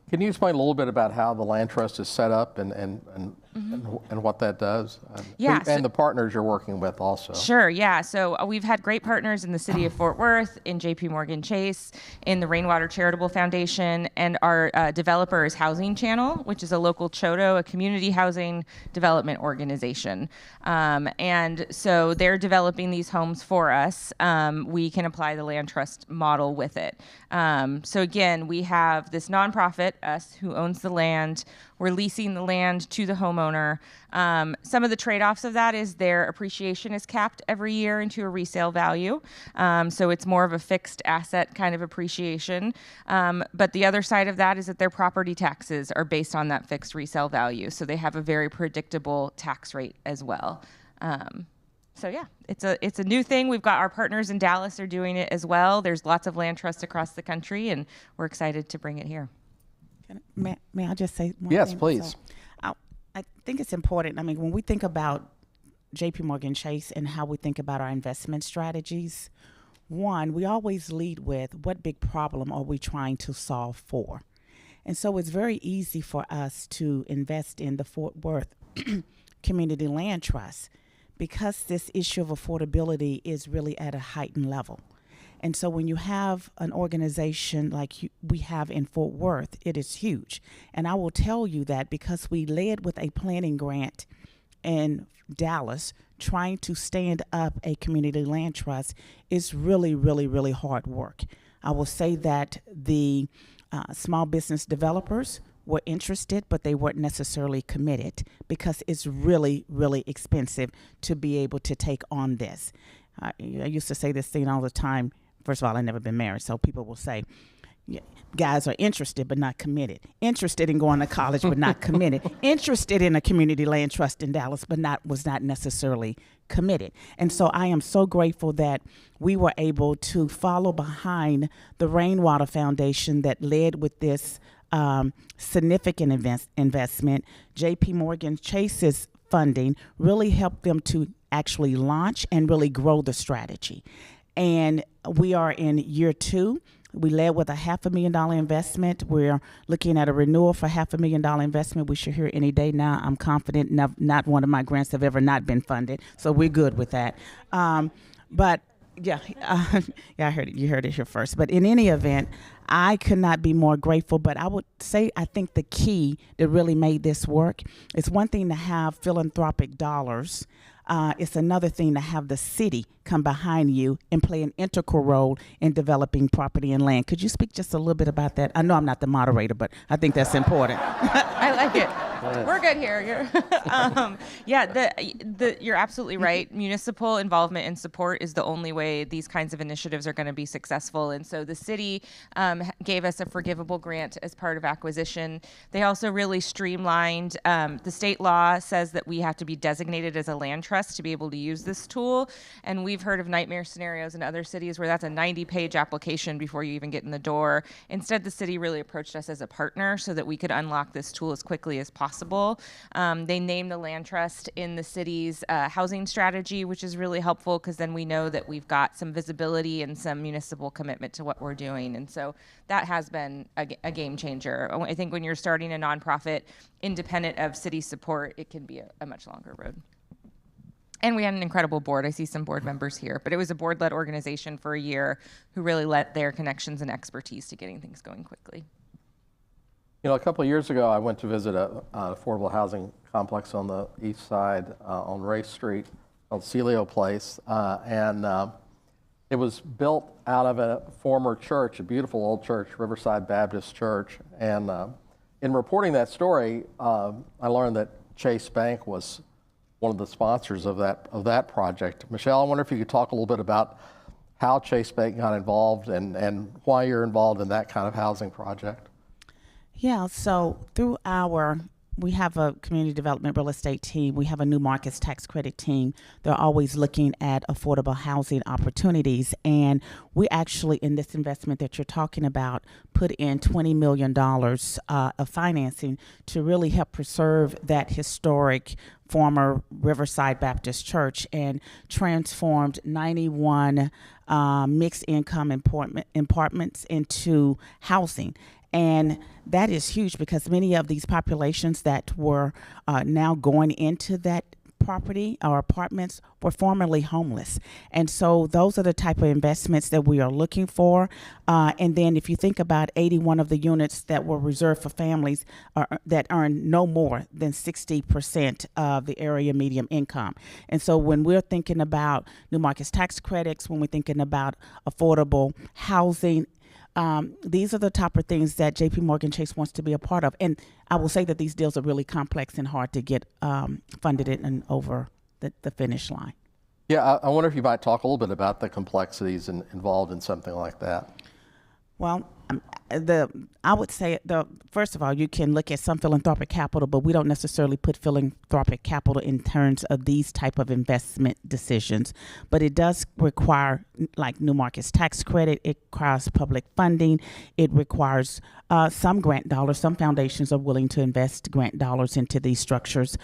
Can you explain a little bit about how the land trust is set up and what that does? Yeah, And the partners you're working with also. Sure, yeah. So we've had great partners in the city of Fort Worth, in JPMorgan Chase, in the Rainwater Charitable Foundation, and our developer is Housing Channel, which is a local CHODO, a community housing development organization. And so they're developing these homes for us. We can apply the land trust model with it. So again, we have this nonprofit, us, who owns the land. We're leasing the land to the homeowner. Some of the trade-offs of that is their appreciation is capped every year into a resale value. So it's more of a fixed asset kind of appreciation. But the other side of that is that their property taxes are based on that fixed resale value. So they have a very predictable tax rate as well. So yeah, it's a new thing. We've got our partners in Dallas are doing it as well. There's lots of land trusts across the country, and we're excited to bring it here. May I just say one Yes, thing? please. So, I think it's important. I mean, when we think about JPMorgan Chase and how we think about our investment strategies, one, we always lead with what big problem are we trying to solve for? And so it's very easy for us to invest in the Fort Worth Community Land Trust because this issue of affordability is really at a heightened level. And so when you have an organization like we have in Fort Worth, it is huge. And I will tell you that because we led with a planning grant in Dallas, trying to stand up a community land trust is really, really, really hard work. I will say that the small business developers were interested, but they weren't necessarily committed because it's really, really expensive to be able to take on this. I used to say this thing all the time. First of all, I've never been married, so people will say, yeah, guys are interested but not committed. Interested in going to college but not committed. Interested in a community land trust in Dallas but was not necessarily committed. And so I am so grateful that we were able to follow behind the Rainwater Foundation that led with this significant investment. JPMorgan Chase's funding really helped them to actually launch and really grow the strategy. And we are in year 2. We led with a $500,000 investment. We're looking at a renewal for $500,000 investment. We should hear any day now. I'm confident not one of my grants have ever not been funded, so we're good with that. But yeah, I heard it. You heard it here first. But in any event, I could not be more grateful. But I would say I think the key that really made this work is one thing to have philanthropic dollars it's another thing to have the city come behind you and play an integral role in developing property and land. Could you speak just a little bit about that? I know I'm not the moderator, but I think that's important. I like it. We're good here. You're absolutely right. Municipal involvement and support is the only way these kinds of initiatives are going to be successful. And so the city gave us a forgivable grant as part of acquisition. They also really streamlined. The state law says that we have to be designated as a land trust to be able to use this tool. And we've heard of nightmare scenarios in other cities where that's a 90-page application before you even get in the door. Instead, the city really approached us as a partner so that we could unlock this tool as quickly as possible. They named the land trust in the city's housing strategy, which is really helpful because then we know that we've got some visibility and some municipal commitment to what we're doing. And so that has been a game changer. I think when you're starting a nonprofit independent of city support, it can be a much longer road. And we had an incredible board. I see some board members here, but it was a board-led organization for a year who really lent their connections and expertise to getting things going quickly. You know, a couple of years ago, I went to visit an affordable housing complex on the east side on Race Street called Celio Place, and it was built out of a former church, a beautiful old church, Riverside Baptist Church. And in reporting that story, I learned that Chase Bank was one of the sponsors of that project. Michelle, I wonder if you could talk a little bit about how Chase Bank got involved and why you're involved in that kind of housing project. Yeah, so we have a community development real estate team. We have a new markets tax credit team. They're always looking at affordable housing opportunities. And we actually, in this investment that you're talking about, put in $20 million of financing to really help preserve that historic former Riverside Baptist Church and transformed 91 mixed income apartments into housing. And that is huge because many of these populations that were now going into that property or apartments were formerly homeless. And so those are the type of investments that we are looking for. And then if you think about 81 of the units that were reserved for families that earn no more than 60% of the area median income. And so when we're thinking about new markets tax credits, when we're thinking about affordable housing, these are the type of things that JPMorgan Chase wants to be a part of. And I will say that these deals are really complex and hard to get funded and over the finish line. Yeah, I wonder if you might talk a little bit about the complexities involved in something like that. Well, I would say, first of all, you can look at some philanthropic capital, but we don't necessarily put philanthropic capital in terms of these type of investment decisions. But it does require, like new markets tax credit, it requires public funding, it requires some grant dollars. Some foundations are willing to invest grant dollars into these structures.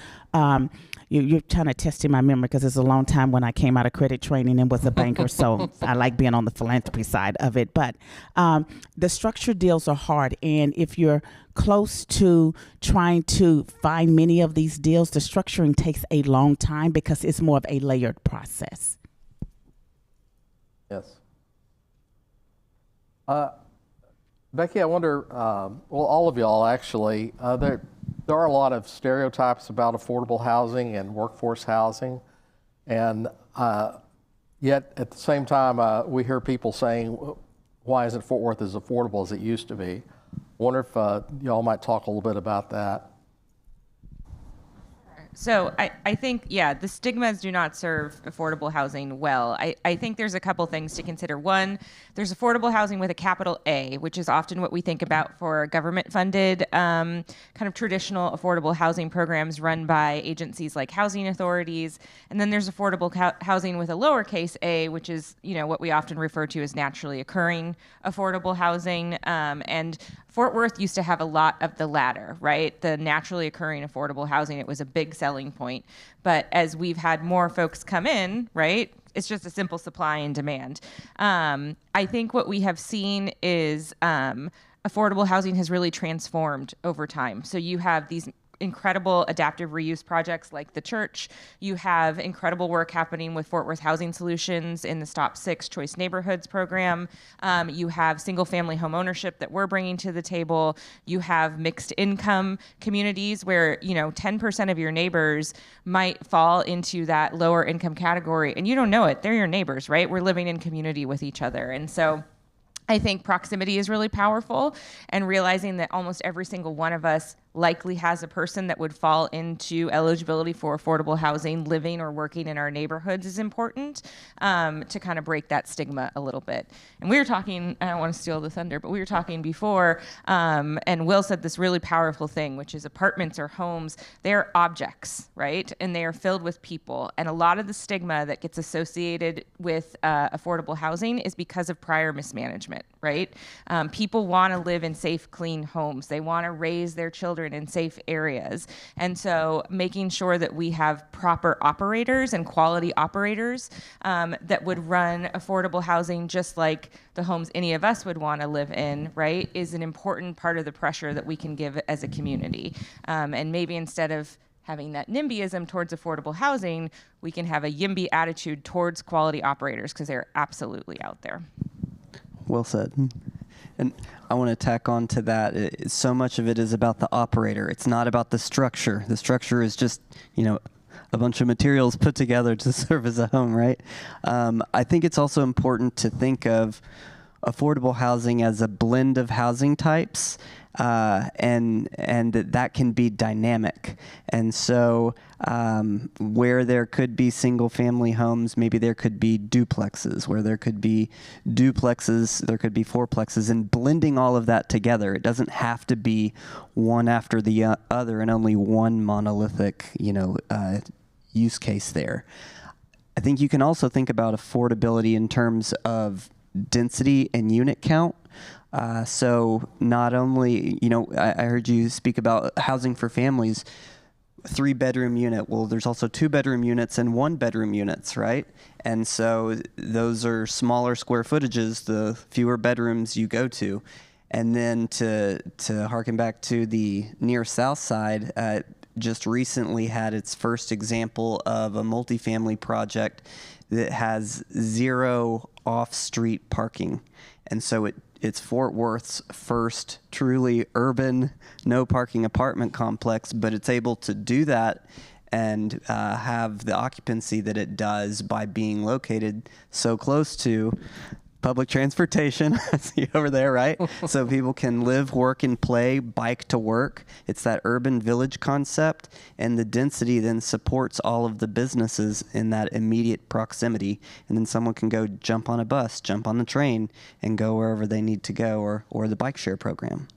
You're kind of testing my memory because it's a long time when I came out of credit training and was a banker, so I like being on the philanthropy side of it. But the structured deals are hard, and if you're close to trying to find many of these deals, the structuring takes a long time because it's more of a layered process. Yes. Becky, I wonder, well, all of y'all actually, there are a lot of stereotypes about affordable housing and workforce housing, and yet at the same time, we hear people saying, why isn't Fort Worth as affordable as it used to be? I wonder if y'all might talk a little bit about that. So I think, yeah, the stigmas do not serve affordable housing well. I think there's a couple things to consider. One, there's affordable housing with a capital A, which is often what we think about for government-funded kind of traditional affordable housing programs run by agencies like housing authorities. And then there's affordable housing with a lowercase a, which is, you know, what we often refer to as naturally occurring affordable housing. And Fort Worth used to have a lot of the latter, right? The naturally occurring affordable housing, it was a big selling point. But as we've had more folks come in, right, it's just a simple supply and demand. I think what we have seen is affordable housing has really transformed over time. So you have these incredible adaptive reuse projects like the church. You have incredible work happening with Fort Worth Housing Solutions in the Stop 6 Choice Neighborhoods program. You have single family home ownership that we're bringing to the table. You have mixed income communities where, 10% of your neighbors might fall into that lower income category and you don't know it. They're your neighbors, right? We're living in community with each other. And so I think proximity is really powerful, and realizing that almost every single one of us likely has a person that would fall into eligibility for affordable housing living or working in our neighborhoods is important to kind of break that stigma a little bit. And we were talking, I don't want to steal the thunder, but we were talking before, and Will said this really powerful thing, which is apartments or homes, they're objects, right? And they are filled with people. And a lot of the stigma that gets associated with affordable housing is because of prior mismanagement, right? People want to live in safe, clean homes. They want to raise their children in safe areas. And so making sure that we have proper operators and quality operators that would run affordable housing just like the homes any of us would want to live in, right, is an important part of the pressure that we can give as a community. And maybe instead of having that NIMBYism towards affordable housing, we can have a YIMBY attitude towards quality operators because they're absolutely out there. Well said. And I want to tack on to that. So much of it is about the operator. It's not about the structure. The structure is just, a bunch of materials put together to serve as a home, right? I think it's also important to think of affordable housing as a blend of housing types, and that can be dynamic. And so where there could be single family homes, maybe there could be duplexes. Where there could be duplexes, there could be fourplexes, and blending all of that together. It doesn't have to be one after the other and only one monolithic, use case there. I think you can also think about affordability in terms of density and unit count. So not only, I heard you speak about housing for families, 3-bedroom unit. Well, there's also 2-bedroom units and 1-bedroom units, right? And so those are smaller square footages, the fewer bedrooms you go to. And then to harken back to the near south side, just recently had its first example of a multifamily project that has 0 off-street parking. And so it's Fort Worth's first truly urban, no parking apartment complex, but it's able to do that and have the occupancy that it does by being located so close to public transportation. I see over there, right? So people can live, work, and play, bike to work. It's that urban village concept, and the density then supports all of the businesses in that immediate proximity. And then someone can go jump on a bus, jump on the train, and go wherever they need to go, or the bike share program.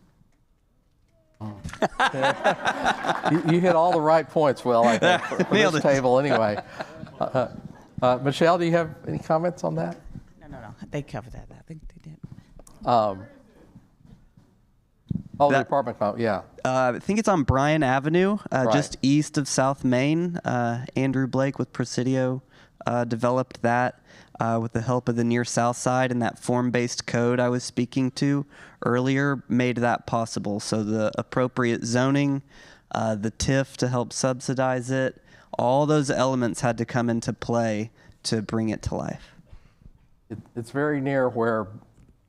You hit all the right points, Will, I think, for this table anyway. Michelle, do you have any comments on that? No. They covered that. I think they did. The apartment complex, yeah. I think it's on Bryan Avenue, Right. just east of South Main. Andrew Blake with Presidio developed that with the help of the Near South Side, and that form-based code I was speaking to earlier made that possible. So the appropriate zoning, the TIF to help subsidize it, all those elements had to come into play to bring it to life. It's very near where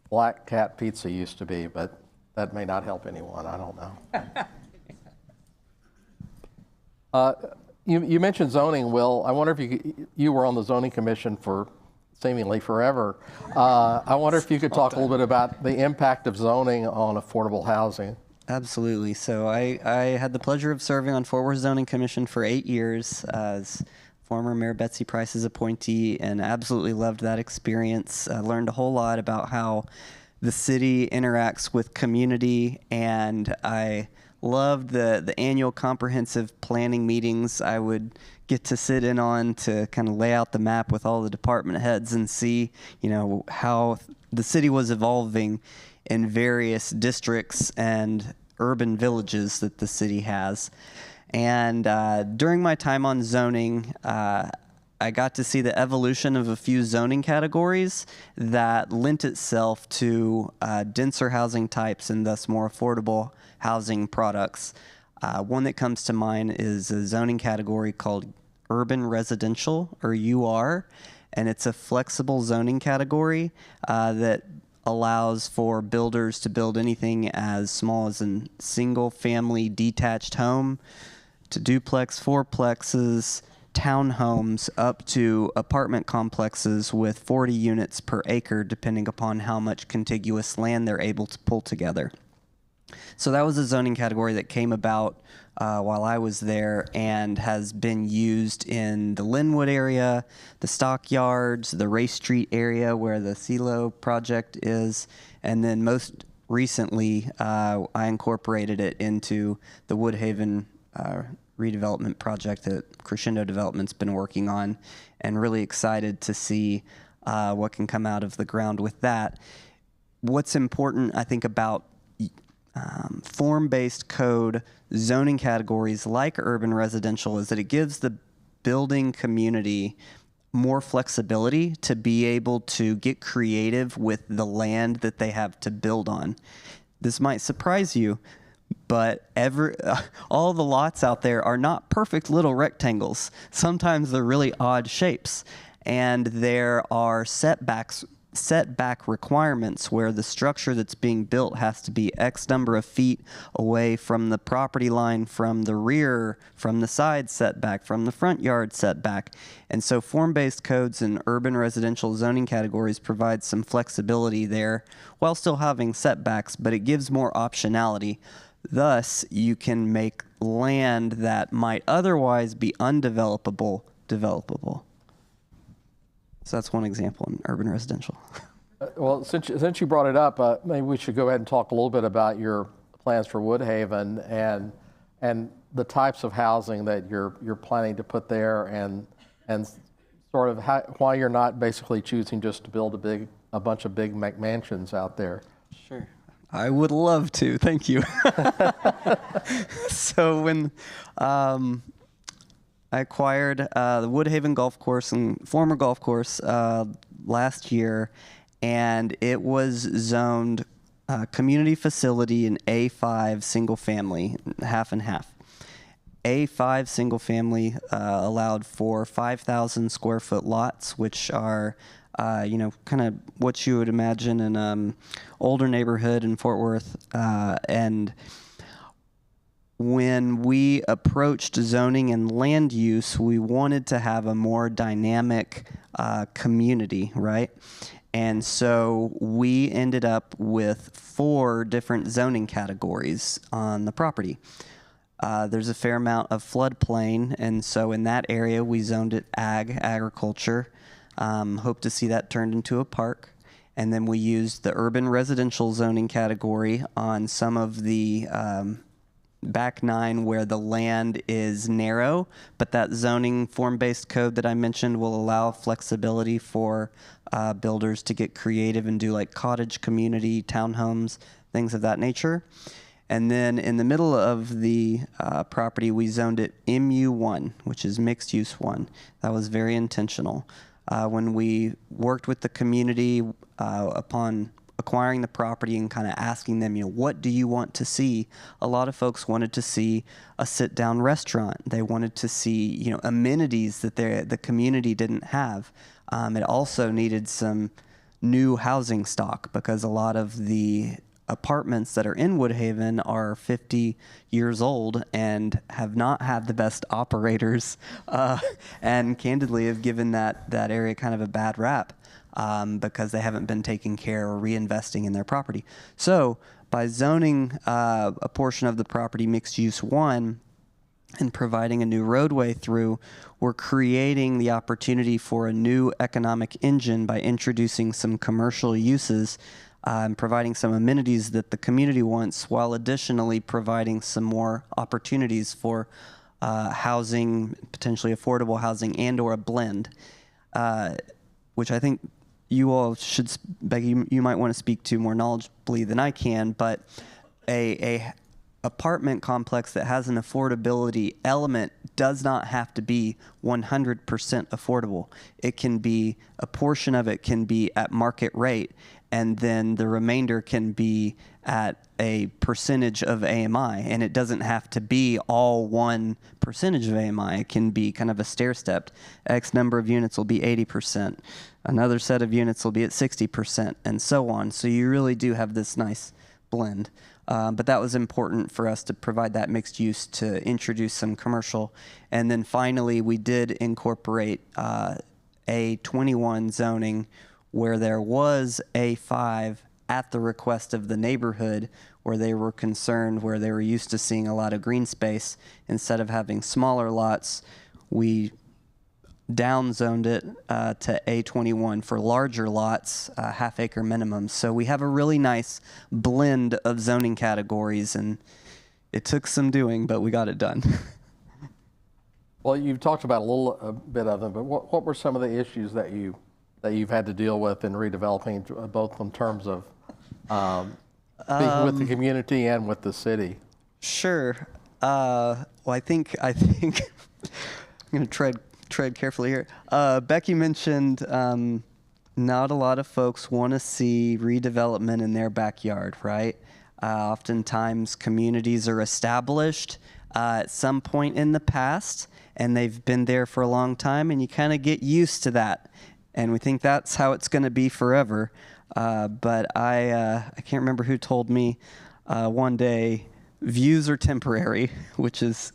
Black Cat Pizza used to be, but that may not help anyone. I don't know. You mentioned zoning, Will. I wonder if you were on the zoning commission for seemingly forever. I wonder if you could talk a little bit about the impact of zoning on affordable housing. Absolutely. So I had the pleasure of serving on Fort Worth Zoning Commission for 8 years as former Mayor Betsy Price's appointee, and absolutely loved that experience. I learned a whole lot about how the city interacts with community, and I loved the annual comprehensive planning meetings I would get to sit in on to kind of lay out the map with all the department heads and see, how the city was evolving in various districts and urban villages that the city has. And during my time on zoning, I got to see the evolution of a few zoning categories that lent itself to denser housing types and thus more affordable housing products. One that comes to mind is a zoning category called urban residential, or UR, and it's a flexible zoning category that allows for builders to build anything as small as a single-family detached home to duplex, fourplexes, townhomes, up to apartment complexes with 40 units per acre, depending upon how much contiguous land they're able to pull together. So that was a zoning category that came about while I was there and has been used in the Linwood area, the Stockyards, the Ray Street area where the CeeLo project is, and then most recently I incorporated it into the Woodhaven redevelopment project that Crescendo Development's been working on, and really excited to see what can come out of the ground with that. What's important, I think, about form-based code zoning categories like urban residential is that it gives the building community more flexibility to be able to get creative with the land that they have to build on. This might surprise you, but all the lots out there are not perfect little rectangles. Sometimes they're really odd shapes, and there are setback requirements where the structure that's being built has to be X number of feet away from the property line, from the rear, from the side setback, from the front yard setback. And so form-based codes and urban residential zoning categories provide some flexibility there while still having setbacks, but it gives more optionality. Thus, you can make land that might otherwise be undevelopable, developable. So that's one example in urban residential. Well, since you brought it up, maybe we should go ahead and talk a little bit about your plans for Woodhaven and the types of housing that you're planning to put there, and sort of why you're not basically choosing just to build a bunch of big McMansions out there. Sure. I would love to. Thank you. So when I acquired the Woodhaven golf course and former golf course last year, and it was zoned community facility in A5 single family, half and half. A5 single family allowed for 5,000 square foot lots, which are kind of what you would imagine in an older neighborhood in Fort Worth, and when we approached zoning and land use, we wanted to have a more dynamic community, right? And so we ended up with 4 different zoning categories on the property. There's a fair amount of floodplain, and so in that area we zoned it agriculture. Hope to see that turned into a park. And then we used the urban residential zoning category on some of the back 9 where the land is narrow, but that zoning form-based code that I mentioned will allow flexibility for builders to get creative and do like cottage community, townhomes, things of that nature. And then in the middle of the property, we zoned it MU1, which is mixed use 1. That was very intentional. When we worked with the community upon acquiring the property and kind of asking them, what do you want to see? A lot of folks wanted to see a sit-down restaurant. They wanted to see, amenities that the community didn't have. It also needed some new housing stock because a lot of the apartments that are in Woodhaven are 50 years old and have not had the best operators, and candidly have given that area kind of a bad rap. Because they haven't been taking care or reinvesting in their property. So by zoning a portion of the property mixed use 1 and providing a new roadway through, we're creating the opportunity for a new economic engine by introducing some commercial uses and providing some amenities that the community wants, while additionally providing some more opportunities for housing, potentially affordable housing, and or a blend, which I think you all should, Becky, you might want to speak to more knowledgeably than I can, but a apartment complex that has an affordability element does not have to be 100% affordable. It can be, a portion of it can be at market rate, and then the remainder can be at a percentage of AMI, and it doesn't have to be all one percentage of AMI. It can be kind of a stair-stepped. X number of units will be 80%. Another set of units will be at 60%, and so on. So you really do have this nice blend. But that was important for us to provide that mixed use to introduce some commercial. And then finally, we did incorporate A21 zoning where there was A5 at the request of the neighborhood, where they were concerned, where they were used to seeing a lot of green space. Instead of having smaller lots, we downzoned it to A21 for larger lots, half-acre minimums. So we have a really nice blend of zoning categories, and it took some doing, but we got it done. Well, you've talked about a bit of them, but what were some of the issues that you've had to deal with in redeveloping, both in terms of speaking with the community and with the city? Sure. Well, I think I'm going to tread carefully here. Becky mentioned not a lot of folks want to see redevelopment in their backyard, right? Oftentimes communities are established at some point in the past, and they've been there for a long time, and you kind of get used to that. And we think that's how it's going to be forever. But I can't remember who told me one day, views are temporary, which is,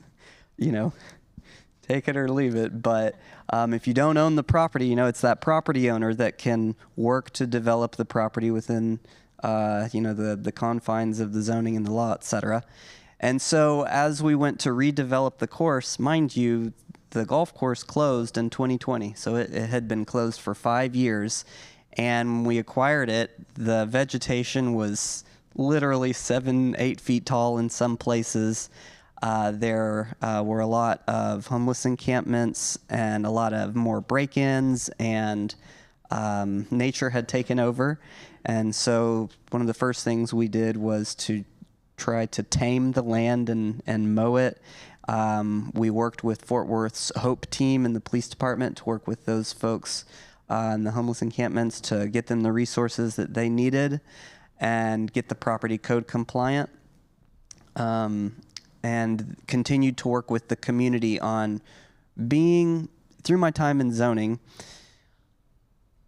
take it or leave it. But if you don't own the property, it's that property owner that can work to develop the property within, the confines of the zoning and the law, et cetera. And so as we went to redevelop the course, mind you, the golf course closed in 2020. So it had been closed for 5 years. And when we acquired it, the vegetation was literally 7-8 feet tall in some places. There were a lot of homeless encampments and a lot of more break-ins, and nature had taken over. And so one of the first things we did was to try to tame the land and mow it. We worked with Fort Worth's Hope team and the police department to work with those folks in the homeless encampments to get them the resources that they needed and get the property code compliant. And continued to work with the community on through my time in zoning,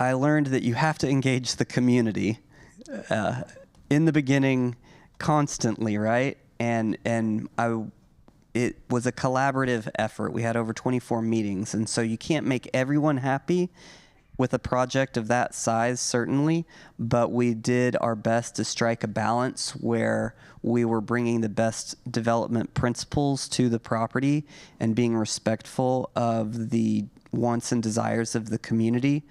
I learned that you have to engage the community in the beginning constantly, right? And it was a collaborative effort. We had over 24 meetings, and so you can't make everyone happy with a project of that size, certainly, but we did our best to strike a balance where we were bringing the best development principles to the property and being respectful of the wants and desires of the community.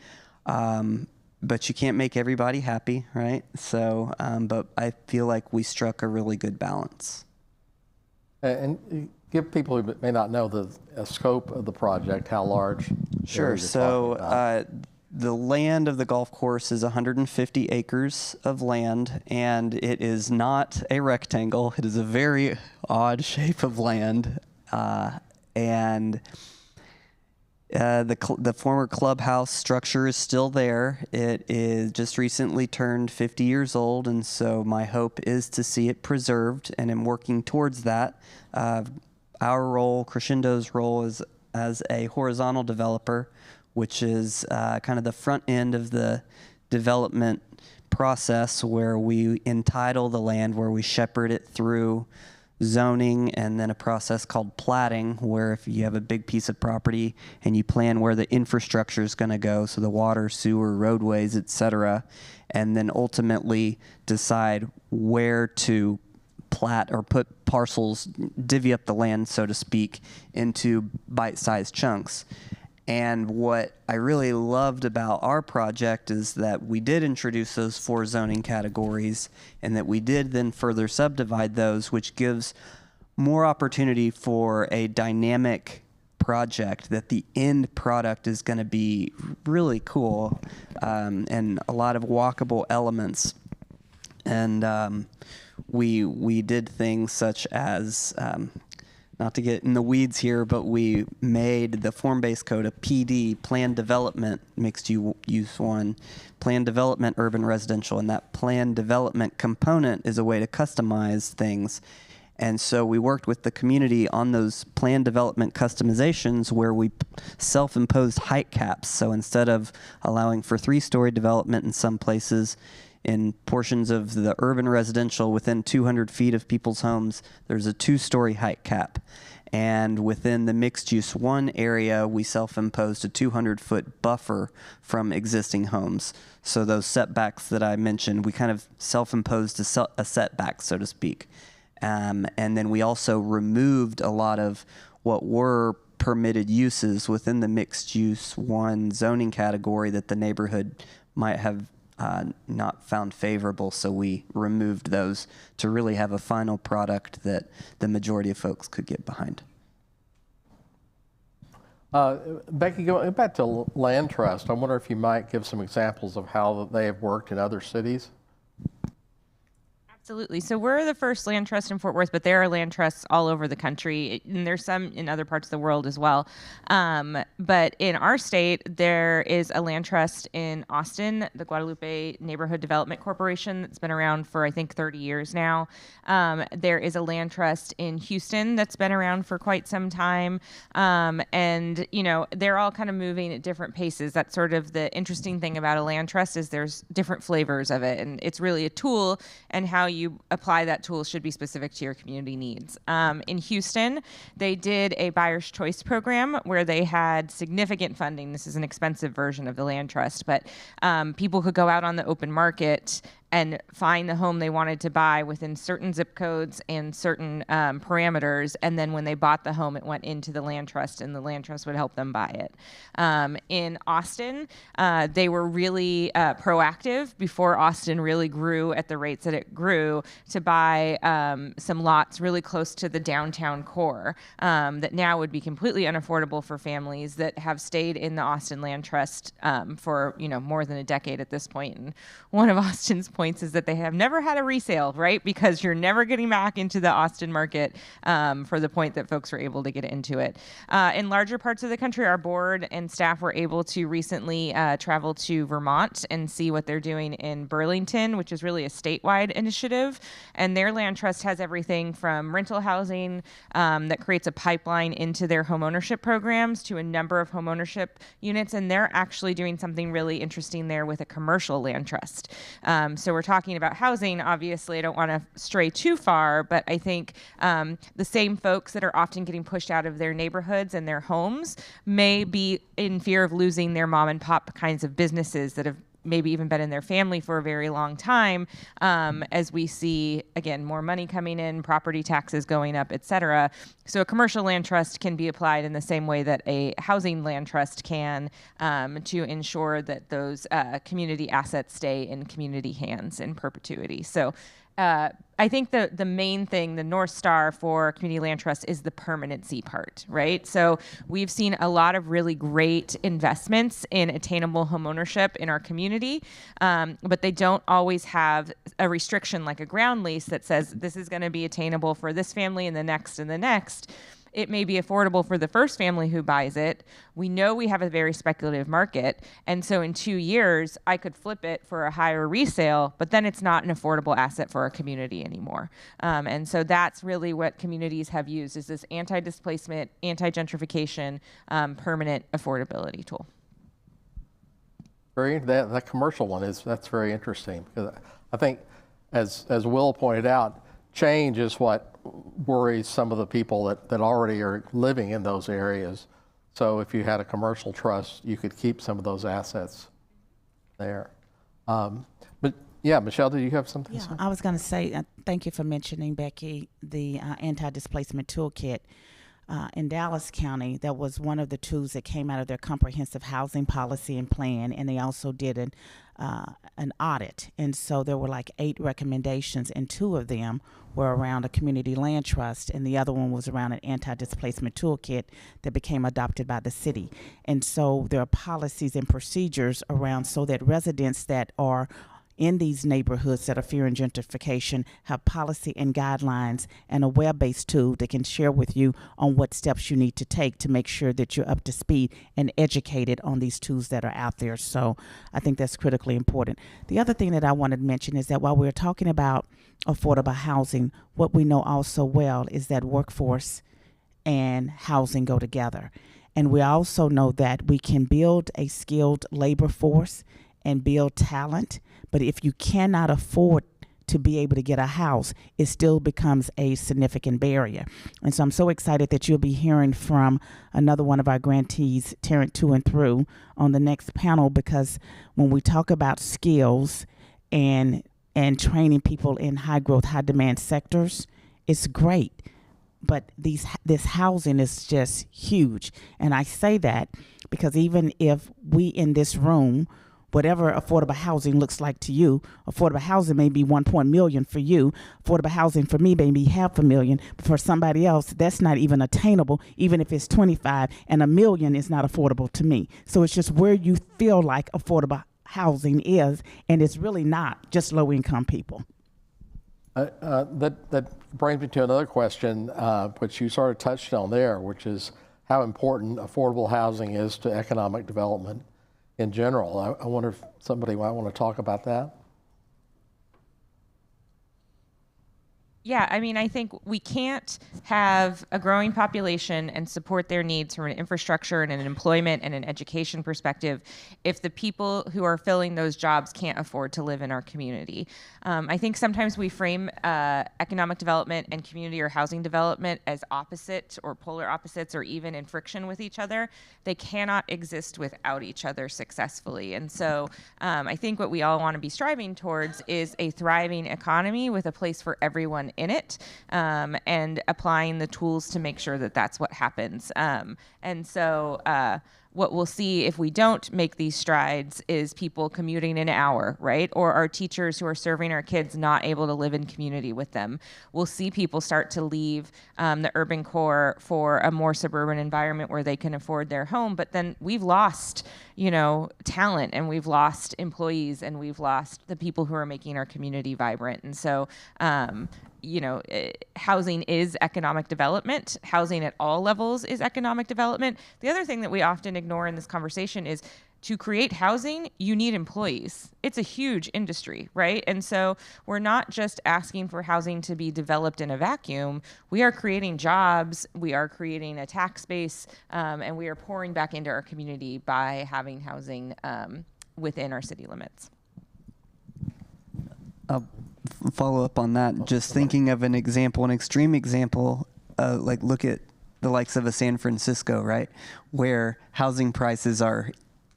But you can't make everybody happy, right? So, but I feel like we struck a really good balance. And give people who may not know the scope of the project, how large. Sure. So the land of the golf course is 150 acres of land, and it is not a rectangle. It is a very odd shape of land. And the former clubhouse structure is still there. It is just recently turned 50 years old, and so my hope is to see it preserved, and I'm working towards that. Our role, Crescendo's role, is as a horizontal developer, which is kind of the front end of the development process, where we entitle the land, where we shepherd it through zoning, and then a process called platting, where if you have a big piece of property and you plan where the infrastructure is going to go, so the water, sewer, roadways, etc., and then ultimately decide where to plat or put parcels, divvy up the land, so to speak, into bite-sized chunks. And what I really loved about our project is that we did introduce those 4 zoning categories, and that we did then further subdivide those, which gives more opportunity for a dynamic project, that the end product is going to be really cool, and a lot of walkable elements. And we did things such as not to get in the weeds here, but we made the form-based code a PD, Planned Development Mixed Use 1, Planned Development Urban Residential, and that Planned Development component is a way to customize things. And so we worked with the community on those planned development customizations where we self-imposed height caps. So instead of allowing for 3-story development in some places, in portions of the urban residential within 200 feet of people's homes, there's a 2-story height cap. And within the mixed-use 1 area, we self-imposed a 200-foot buffer from existing homes. So those setbacks that I mentioned, we kind of self-imposed a setback, so to speak. And then we also removed a lot of what were permitted uses within the mixed-use 1 zoning category that the neighborhood might have not found favorable, so we removed those to really have a final product that the majority of folks could get behind. Becky, going back to land trust, I wonder if you might give some examples of how they have worked in other cities. Absolutely. So we're the first land trust in Fort Worth, but there are land trusts all over the country, and there's some in other parts of the world as well. But in our state, there is a land trust in Austin, the Guadalupe Neighborhood Development Corporation, that's been around for, I think, 30 years now. There is a land trust in Houston that's been around for quite some time. And, you know, they're all kind of moving at different paces. That's sort of the interesting thing about a land trust is there's different flavors of it, and it's really a tool, and how you apply that tool should be specific to your community needs. In Houston, they did a buyer's choice program where they had significant funding. This is an expensive version of the land trust, but people could go out on the open market and find the home they wanted to buy within certain zip codes and certain parameters. And then when they bought the home, it went into the land trust, and the land trust would help them buy it. In Austin, they were really proactive before Austin really grew at the rates that it grew to buy some lots really close to the downtown core that now would be completely unaffordable for families that have stayed in the Austin Land Trust for more than a decade at this point. And one of Austin's points is that they have never had a resale, right? Because you're never getting back into the Austin market for the point that folks were able to get into it. In larger parts of the country, our board and staff were able to recently travel to Vermont and see what they're doing in Burlington, which is really a statewide initiative. And their land trust has everything from rental housing that creates a pipeline into their homeownership programs to a number of homeownership units. And they're actually doing something really interesting there with a commercial land trust. So we're talking about housing. Obviously, I don't want to stray too far, but I think the same folks that are often getting pushed out of their neighborhoods and their homes may be in fear of losing their mom and pop kinds of businesses that have maybe even been in their family for a very long time, as we see, again, more money coming in, property taxes going up, et cetera. So a commercial land trust can be applied in the same way that a housing land trust can to ensure that those community assets stay in community hands in perpetuity. So I think the main thing, the North Star for community land trust is the permanency part, right? So we've seen a lot of really great investments in attainable homeownership in our community, but they don't always have a restriction like a ground lease that says this is going to be attainable for this family and the next and the next. It may be affordable for the first family who buys it. We know we have a very speculative market. And so in 2 years, I could flip it for a higher resale, but then it's not an affordable asset for our community anymore. And so that's really what communities have used is this anti-displacement, anti-gentrification, permanent affordability tool. That commercial one that's very interesting because I think, as Will pointed out, change is what worries some of the people that already are living in those areas. So if you had a commercial trust, you could keep some of those assets there. But yeah, Michelle, did you have something to say? I was going to say, thank you for mentioning, Becky, the anti-displacement toolkit. In Dallas County, that was one of the tools that came out of their comprehensive housing policy and plan, and they also did an audit. And so there were like 8 recommendations, and 2 of them were around a community land trust, and the other one was around an anti-displacement toolkit that became adopted by the city. And so there are policies and procedures around so that residents that are in these neighborhoods that are fearing gentrification have policy and guidelines and a web-based tool that can share with you on what steps you need to take to make sure that you're up to speed and educated on these tools that are out there. So I think that's critically important. The other thing that I wanted to mention is that while we're talking about affordable housing, what we know also well is that workforce and housing go together. And we also know that we can build a skilled labor force and build talent, but if you cannot afford to be able to get a house, it still becomes a significant barrier. And so I'm so excited that you'll be hearing from another one of our grantees, Tarrant 2 and through, on the next panel, because when we talk about skills and training people in high growth, high demand sectors, it's great. But this housing is just huge. And I say that because even if we in this room, whatever affordable housing looks like to you, affordable housing may be 1 million for you. Affordable housing for me may be $500,000. But for somebody else, that's not even attainable, even if it's 25, and $1 million is not affordable to me. So it's just where you feel like affordable housing is, and it's really not just low income people. That brings me to another question, which you sort of touched on there, which is how important affordable housing is to economic development in general. I wonder if somebody might want to talk about that. Yeah, I mean, I think we can't have a growing population and support their needs from an infrastructure and an employment and an education perspective if the people who are filling those jobs can't afford to live in our community. I think sometimes we frame economic development and community or housing development as opposite or polar opposites or even in friction with each other. They cannot exist without each other successfully. And so I think what we all want to be striving towards is a thriving economy with a place for everyone in it, and applying the tools to make sure that that's what happens. And so what we'll see if we don't make these strides is people commuting an hour, right? Or our teachers who are serving our kids not able to live in community with them. We'll see people start to leave the urban core for a more suburban environment where they can afford their home. But then we've lost, talent, and we've lost employees, and we've lost the people who are making our community vibrant. And so, housing is economic development. Housing at all levels is economic development. The other thing that we often ignore in this conversation is to create housing, you need employees. It's a huge industry, right? And so we're not just asking for housing to be developed in a vacuum. We are creating jobs, we are creating a tax base, and we are pouring back into our community by having housing within our city limits. Follow up on that, just thinking of an extreme example, like look at the likes of a San Francisco, right, where housing prices are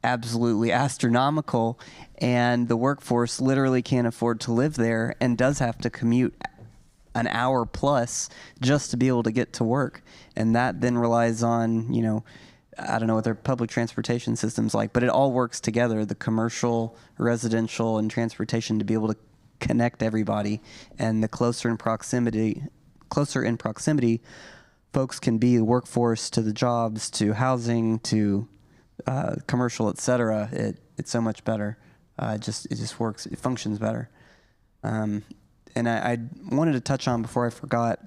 absolutely astronomical and the workforce literally can't afford to live there and does have to commute an hour plus just to be able to get to work. And that then relies on, I don't know what their public transportation system's like, but it all works together, the commercial, residential, and transportation, to be able to connect everybody. And the closer in proximity folks can be, the workforce to the jobs to housing to commercial, etc. It's so much better. It just works. It functions better. And I wanted to touch on, before I forgot,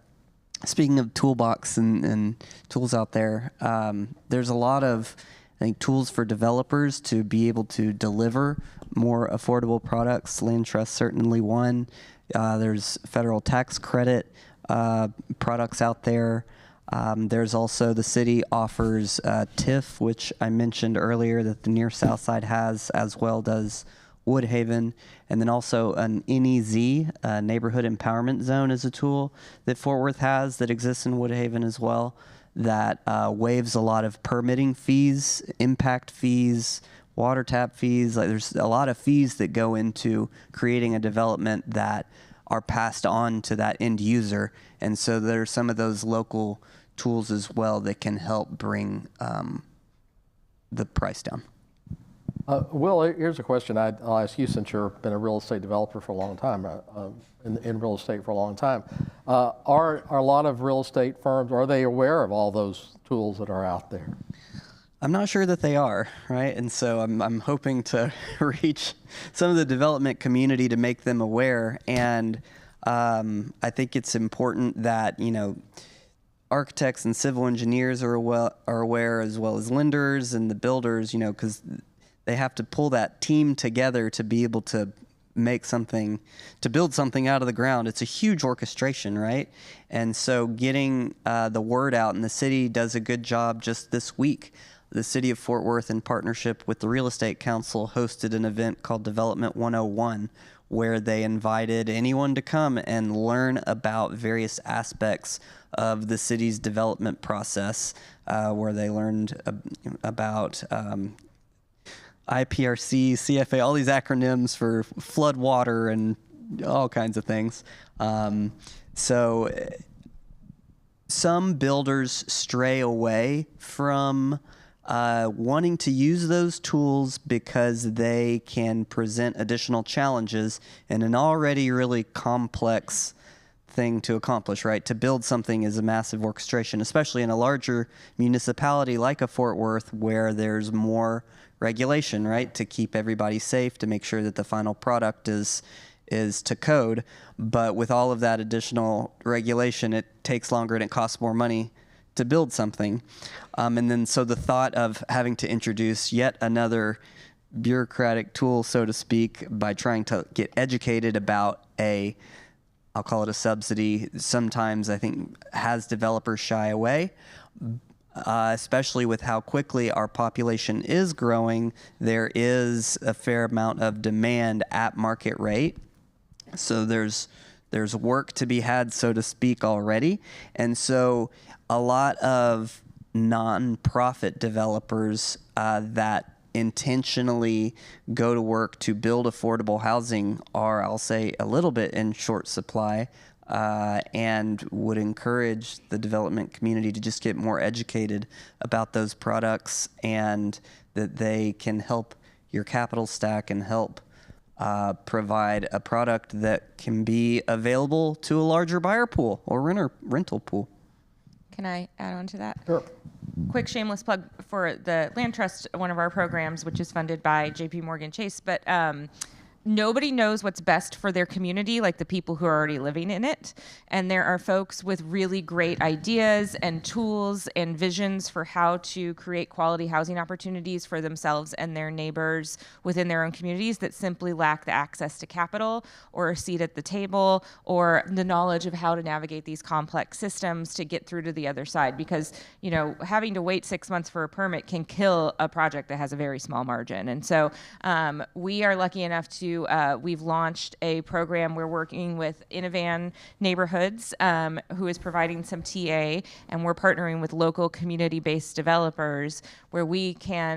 speaking of toolbox and tools out there, there's a lot of, I think, tools for developers to be able to deliver more affordable products. Land trust certainly one. There's federal tax credit products out there. There's also, the city offers TIF, which I mentioned earlier that the Near South Side has, as well does Woodhaven. And then also an NEZ, Neighborhood Empowerment Zone, is a tool that Fort Worth has that exists in Woodhaven as well, that waives a lot of permitting fees, impact fees, water tap fees. Like, there's a lot of fees that go into creating a development that are passed on to that end user. And so there are some of those local tools as well that can help bring the price down. Will, here's a question I'll ask you, since you've been a real estate developer for a long time, in real estate for a long time. Are a lot of real estate firms, are they aware of all those tools that are out there? I'm not sure that they are, right? And so I'm hoping to reach some of the development community to make them aware. And I think it's important that, architects and civil engineers are aware, as well as lenders and the builders, because they have to pull that team together to be able to build something out of the ground. It's a huge orchestration, right? And so getting the word out, and the city does a good job just this week. The city of Fort Worth, in partnership with the Real Estate Council, hosted an event called Development 101, where they invited anyone to come and learn about various aspects of the city's development process, where they learned about IPRC, CFA, all these acronyms for flood water and all kinds of things. So some builders stray away from wanting to use those tools because they can present additional challenges in an already really complex thing to accomplish, right? To build something is a massive orchestration, especially in a larger municipality like a Fort Worth, where there's more regulation, right? To keep everybody safe, to make sure that the final product is to code. But with all of that additional regulation, it takes longer and it costs more money to build something. And then so the thought of having to introduce yet another bureaucratic tool, so to speak, by trying to get educated about I'll call it a subsidy, sometimes I think has developers shy away, especially with how quickly our population is growing. There is a fair amount of demand at market rate. So there's work to be had, so to speak, already. And so a lot of nonprofit developers that intentionally go to work to build affordable housing are, I'll say, a little bit in short supply, and would encourage the development community to just get more educated about those products, and that they can help your capital stack and help provide a product that can be available to a larger buyer pool or rental pool. Can I add on to that? Sure. Quick shameless plug for the Land Trust, one of our programs, which is funded by JPMorgan Chase. But nobody knows what's best for their community like the people who are already living in it. And there are folks with really great ideas and tools and visions for how to create quality housing opportunities for themselves and their neighbors within their own communities that simply lack the access to capital or a seat at the table or the knowledge of how to navigate these complex systems to get through to the other side. Because, having to wait 6 months for a permit can kill a project that has a very small margin. And so we are lucky enough to we've launched a program. We're working with Innovan Neighborhoods, who is providing some TA, and we're partnering with local community-based developers where we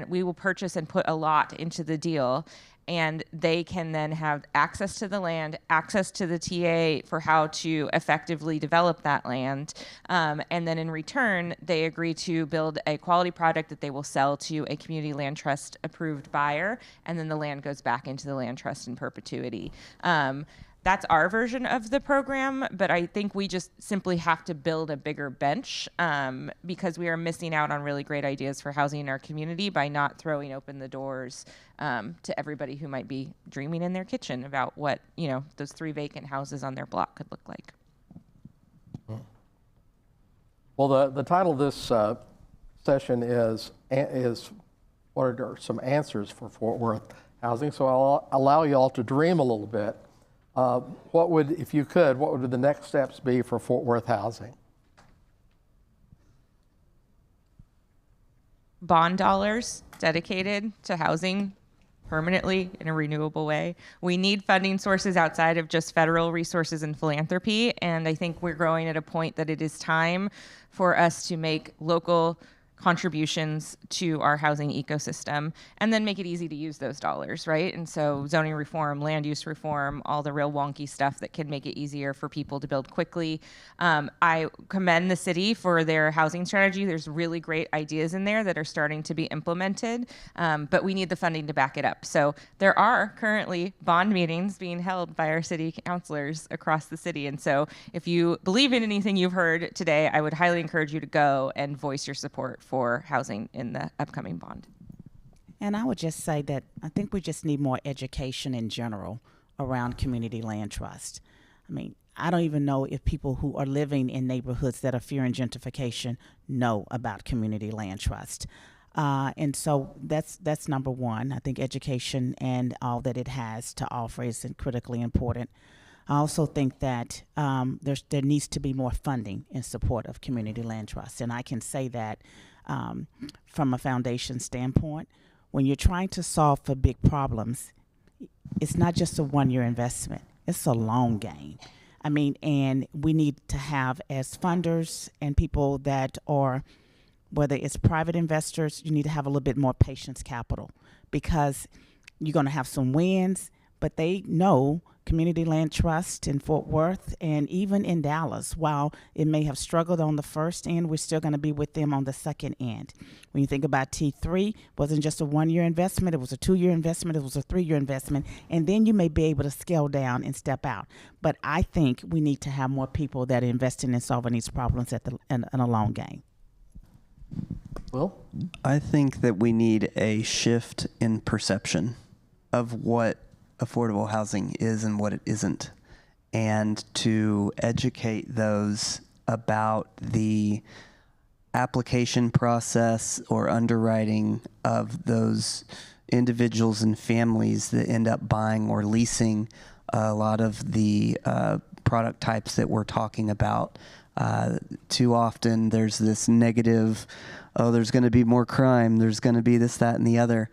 will purchase and put a lot into the deal, and they can then have access to the land, access to the TA for how to effectively develop that land. And then in return, they agree to build a quality product that they will sell to a community land trust approved buyer, and then the land goes back into the land trust in perpetuity. That's our version of the program, but I think we just simply have to build a bigger bench because we are missing out on really great ideas for housing in our community by not throwing open the doors to everybody who might be dreaming in their kitchen about what those 3 vacant houses on their block could look like. Well, the title of this session is what are some answers for Fort Worth housing? So I'll allow you all to dream a little bit. What would the next steps be for Fort Worth housing? Bond dollars dedicated to housing permanently in a renewable way. We need funding sources outside of just federal resources and philanthropy, and I think we're growing at a point that it is time for us to make local contributions to our housing ecosystem and then make it easy to use those dollars, right? And so zoning reform, land use reform, all the real wonky stuff that can make it easier for people to build quickly. I commend the city for their housing strategy. There's really great ideas in there that are starting to be implemented, but we need the funding to back it up. So there are currently bond meetings being held by our city councilors across the city. And so if you believe in anything you've heard today, I would highly encourage you to go and voice your support for housing in the upcoming bond. And I would just say that I think we just need more education in general around community land trust. I mean, I don't even know if people who are living in neighborhoods that are fearing gentrification know about community land trust. And so that's number one. I think education and all that it has to offer is critically important. I also think that there needs to be more funding in support of community land trusts. And I can say that from a foundation standpoint, when you're trying to solve for big problems, it's not just a one-year investment. It's a long game. I mean, and we need to have, as funders and people that are, whether it's private investors, you need to have a little bit more patience capital, because you're going to have some wins, but they know community land trust in Fort Worth and even in Dallas, while it may have struggled on the first end, we're still going to be with them on the second end. When you think about T3, it wasn't just a one-year investment, it was a 2-year investment, it was a 3-year investment, and then you may be able to scale down and step out. But I think we need to have more people that are investing in solving these problems in a long game. Will? I think that we need a shift in perception of what affordable housing is and what it isn't, and to educate those about the application process or underwriting of those individuals and families that end up buying or leasing a lot of the product types that we're talking about. Too often there's this negative, oh, there's going to be more crime, there's going to be this, that, and the other.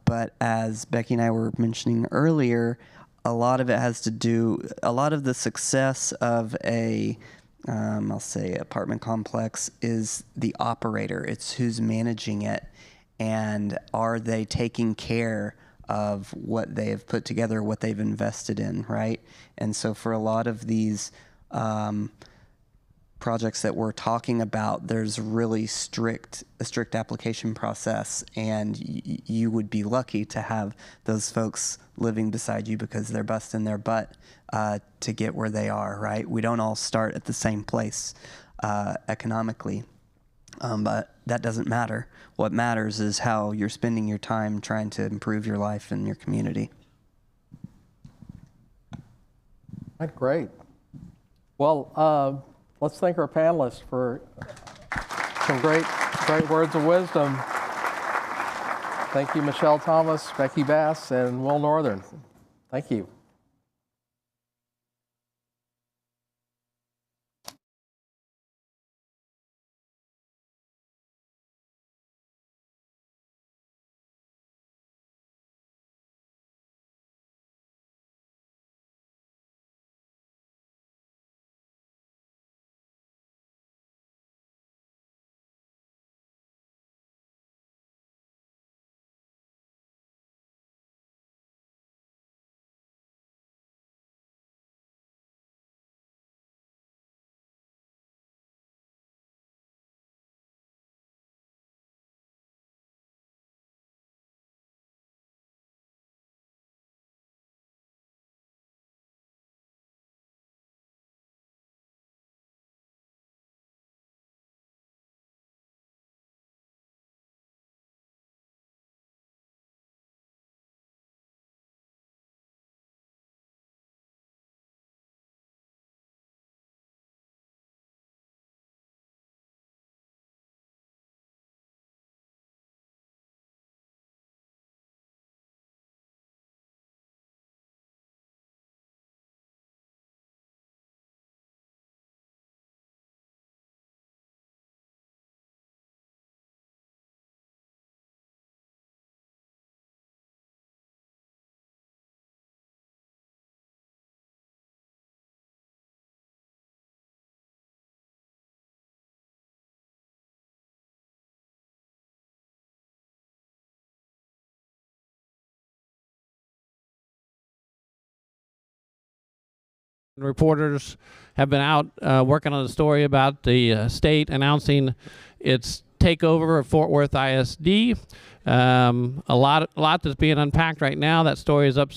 But as Becky and I were mentioning earlier, a lot of it has to do, a lot of the success of a, I'll say, apartment complex is the operator. It's who's managing it, and are they taking care of what they have put together, what they've invested in, right? And so for a lot of these projects that we're talking about, there's really a strict application process, and you would be lucky to have those folks living beside you because they're busting their butt to get where they are, right? We don't all start at the same place economically, but that doesn't matter. What matters is how you're spending your time trying to improve your life and your community. Great. Well, let's thank our panelists for some great words of wisdom. Thank you, Michelle Thomas, Becky Bass, and Will Northern. Thank you. Reporters have been out working on a story about the state announcing its takeover of Fort Worth ISD. A lot that's being unpacked right now. That story is up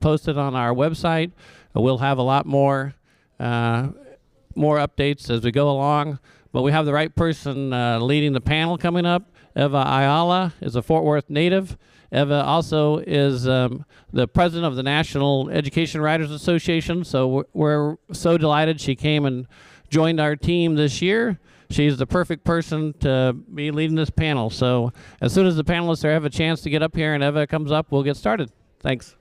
posted on our website. We'll have a lot more updates as we go along. but we have the right person leading the panel coming up. Eva Ayala is a Fort Worth native. Eva also is the president of the National Education Writers Association, so we're so delighted she came and joined our team this year. She's the perfect person to be leading this panel. So as soon as the panelists have a chance to get up here and Eva comes up, we'll get started. Thanks.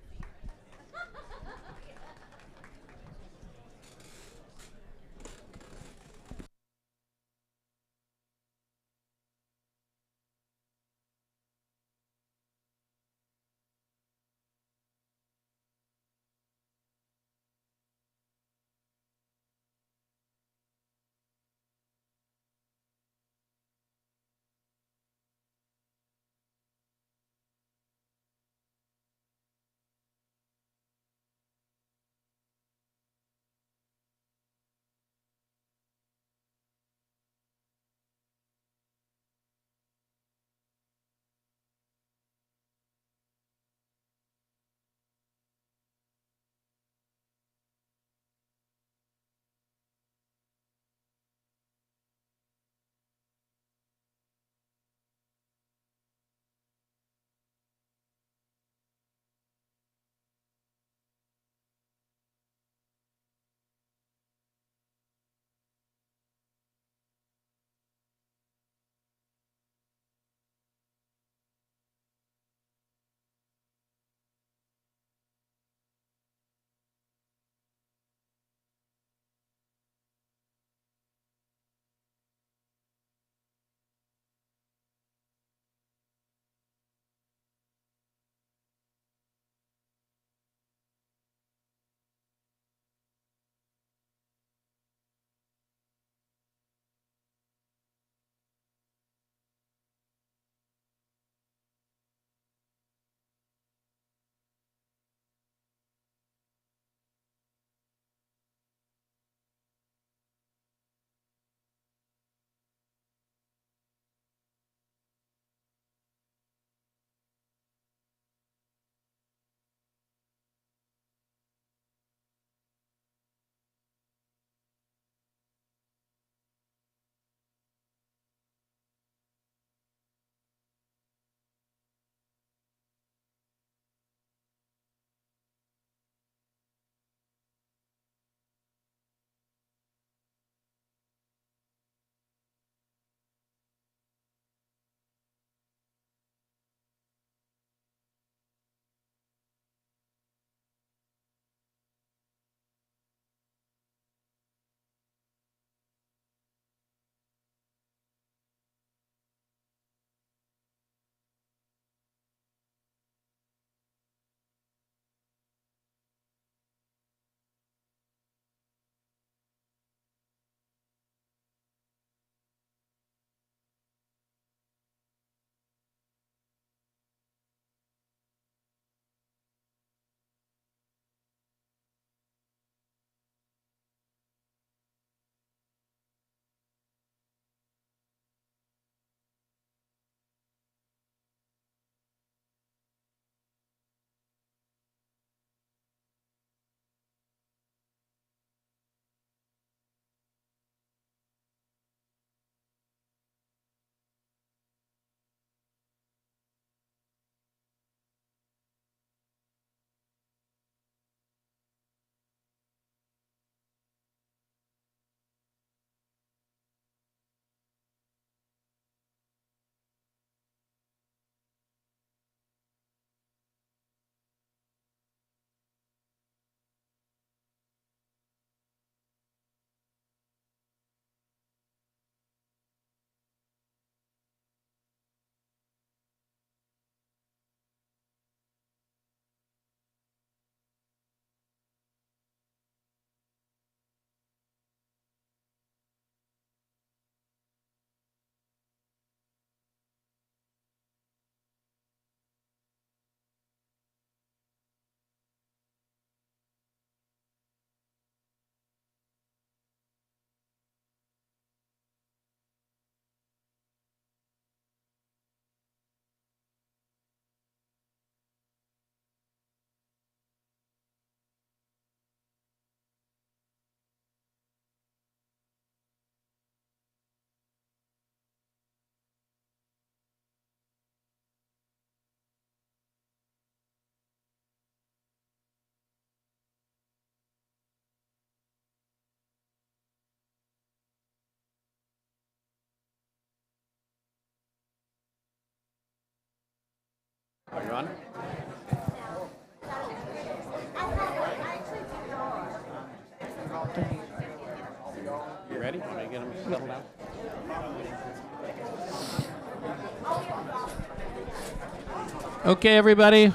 Okay, everybody.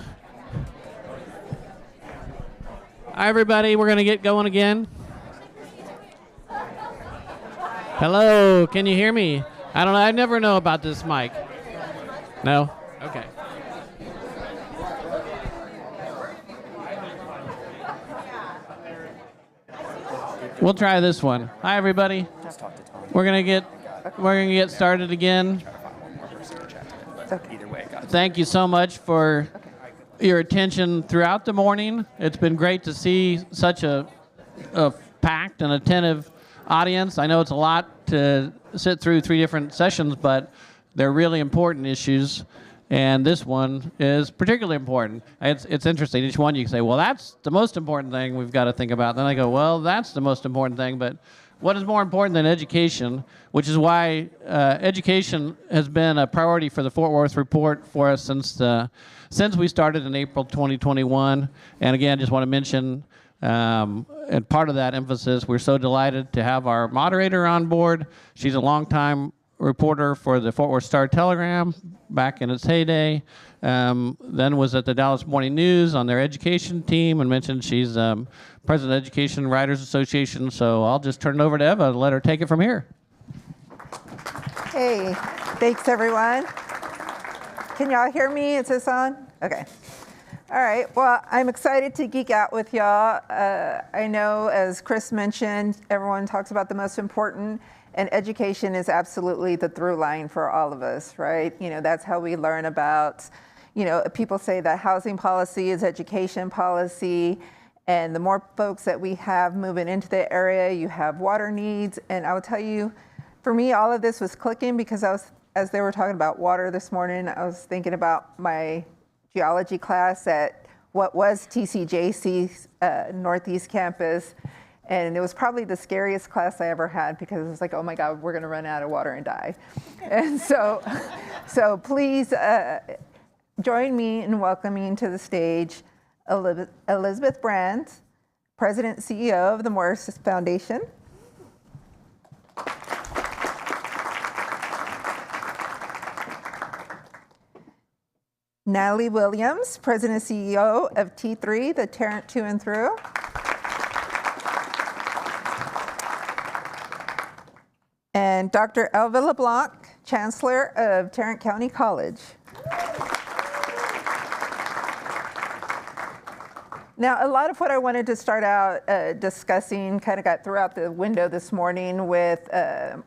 Hi, everybody. We're going to get going again. Hello. Can you hear me? I don't know. I never know about this mic. No? Okay. We'll try this one. Hi, everybody. We're gonna get started again. Thank you so much for your attention throughout the morning. It's been great to see such a packed and attentive audience. I know it's a lot to sit through 3 different sessions, but they're really important issues. And this one is particularly important. It's interesting. Each one you can say, well, that's the most important thing we've got to think about. Then I go, well, that's the most important thing. But what is more important than education, which is why education has been a priority for the Fort Worth Report for us since we started in April 2021. And again, I just want to mention, and part of that emphasis, we're so delighted to have our moderator on board. She's a longtime reporter for the Fort Worth Star-Telegram back in its heyday, then was at the Dallas Morning News on their education team, and mentioned she's president of Education Writers Association. So I'll just turn it over to Eva and let her take it from here. Hey, thanks everyone. Can y'all hear me? Is this on? Okay. All right, well, I'm excited to geek out with y'all. I know, as Chris mentioned, everyone talks about the most important, and education is absolutely the through line for all of us, right? You know, that's how we learn about, you know, people say that housing policy is education policy, and the more folks that we have moving into the area, you have water needs. And I will tell you, for me, all of this was clicking because as they were talking about water this morning, I was thinking about my geology class at what was TCJC's Northeast campus. And it was probably the scariest class I ever had because it was like, oh my God, we're gonna run out of water and die. And so please join me in welcoming to the stage Elizabeth Brandt, President and CEO of the Morris Foundation. Natalie Williams, President and CEO of T3, the Tarrant to and through. And Dr. Elva LeBlanc, Chancellor of Tarrant County College. Now, a lot of what I wanted to start out discussing kind of got thrown out the window this morning with the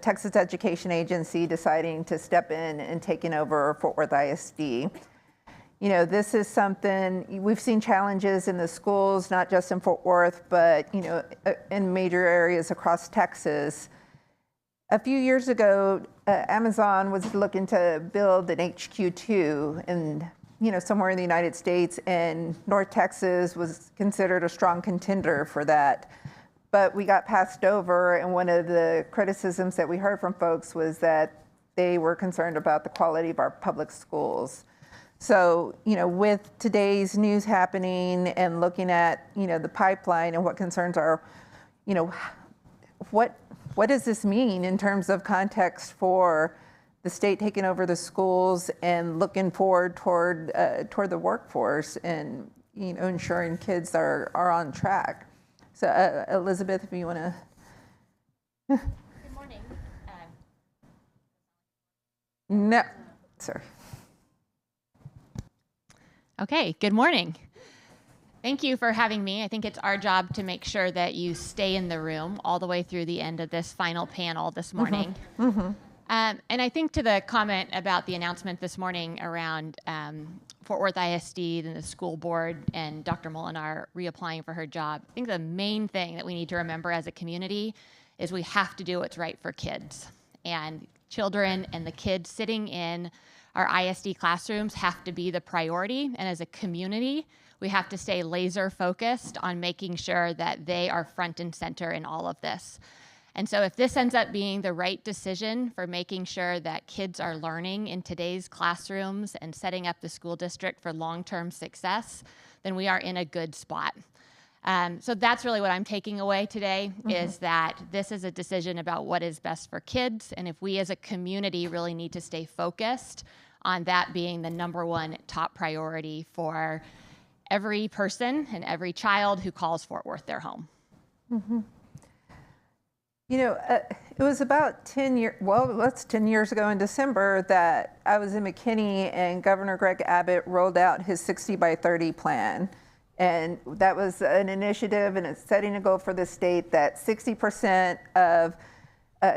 Texas Education Agency deciding to step in and taking over Fort Worth ISD. You know, this is something, we've seen challenges in the schools, not just in Fort Worth, but, you know, in major areas across Texas. A few years ago, Amazon was looking to build an HQ2 in, you know, somewhere in the United States, and North Texas was considered a strong contender for that. But we got passed over, and one of the criticisms that we heard from folks was that they were concerned about the quality of our public schools. So, you know, with today's news happening and looking at, you know, the pipeline and what concerns are, you know, what does this mean in terms of context for the state taking over the schools and looking forward toward the workforce and, you know, ensuring kids are on track? So, Elizabeth, if you want to. Good morning. No, sorry. Okay, good morning. Thank you for having me. I think it's our job to make sure that you stay in the room all the way through the end of this final panel this morning. Mm-hmm. And I think to the comment about the announcement this morning around Fort Worth ISD and the school board and Dr. Molinar reapplying for her job, I think the main thing that we need to remember as a community is we have to do what's right for kids. And children and the kids sitting in our ISD classrooms have to be the priority. And as a community, we have to stay laser focused on making sure that they are front and center in all of this. And so if this ends up being the right decision for making sure that kids are learning in today's classrooms and setting up the school district for long-term success, then we are in a good spot. So that's really what I'm taking away today, is that this is a decision about what is best for kids. And if we as a community really need to stay focused on that being the #1 top priority for every person and every child who calls Fort Worth their home. You know, it was about 10 years, well, that's 10 years ago in December that I was in McKinney and Governor Greg Abbott rolled out his 60 by 30 plan. And that was an initiative, and it's setting a goal for the state that 60% of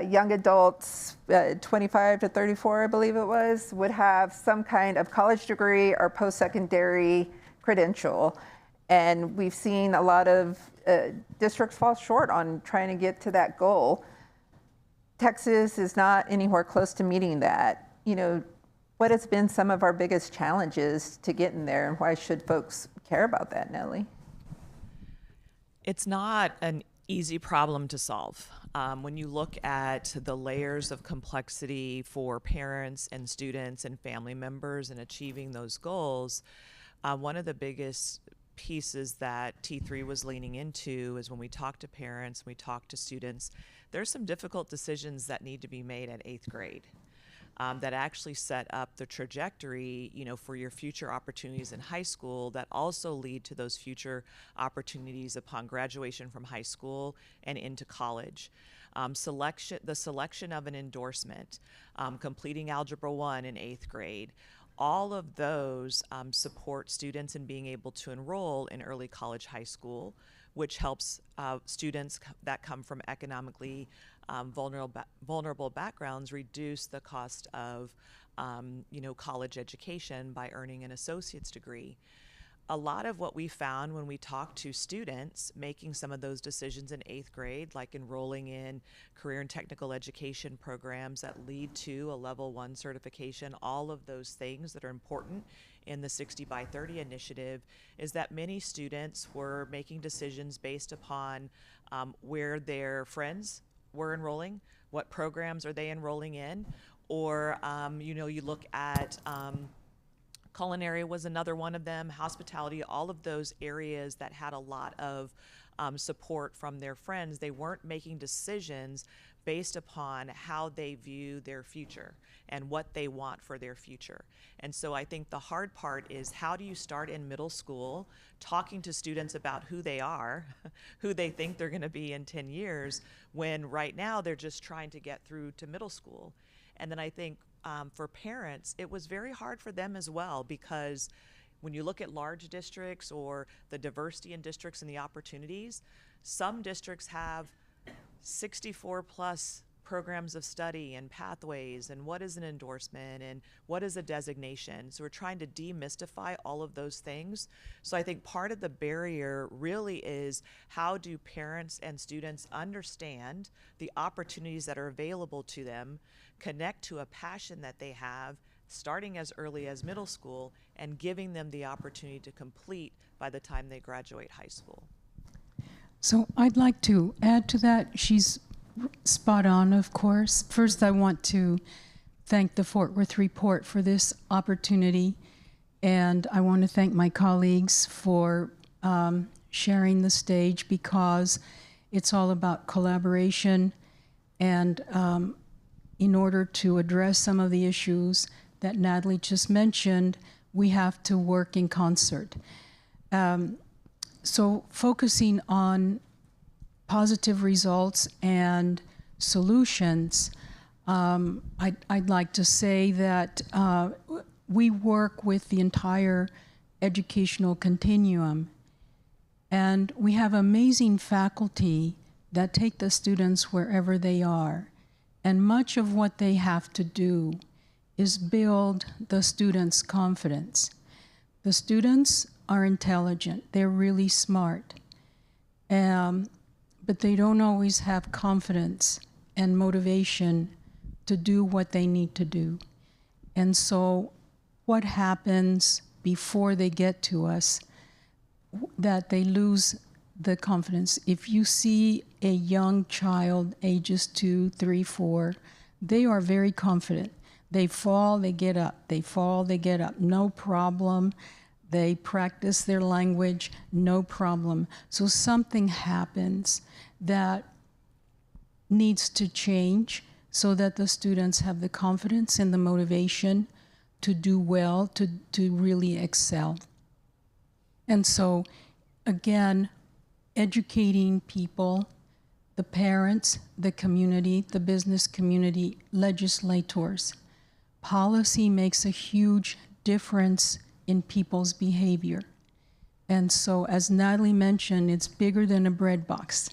young adults, 25 to 34, I believe it was, would have some kind of college degree or post-secondary credential. And we've seen a lot of districts fall short on trying to get to that goal. Texas is not anywhere close to meeting that. You know, what has been some of our biggest challenges to getting there, and why should folks care about that, Nellie? It's not an easy problem to solve. When you look at the layers of complexity for parents and students and family members in achieving those goals, one of the biggest pieces that T3 was leaning into is when we talk to parents, we talk to students, there's some difficult decisions that need to be made at 8th grade. That actually set up the trajectory, you know, for your future opportunities in high school that also lead to those future opportunities upon graduation from high school and into college. The selection of an endorsement, completing Algebra 1 in 8th grade, all of those support students in being able to enroll in early college, high school, which helps students that come from economically vulnerable backgrounds reduce the cost of college education by earning an associate's degree. A lot of what we found when we talked to students making some of those decisions in 8th grade, like enrolling in career and technical education programs that lead to a level 1 certification, all of those things that are important in the 60 by 30 initiative, is that many students were making decisions based upon where their friends were enrolling, what programs are they enrolling in, or you look at culinary was another one of them, hospitality, all of those areas that had a lot of support from their friends. They weren't making decisions based upon how they view their future and what they want for their future. And so I think the hard part is, how do you start in middle school talking to students about who they are, who they think they're going to be in 10 years, when right now they're just trying to get through to middle school. And then I think for parents, it was very hard for them as well, because when you look at large districts or the diversity in districts and the opportunities, some districts have 64 plus programs of study and pathways, and what is an endorsement and what is a designation. So we're trying to demystify all of those things. So I think part of the barrier really is, how do parents and students understand the opportunities that are available to them, connect to a passion that they have starting as early as middle school, and giving them the opportunity to complete by the time they graduate high school. So I'd like to add to that. She's spot on, of course. First, I want to thank the Fort Worth Report for this opportunity, and I want to thank my colleagues for sharing the stage, because it's all about collaboration, and in order to address some of the issues that Natalie just mentioned, we have to work in concert. So focusing on positive results and solutions, I'd like to say that we work with the entire educational continuum, and we have amazing faculty that take the students wherever they are. And much of what they have to do is build the students' confidence. The students are intelligent, they're really smart, but they don't always have confidence and motivation to do what they need to do. And so what happens before they get to us, that they lose the confidence. If you see a young child, ages 2, 3, 4, they are very confident. They fall, they get up. They fall, they get up. No problem. They practice their language, no problem. So something happens that needs to change so that the students have the confidence and the motivation to do well, to really excel. And so, again, educating people, the parents, the community, the business community, legislators. Policy makes a huge difference in people's behavior. And so, as Natalie mentioned, it's bigger than a bread box.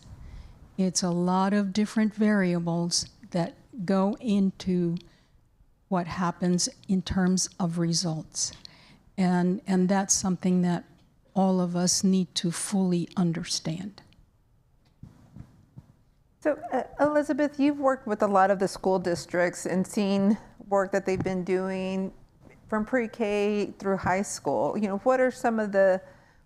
It's a lot of different variables that go into what happens in terms of results. And that's something that all of us need to fully understand. So, Elizabeth, you've worked with a lot of the school districts and seen work that they've been doing from pre-K through high school. You know, what are some of the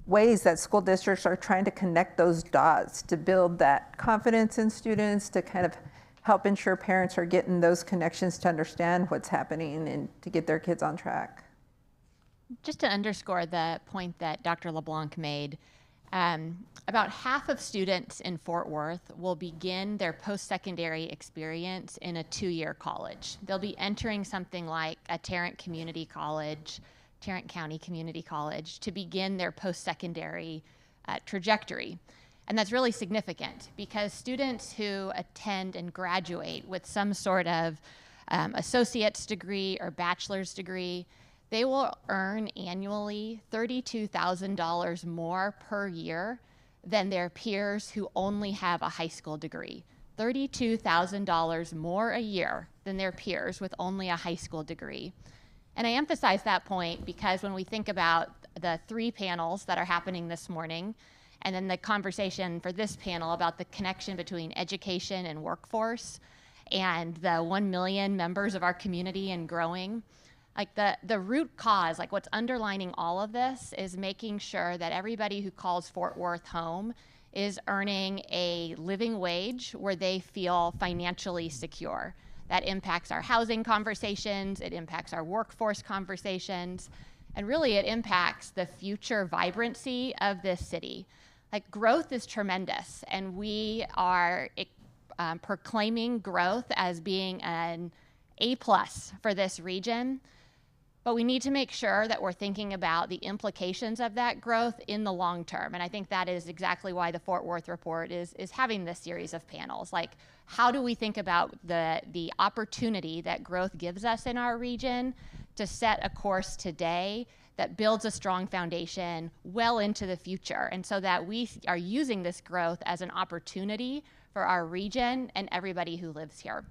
ways that school districts are trying to connect those dots to build that confidence in students, to kind of help ensure parents are getting those connections to understand what's happening and to get their kids on track? Just to underscore the point that Dr. LeBlanc made, about half of students in Fort Worth will begin their post-secondary experience in a 2-year college. They'll be entering something like a Tarrant Community College, Tarrant County Community College, to begin their post-secondary trajectory. And that's really significant because students who attend and graduate with some sort of associate's degree or bachelor's degree, they will earn annually $32,000 more per year than their peers who only have a high school degree. $32,000 more a year than their peers with only a high school degree. And I emphasize that point because when we think about the 3 panels that are happening this morning, and then the conversation for this panel about the connection between education and workforce, and the 1 million members of our community and growing, like the root cause, like what's underlining all of this is making sure that everybody who calls Fort Worth home is earning a living wage where they feel financially secure. That impacts our housing conversations, it impacts our workforce conversations, and really it impacts the future vibrancy of this city. Like growth is tremendous, and we are proclaiming growth as being an A+ for this region. But we need to make sure that we're thinking about the implications of that growth in the long term. And I think that is exactly why the Fort Worth report is having this series of panels. Like, how do we think about the opportunity that growth gives us in our region to set a course today that builds a strong foundation well into the future, and so that we are using this growth as an opportunity for our region and everybody who lives here.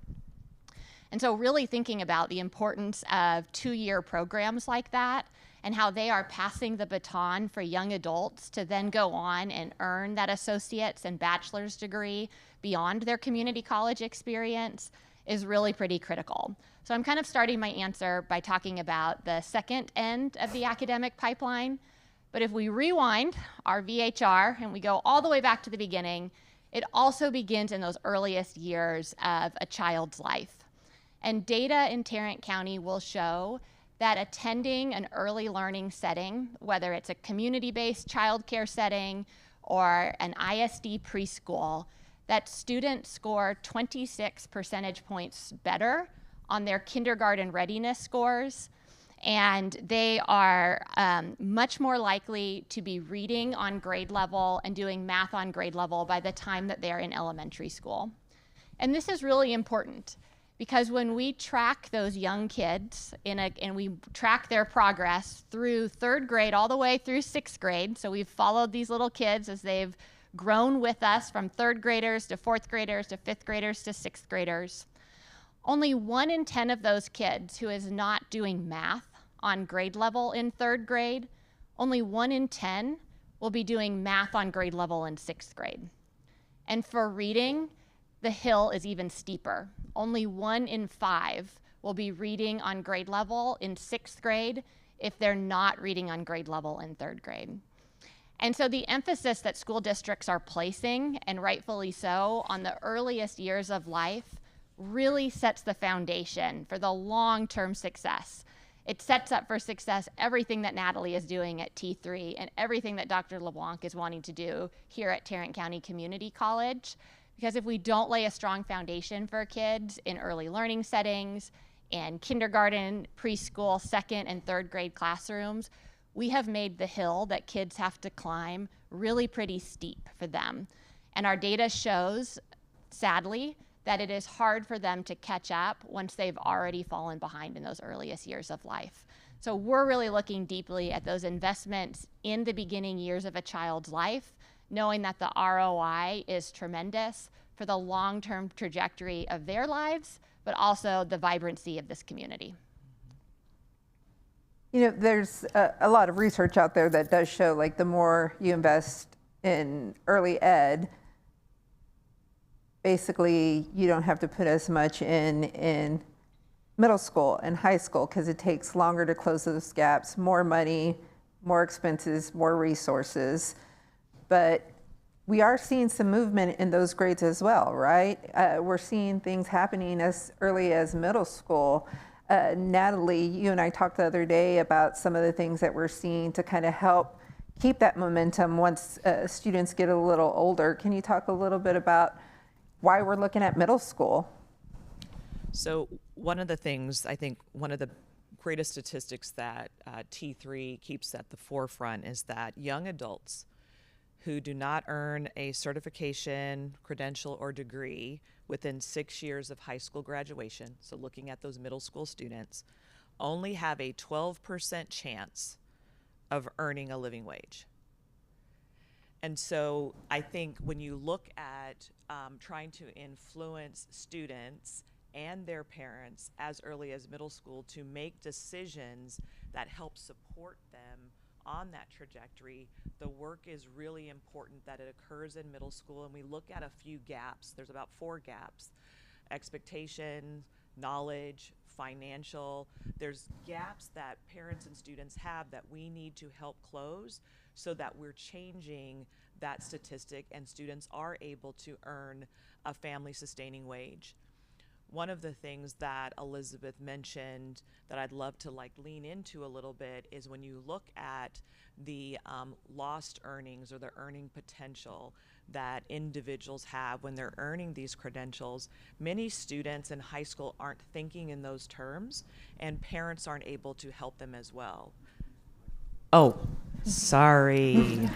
And so really thinking about the importance of 2-year programs like that and how they are passing the baton for young adults to then go on and earn that associate's and bachelor's degree beyond their community college experience is really pretty critical. So I'm kind of starting my answer by talking about the second end of the academic pipeline. But if we rewind our VHR and we go all the way back to the beginning, it also begins in those earliest years of a child's life. And data in Tarrant County will show that attending an early learning setting, whether it's a community-based childcare setting or an ISD preschool, that students score 26 percentage points better on their kindergarten readiness scores, and they are much more likely to be reading on grade level and doing math on grade level by the time that they're in elementary school. And this is really important, because when we track those young kids and we track their progress through 3rd grade all the way through 6th grade, so we've followed these little kids as they've grown with us from 3rd graders to 4th graders to 5th graders to 6th graders, only 1 in 10 of those kids who is not doing math on grade level in 3rd grade, only 1 in 10 will be doing math on grade level in 6th grade. And for reading, the hill is even steeper. Only 1 in 5 will be reading on grade level in 6th grade if they're not reading on grade level in 3rd grade. And so the emphasis that school districts are placing, and rightfully so, on the earliest years of life really sets the foundation for the long-term success. It sets up for success everything that Natalie is doing at T3 and everything that Dr. LeBlanc is wanting to do here at Tarrant County Community College. Because if we don't lay a strong foundation for kids in early learning settings, in kindergarten, preschool, second and third grade classrooms, we have made the hill that kids have to climb really pretty steep for them. And our data shows, sadly, that it is hard for them to catch up once they've already fallen behind in those earliest years of life. So we're really looking deeply at those investments in the beginning years of a child's life, knowing that the ROI is tremendous for the long-term trajectory of their lives, but also the vibrancy of this community. You know, there's a lot of research out there that does show, like, the more you invest in early ed, basically you don't have to put as much in middle school and high school, because it takes longer to close those gaps, more money, more expenses, more resources. But we are seeing some movement in those grades as well, right? We're seeing things happening as early as middle school. Natalie, you and I talked the other day about some of the things that we're seeing to kind of help keep that momentum once students get a little older. Can you talk a little bit about why we're looking at middle school? So one of the things, I think one of the greatest statistics that T3 keeps at the forefront is that young adults who do not earn a certification, credential, or degree within 6 years of high school graduation, so looking at those middle school students, only have a 12% chance of earning a living wage. And so I think when you look at trying to influence students and their parents as early as middle school to make decisions that help support them on that trajectory, the work is really important that it occurs in middle school. And we look at a few gaps. There's about 4 gaps: expectation, knowledge, financial. There's gaps that parents and students have that we need to help close so that we're changing that statistic and students are able to earn a family sustaining wage. One of the things that Elizabeth mentioned that I'd love to lean into a little bit is when you look at the lost earnings or the earning potential that individuals have when they're earning these credentials, many students in high school aren't thinking in those terms, and parents aren't able to help them as well. Oh, sorry.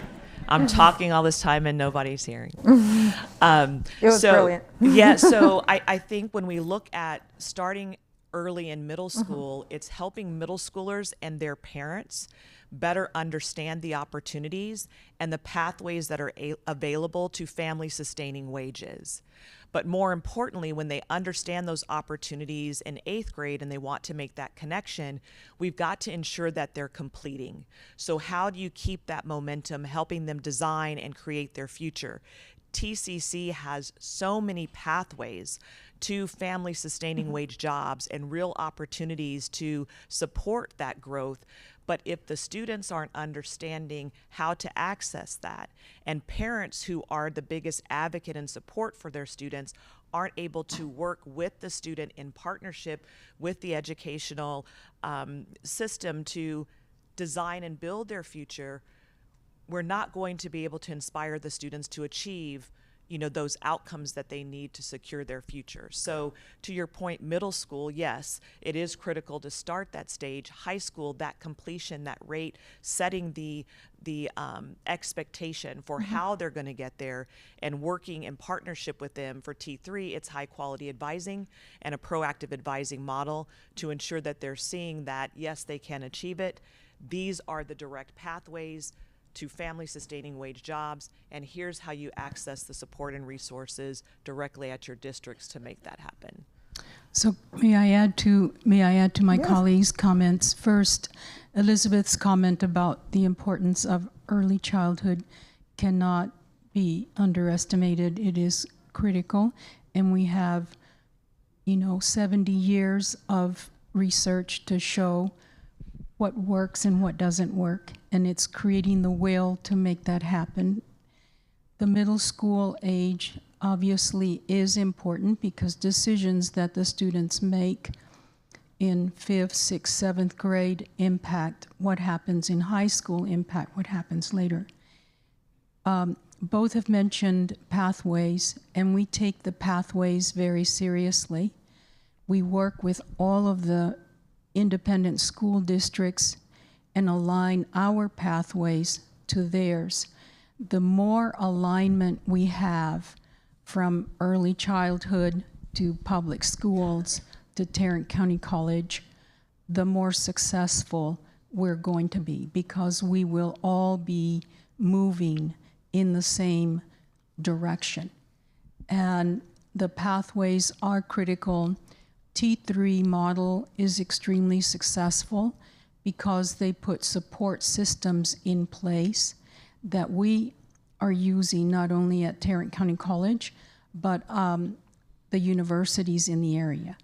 I'm talking all this time and nobody's hearing. It was brilliant. Yeah, so I think when we look at starting early in middle school, it's helping middle schoolers and their parents better understand the opportunities and the pathways that are available to family sustaining wages. But more importantly, when they understand those opportunities in 8th grade and they want to make that connection, we've got to ensure that they're completing. So how do you keep that momentum, helping them design and create their future? TCC has so many pathways to family sustaining wage jobs and real opportunities to support that growth. But if the students aren't understanding how to access that, and parents who are the biggest advocate and support for their students aren't able to work with the student in partnership with the educational system to design and build their future, we're not going to be able to inspire the students to achieve those outcomes that they need to secure their future. So to your point, middle school, yes, it is critical to start that stage. High school, that completion, that rate, setting the expectation for how they're going to get there and working in partnership with them. For T3, it's high quality advising and a proactive advising model to ensure that they're seeing that, yes, they can achieve it. These are the direct pathways to family sustaining wage jobs, and here's how you access the support and resources directly at your districts to make that happen. So may I add to my colleagues' comments? First, Elizabeth's comment about the importance of early childhood cannot be underestimated. It is critical, and we have 70 years of research to show what works and what doesn't work, and it's creating the will to make that happen. The middle school age obviously is important because decisions that the students make in 5th, 6th, 7th grade impact what happens in high school, impact what happens later. Both have mentioned pathways, and we take the pathways very seriously. We work with all of the independent school districts and align our pathways to theirs. The more alignment we have from early childhood to public schools to Tarrant County College, the more successful we're going to be, because we will all be moving in the same direction. And the pathways are critical. T3 model is extremely successful because they put support systems in place that we are using not only at Tarrant County College, but the universities in the area.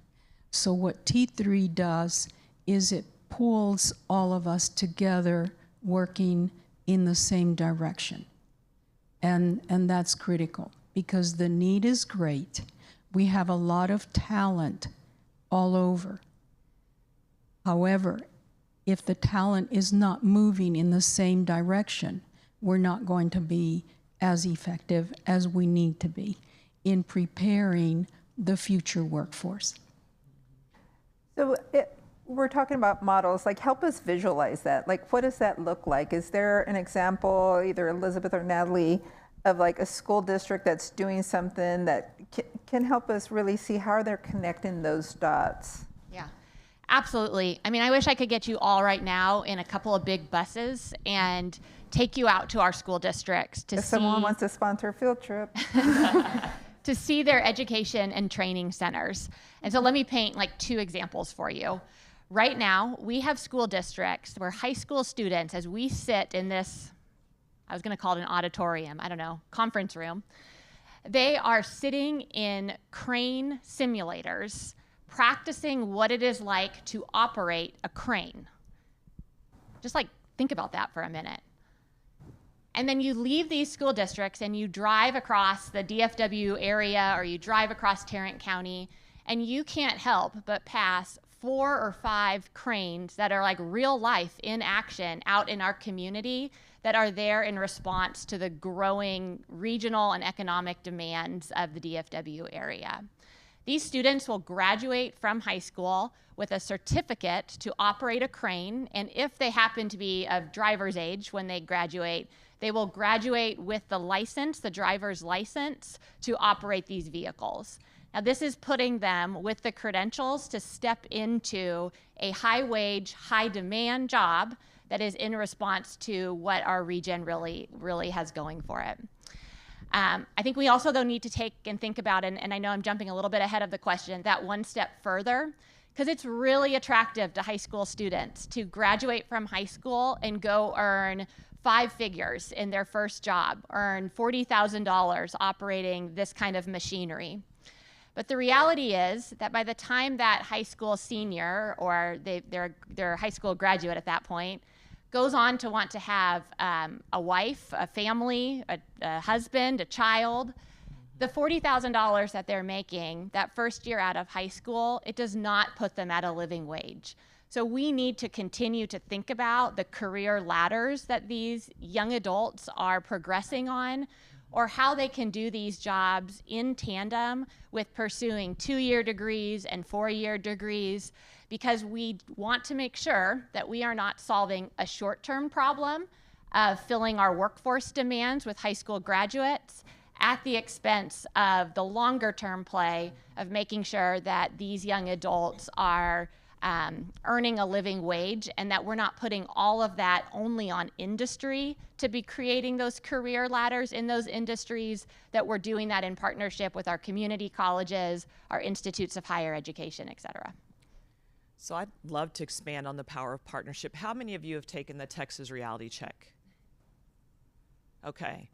So what T3 does is it pulls all of us together working in the same direction. And that's critical because the need is great. We have a lot of talent all over. However, if the talent is not moving in the same direction, we're not going to be as effective as we need to be in preparing the future workforce. So we're talking about models, like help us visualize that. Like what does that look like? Is there an example, either Elizabeth or Natalie, of like a school district that's doing something that can help us really see how they're connecting those dots? Yeah, absolutely. I mean, I wish I could get you all right now in a couple of big buses and take you out to our school districts to see. If someone wants to sponsor a field trip. To see their education and training centers. And so let me paint like 2 examples for you. Right now, we have school districts where high school students, as we sit in this, I was gonna call it an auditorium, I don't know, conference room, they are sitting in crane simulators, practicing what it is like to operate a crane. Just like, think about that for a minute. And then you leave these school districts and you drive across the DFW area or you drive across Tarrant County, and you can't help but pass 4 or 5 cranes that are like real life in action out in our community that are there in response to the growing regional and economic demands of the DFW area. These students will graduate from high school with a certificate to operate a crane, and if they happen to be of driver's age when they graduate, they will graduate with the license, the driver's license, to operate these vehicles. Now, this is putting them with the credentials to step into a high-wage, high-demand job that is in response to what our region really has going for it. I think we also, though, need to take and think about, and I know I'm jumping a little bit ahead of the question, that one step further, because it's really attractive to high school students to graduate from high school and go earn 5 figures in their first job, earn $40,000 operating this kind of machinery. But the reality is that by the time that high school senior, or they're high school graduate at that point, goes on to want to have a wife, a family, a husband, a child, the $40,000 that they're making that first year out of high school, it does not put them at a living wage. So we need to continue to think about the career ladders that these young adults are progressing on, or how they can do these jobs in tandem with pursuing 2-year degrees and 4-year degrees, because we want to make sure that we are not solving a short-term problem of filling our workforce demands with high school graduates at the expense of the longer-term play of making sure that these young adults are earning a living wage, and that we're not putting all of that only on industry to be creating those career ladders in those industries, that we're doing that in partnership with our community colleges, our institutes of higher education, et cetera. So I'd love to expand on the power of partnership. How many of you have taken the Texas Reality Check? Okay.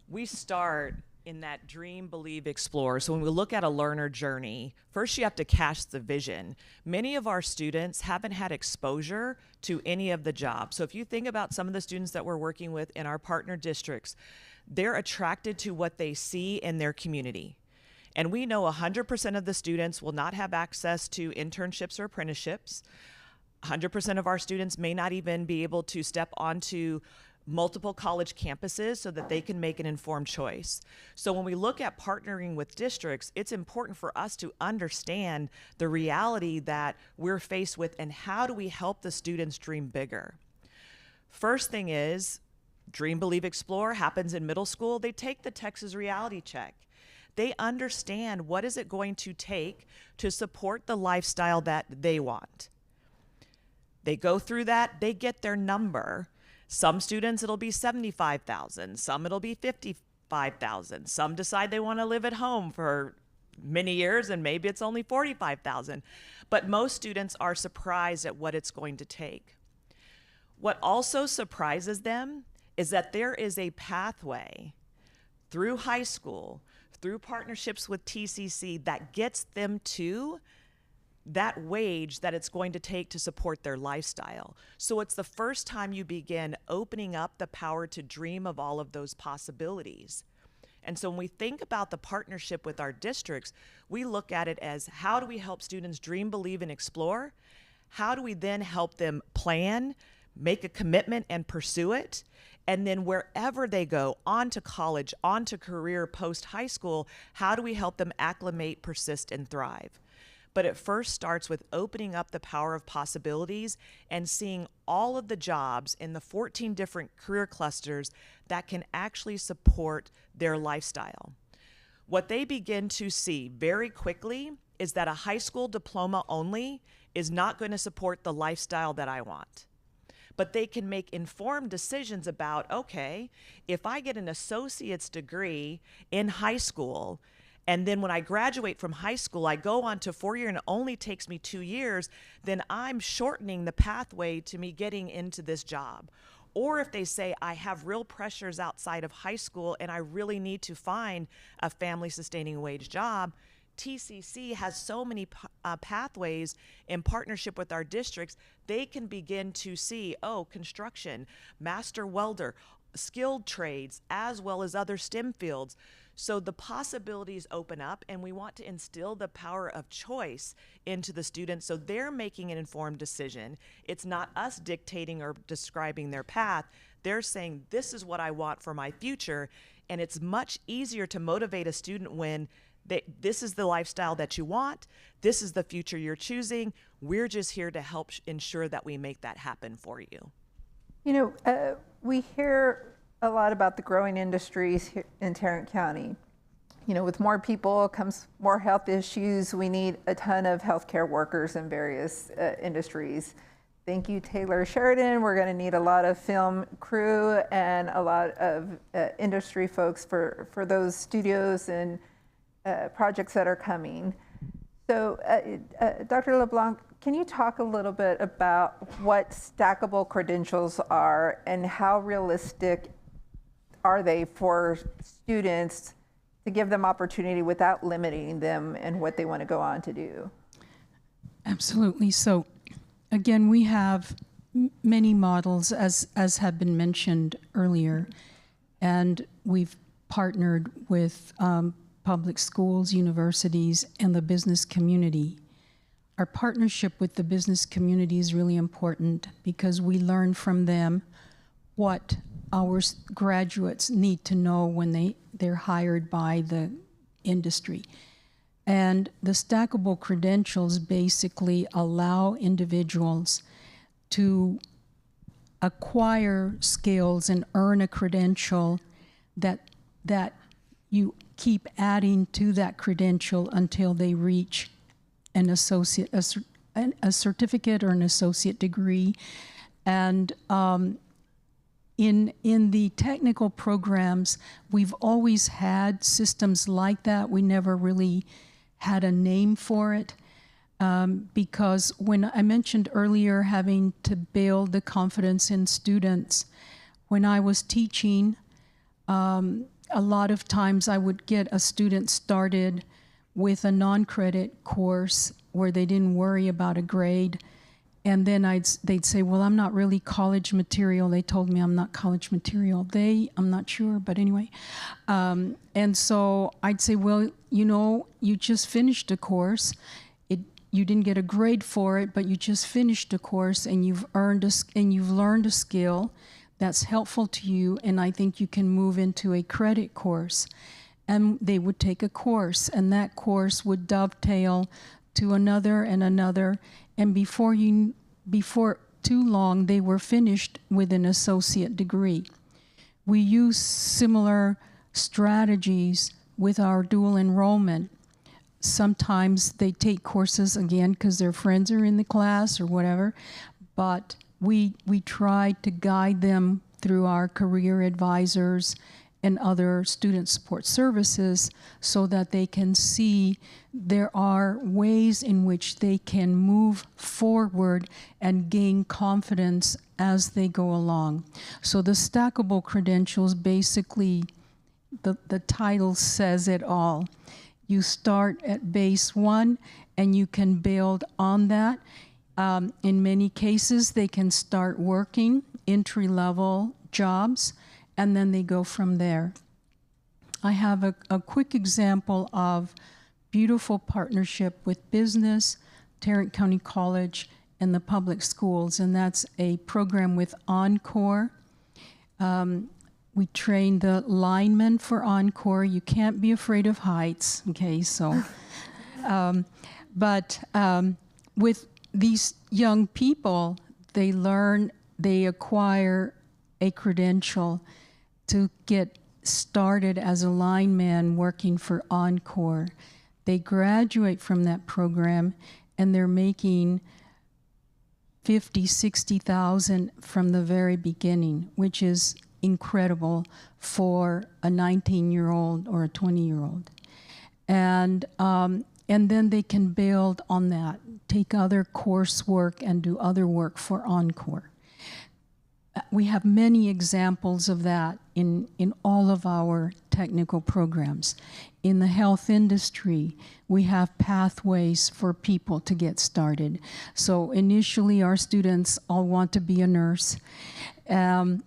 We start in that dream, believe, explore. So when we look at a learner journey, first you have to cast the vision. Many of our students haven't had exposure to any of the jobs. So if you think about some of the students that we're working with in our partner districts, they're attracted to what they see in their community. And we know 100% of the students will not have access to internships or apprenticeships. 100% of our students may not even be able to step onto multiple college campuses so that they can make an informed choice. So when we look at partnering with districts, it's important for us to understand the reality that we're faced with and how do we help the students dream bigger. First thing is, Dream, Believe, Explore happens in middle school. They take the Texas reality check. They understand what is it going to take to support the lifestyle that they want. They go through that, they get their number. Some students, it'll be 75,000. Some, it'll be 55,000. Some decide they want to live at home for many years, and maybe it's only 45,000. But most students are surprised at what it's going to take. What also surprises them is that there is a pathway through high school, through partnerships with TCC, that gets them to that wage that it's going to take to support their lifestyle. So it's the first time you begin opening up the power to dream of all of those possibilities. And so when we think about the partnership with our districts, we look at it as, how do we help students dream, believe, and explore? How do we then help them plan, make a commitment, and pursue it? And then wherever they go, on to college, on to career, post-high school, how do we help them acclimate, persist, and thrive? But it first starts with opening up the power of possibilities and seeing all of the jobs in the 14 different career clusters that can actually support their lifestyle. What they begin to see very quickly is that a high school diploma only is not going to support the lifestyle that I want. But they can make informed decisions about, okay, if I get an associate's degree in high school, and then when I graduate from high school, I go on to 4-year and it only takes me 2 years, then I'm shortening the pathway to me getting into this job. Or if they say, I have real pressures outside of high school and I really need to find a family sustaining wage job, TCC has so many pathways in partnership with our districts. They can begin to see, oh, construction, master welder, skilled trades, as well as other STEM fields. So the possibilities open up, and we want to instill the power of choice into the students so they're making an informed decision. It's not us dictating or describing their path. They're saying, this is what I want for my future. And it's much easier to motivate a student when this is the lifestyle that you want, this is the future you're choosing. We're just here to help ensure that we make that happen for you. You know, we hear a lot about the growing industries here in Tarrant County. You know, with more people comes more health issues. We need a ton of healthcare workers in various industries. Thank you, Taylor Sheridan. We're going to need a lot of film crew and a lot of industry folks for those studios and projects that are coming. So, Dr. LeBlanc, can you talk a little bit about what stackable credentials are and how realistic are they for students to give them opportunity without limiting them in what they want to go on to do? Absolutely. So again, we have many models, as have been mentioned earlier, and we've partnered with public schools, universities, and the business community. Our partnership with the business community is really important because we learn from them what our graduates need to know when they're hired by the industry. And the stackable credentials basically allow individuals to acquire skills and earn a credential that you keep adding to that credential until they reach an associate, a certificate or an associate degree. And in the technical programs, we've always had systems like that. We never really had a name for it because when I mentioned earlier having to build the confidence in students, when I was teaching, a lot of times I would get a student started with a non-credit course where they didn't worry about a grade, And then they'd say, well, I'm not really college material. They told me I'm not college material. I'm not sure, but anyway. And so I'd say, well, you just finished a course. You didn't get a grade for it, but you just finished a course and you've learned a skill that's helpful to you, and I think you can move into a credit course. And they would take a course, and that course would dovetail to another and another, and before too long, they were finished with an associate degree. We use similar strategies with our dual enrollment. Sometimes they take courses again because their friends are in the class or whatever, but we try to guide them through our career advisors and other student support services so that they can see there are ways in which they can move forward and gain confidence as they go along. So the stackable credentials, basically, the title says it all. You start at base 1 and you can build on that. In many cases, they can start working entry-level jobs, and then they go from there. I have a quick example of beautiful partnership with business, Tarrant County College, and the public schools, and that's a program with Encore. We train the linemen for Encore. You can't be afraid of heights, okay, so. But with these young people, they acquire a credential to get started as a lineman working for Encore. They graduate from that program and they're making $50,000, $60,000 from the very beginning, which is incredible for a 19-year-old or a 20-year-old. And then they can build on that, take other coursework and do other work for Encore. We have many examples of that in all of our technical programs. In the health industry, we have pathways for people to get started. So initially, our students all want to be a nurse. And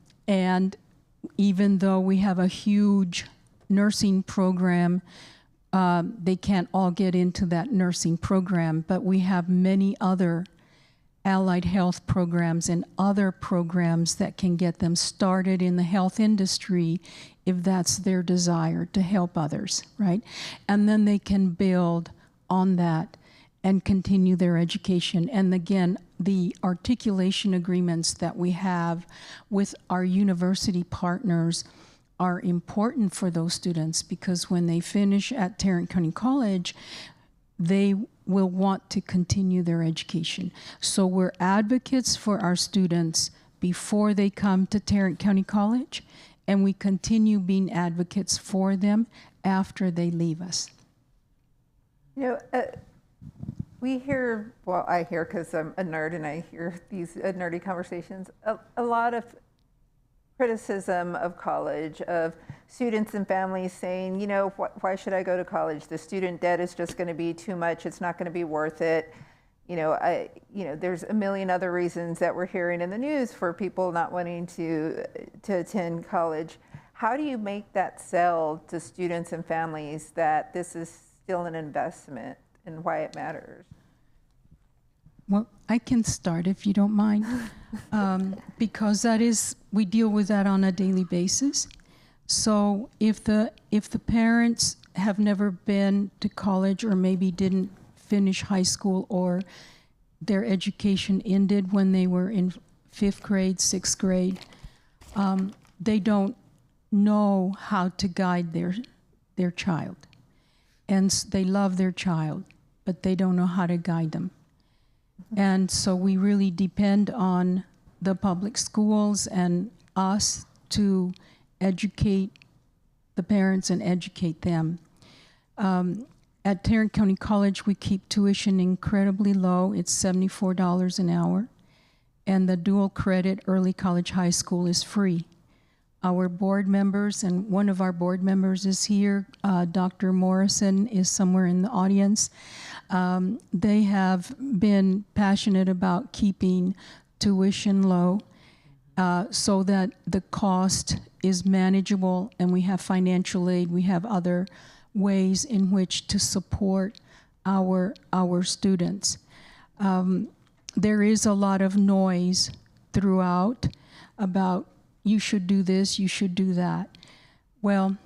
even though we have a huge nursing program, they can't all get into that nursing program, but we have many other allied health programs and other programs that can get them started in the health industry if that's their desire to help others, right? And then they can build on that and continue their education. And again, the articulation agreements that we have with our university partners are important for those students because when they finish at Tarrant County College, they will want to continue their education. So we're advocates for our students before they come to Tarrant County College, and we continue being advocates for them after they leave us. We hear, well, I hear because I'm a nerd and I hear these nerdy conversations, a lot of criticism of college, of students and families saying, why should I go to college? The student debt is just going to be too much. It's not going to be worth it. There's a million other reasons that we're hearing in the news for people not wanting to attend college. How do you make that sell to students and families that this is still an investment and why it matters? Well, I can start if you don't mind, because we deal with that on a daily basis. So if the parents have never been to college or maybe didn't finish high school or their education ended when they were in 5th grade, 6th grade, they don't know how to guide their child. And they love their child, but they don't know how to guide them. And so we really depend on the public schools and us to educate the parents and educate them. At Tarrant County College, we keep tuition incredibly low. It's $74 an hour. And the dual credit early college high school is free. our board members, and one of our board members is here. Dr. Morrison is somewhere in the audience. They have been passionate about keeping tuition low so that the cost is manageable, and we have financial aid, we have other ways in which to support our students. There is a lot of noise throughout about you should do this, you should do that. Well,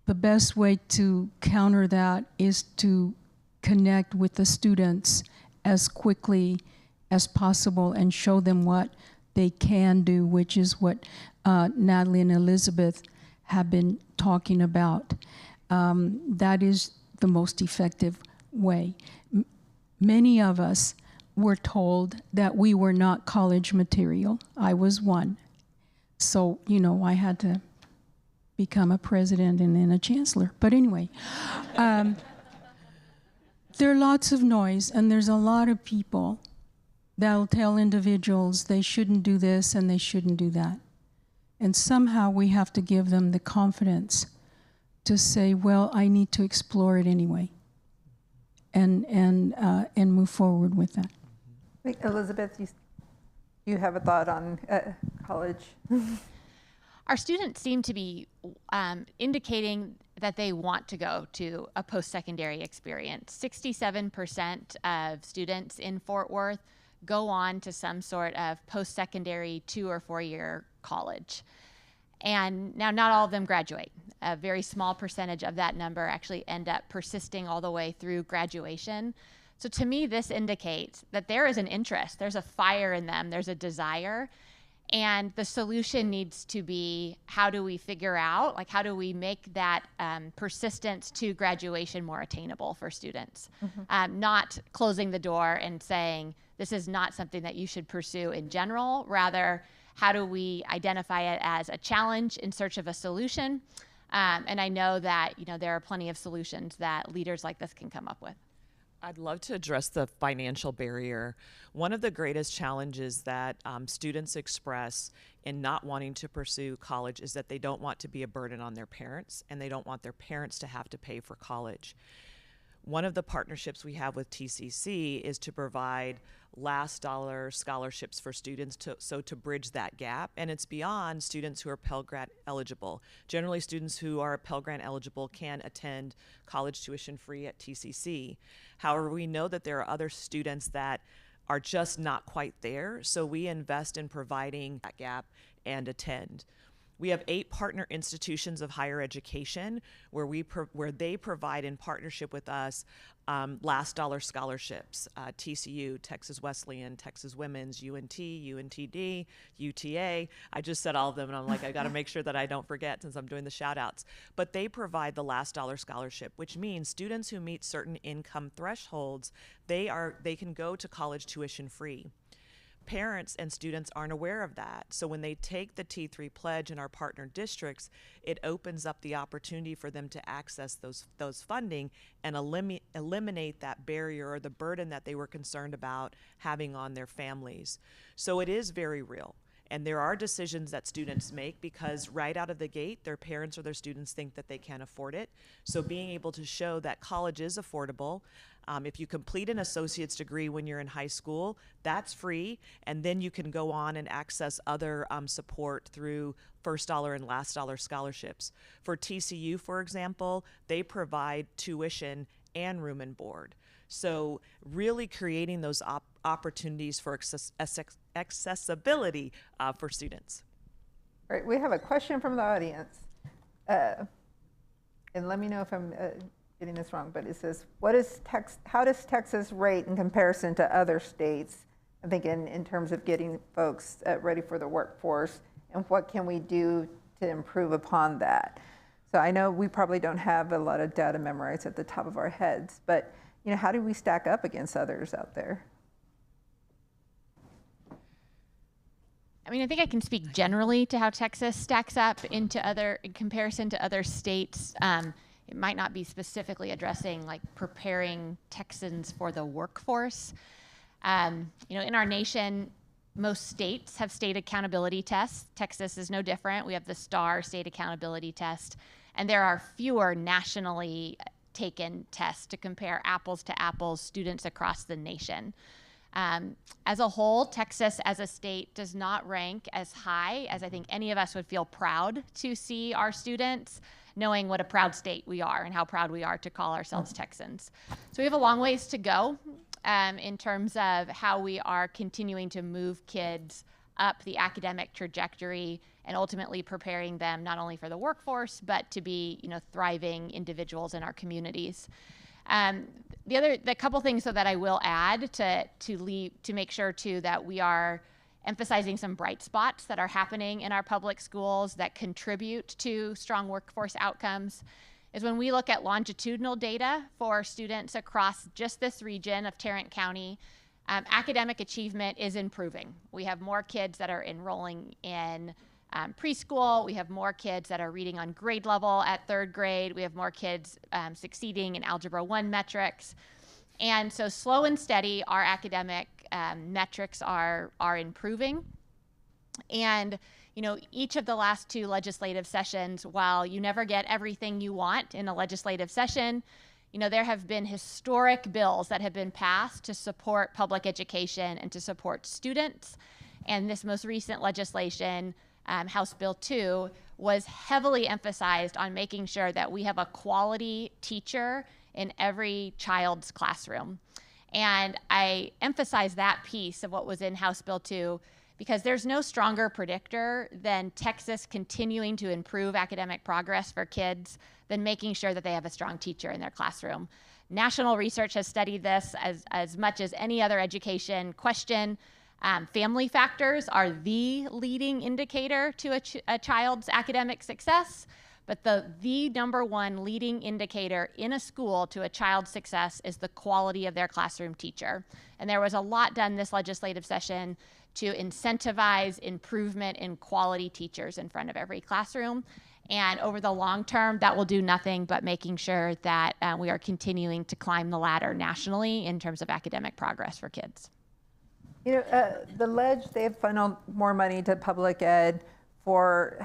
the best way to counter that is to connect with the students as quickly as possible and show them what they can do, which is what Natalie and Elizabeth have been talking about. That is the most effective way. Many of us were told that we were not college material. I was one. So, you know, I had to become a president and then a chancellor. But anyway, there are lots of noise, and there's a lot of people that'll tell individuals they shouldn't do this and they shouldn't do that. And somehow we have to give them the confidence to say, well, I need to explore it anyway, and move forward with that. Wait, Elizabeth, you have a thought on college? Our students seem to be indicating that they want to go to a post-secondary experience. 67% of students in Fort Worth go on to some sort of post-secondary 2 or 4 year college. And now not all of them graduate. A very small percentage of that number actually end up persisting all the way through graduation. So to me, this indicates that there is an interest, there's a fire in them, there's a desire, and the solution needs to be, how do we figure out, like, how do we make that persistence to graduation more attainable for students? Not closing the door and saying, this is not something that you should pursue in general. Rather, how do we identify it as a challenge in search of a solution? And I know that, you know, there are plenty of solutions that leaders like this can come up with. I'd love to address the financial barrier. One of the greatest challenges that students express in not wanting to pursue college is that they don't want to be a burden on their parents, and they don't want their parents to have to pay for college. One of the partnerships we have with TCC is to provide last dollar scholarships for students to bridge that gap, and it's beyond students who are Pell Grant eligible. Generally, students who are Pell Grant eligible can attend college tuition free at TCC. However, we know that there are other students that are just not quite there, so we invest in providing that gap and attend. We have 8 partner institutions of higher education where they provide, in partnership with us, last dollar scholarships. TCU, Texas Wesleyan, Texas Women's, UNT, UNTD, UTA. I just said all of them, and I'm like, I got to make sure that I don't forget since I'm doing the shout outs. But they provide the last dollar scholarship, which means students who meet certain income thresholds, they can go to college tuition free. Parents and students aren't aware of that. So when they take the T3 pledge in our partner districts, it opens up the opportunity for them to access those funding and eliminate that barrier or the burden that they were concerned about having on their families. So it is very real. And there are decisions that students make because right out of the gate, their parents or their students think that they can't afford it. So being able to show that college is affordable, if you complete an associate's degree when you're in high school, that's free, and then you can go on and access other support through first dollar and last dollar scholarships. For TCU, for example, they provide tuition and room and board. So really creating those opportunities for accessibility for students. All right, we have a question from the audience. And let me know if I'm getting this wrong, but it says, how does Texas rate in comparison to other states? I think in terms of getting folks ready for the workforce, and what can we do to improve upon that? So I know we probably don't have a lot of data memorized at the top of our heads, but you know, how do we stack up against others out there? I mean, I think I can speak generally to how Texas stacks up in comparison to other states. It might not be specifically addressing like preparing Texans for the workforce. You know, in our nation, Most states have state accountability tests. Texas is no different. We have the STAR state accountability test. And there are fewer nationally taken tests to compare apples to apples students across the nation. As a whole, Texas as a state does not rank as high as I think any of us would feel proud to see our students, knowing what a proud state we are and how proud we are to call ourselves Texans. So we have a long ways to go in terms of how we are continuing to move kids up the academic trajectory and ultimately preparing them not only for the workforce, but to be, thriving individuals in our communities. The couple things that I will add to make sure too that we are emphasizing some bright spots that are happening in our public schools that contribute to strong workforce outcomes is when we look at longitudinal data for students across just this region of Tarrant County, academic achievement is improving. We have more kids that are enrolling in preschool. We have more kids that are reading on grade level at 3rd grade. We have more kids succeeding in Algebra 1 metrics. And so slow and steady, our academic metrics are improving. And each of the last 2 legislative sessions, while you never get everything you want in a legislative session, there have been historic bills that have been passed to support public education and to support students. And this most recent legislation, House Bill 2, was heavily emphasized on making sure that we have a quality teacher in every child's classroom. And I emphasize that piece of what was in House Bill 2 because there's no stronger predictor than Texas continuing to improve academic progress for kids than making sure that they have a strong teacher in their classroom. National research has studied this as much as any other education question. Family factors are the leading indicator to a child's academic success, but the number one leading indicator in a school to a child's success is the quality of their classroom teacher. And there was a lot done this legislative session to incentivize improvement in quality teachers in front of every classroom. And over the long term, that will do nothing but making sure that we are continuing to climb the ladder nationally in terms of academic progress for kids. The Ledge, they've funneled more money to public ed for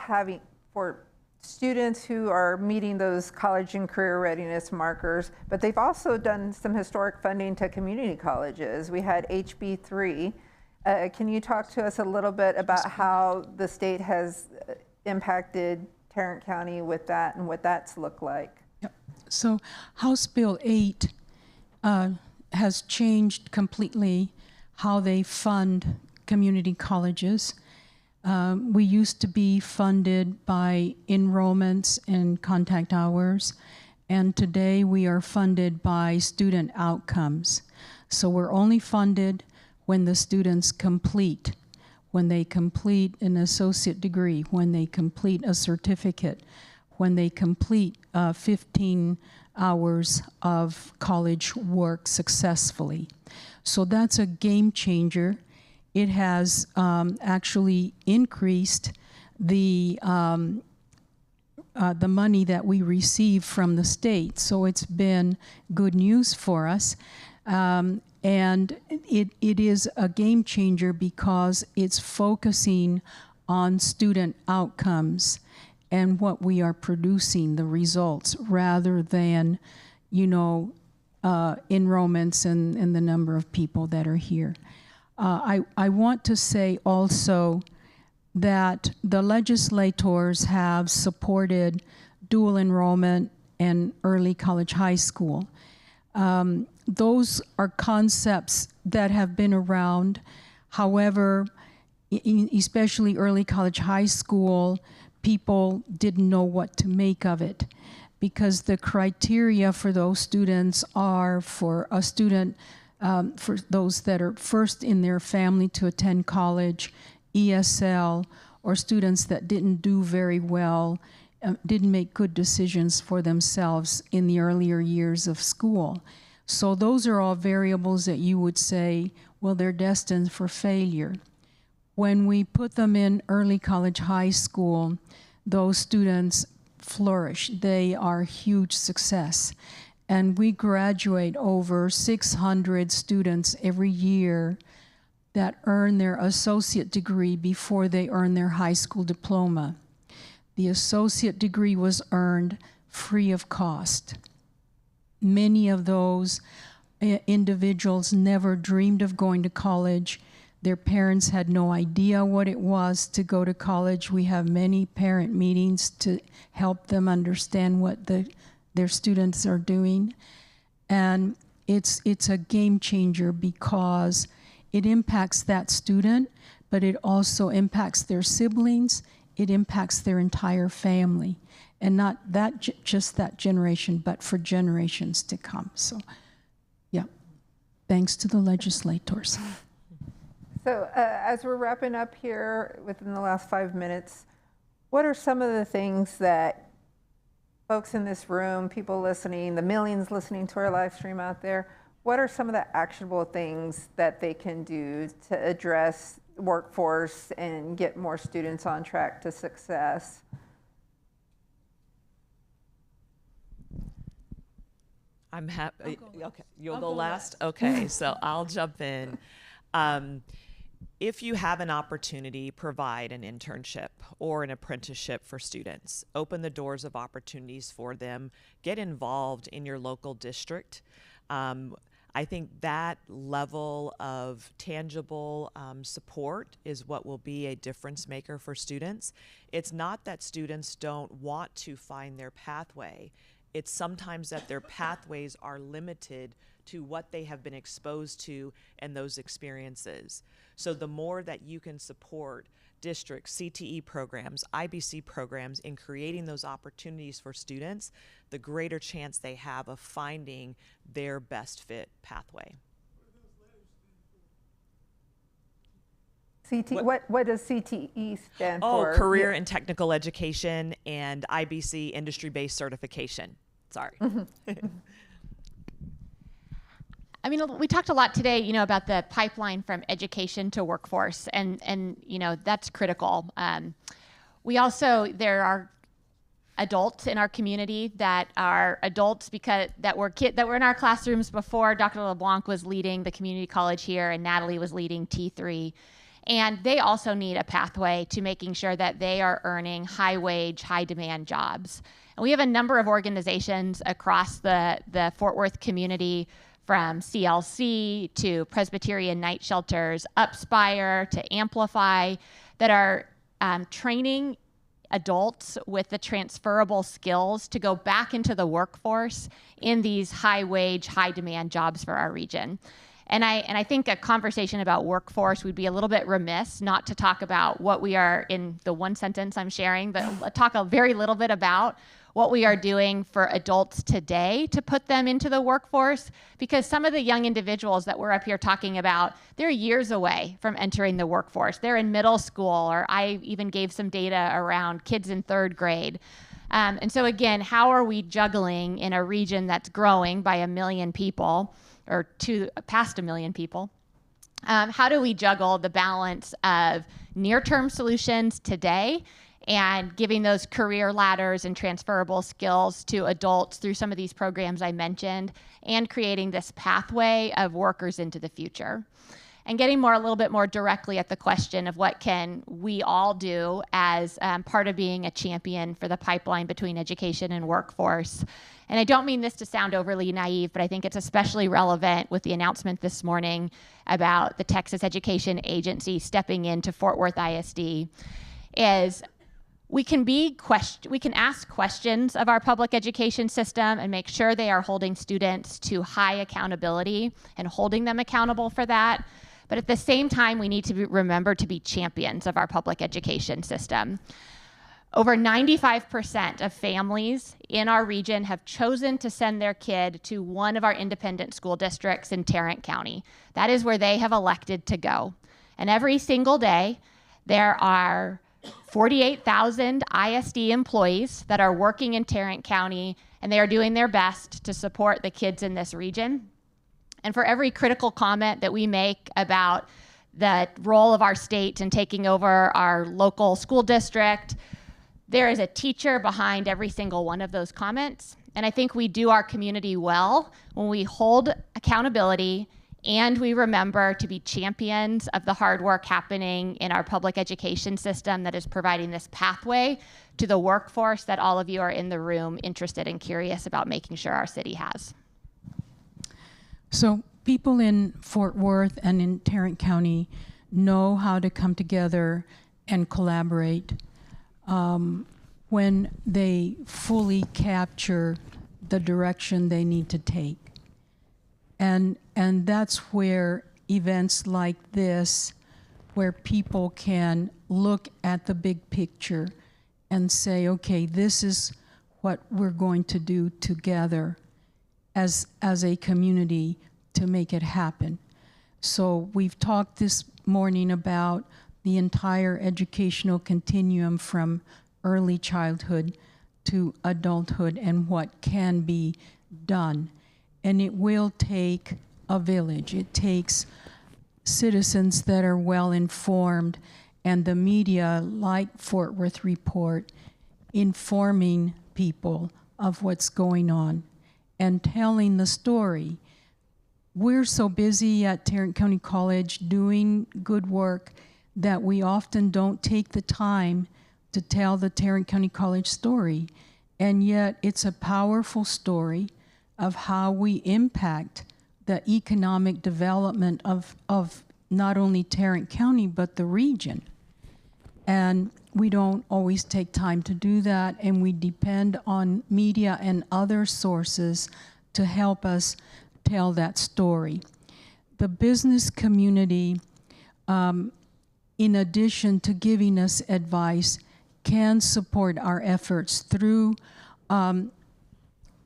students who are meeting those college and career readiness markers, but they've also done some historic funding to community colleges. We had HB 3. Can you talk to us a little bit about how the state has impacted Tarrant County with that and what that's looked like? Yep. So House Bill 8 has changed completely how they fund community colleges. We used to be funded by enrollments and contact hours, and today we are funded by student outcomes. So we're only funded when the students complete, when they complete an associate degree, when they complete a certificate, when they complete 15 hours of college work successfully. So that's a game changer. It has actually increased the money that we receive from the state. So it's been good news for us. And it is a game changer because it's focusing on student outcomes and what we are producing, the results, rather than, enrollments and the number of people that are here. I want to say also that the legislators have supported dual enrollment and early college high school. Those are concepts that have been around. However, especially early college high school, people didn't know what to make of it because the criteria for those students are for a student, for those that are first in their family to attend college, ESL, or students that didn't do very well, didn't make good decisions for themselves in the earlier years of school. So those are all variables that you would say, well, they're destined for failure. When we put them in early college high school, those students flourish. They are a huge success. And we graduate over 600 students every year that earn their associate degree before they earn their high school diploma. The associate degree was earned free of cost. Many of those individuals never dreamed of going to college. Their parents had no idea what it was to go to college. We have many parent meetings to help them understand what their students are doing. And it's a game changer because it impacts that student, but it also impacts their siblings. It impacts their entire family. And not that just that generation, but for generations to come. So, yeah, thanks to the legislators. So as we're wrapping up here within the last 5 minutes, what are some of the things that folks in this room, people listening, the millions listening to our live stream out there, what are some of the actionable things that they can do to address workforce and get more students on track to success? I'm happy. Okay, you'll go last? Okay, so I'll jump in. If you have an opportunity, provide an internship or an apprenticeship for students. Open the doors of opportunities for them. Get involved in your local district. I think that level of tangible support is what will be a difference maker for students. It's not that students don't want to find their pathway. It's sometimes that their pathways are limited to what they have been exposed to and those experiences. So the more that you can support districts, CTE programs, IBC programs in creating those opportunities for students, the greater chance they have of finding their best fit pathway. What does CTE stand for? Oh, Career and Technical Education, and IBC, Industry-Based Certification. Sorry. I mean, we talked a lot today, you know, about the pipeline from education to workforce, and you know, that's critical. There are adults in our community that are adults that were in our classrooms before Dr. LeBlanc was leading the community college here and Natalie was leading T3. And they also need a pathway to making sure that they are earning high wage, high demand jobs. And we have a number of organizations across the Fort Worth community, from CLC to Presbyterian Night Shelters, Upspire to Amplify, that are training adults with the transferable skills to go back into the workforce in these high wage, high demand jobs for our region. And I think a conversation about workforce would be a little bit remiss not to talk about what we are, in the one sentence I'm sharing, but talk a very little bit about what we are doing for adults today to put them into the workforce, because some of the young individuals that we're up here talking about, they're years away from entering the workforce. They're in middle school, or I even gave some data around kids in 3rd grade. And so again, how are we juggling in a region that's growing by 1 million people, or past 1 million people? How do we juggle the balance of near-term solutions today and giving those career ladders and transferable skills to adults through some of these programs I mentioned, and creating this pathway of workers into the future? And getting a little bit more directly at the question of what can we all do as part of being a champion for the pipeline between education and workforce. And I don't mean this to sound overly naive, but I think it's especially relevant with the announcement this morning about the Texas Education Agency stepping into Fort Worth ISD, is we can ask questions of our public education system and make sure they are holding students to high accountability and holding them accountable for that. But at the same time, we need to remember to be champions of our public education system. Over 95% of families in our region have chosen to send their kid to one of our independent school districts in Tarrant County. That is where they have elected to go. And every single day, there are 48,000 ISD employees that are working in Tarrant County, and they are doing their best to support the kids in this region. And for every critical comment that we make about the role of our state in taking over our local school district, there is a teacher behind every single one of those comments. And I think we do our community well when we hold accountability and we remember to be champions of the hard work happening in our public education system that is providing this pathway to the workforce that all of you are in the room interested and curious about making sure our city has. So people in Fort Worth and in Tarrant County know how to come together and collaborate when they fully capture the direction they need to take. And that's where events like this, where people can look at the big picture and say, okay, this is what we're going to do together as a community to make it happen. So we've talked this morning about the entire educational continuum from early childhood to adulthood and what can be done. And it will take a village. It takes citizens that are well informed and the media like Fort Worth Report informing people of what's going on and telling the story. We're so busy at Tarrant County College doing good work that we often don't take the time to tell the Tarrant County College story. And yet it's a powerful story of how we impact the economic development of not only Tarrant County, but the region. And we don't always take time to do that, and we depend on media and other sources to help us tell that story. The business community, in addition to giving us advice, can support our efforts through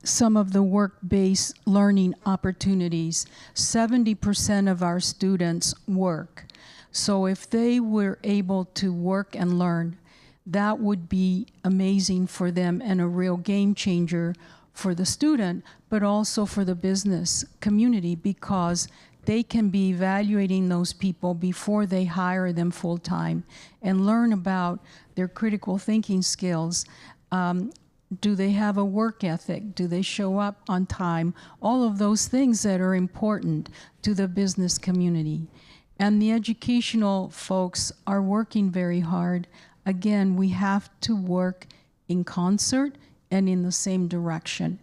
some of the work-based learning opportunities. 70% of our students work. So if they were able to work and learn, that would be amazing for them and a real game changer for the student, but also for the business community, because they can be evaluating those people before they hire them full-time and learn about their critical thinking skills. Do they have a work ethic? Do they show up on time? All of those things that are important to the business community. And the educational folks are working very hard. Again, we have to work in concert and in the same direction.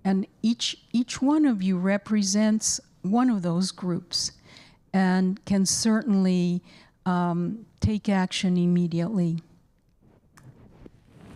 And each one of you represents one of those groups and can certainly take action immediately.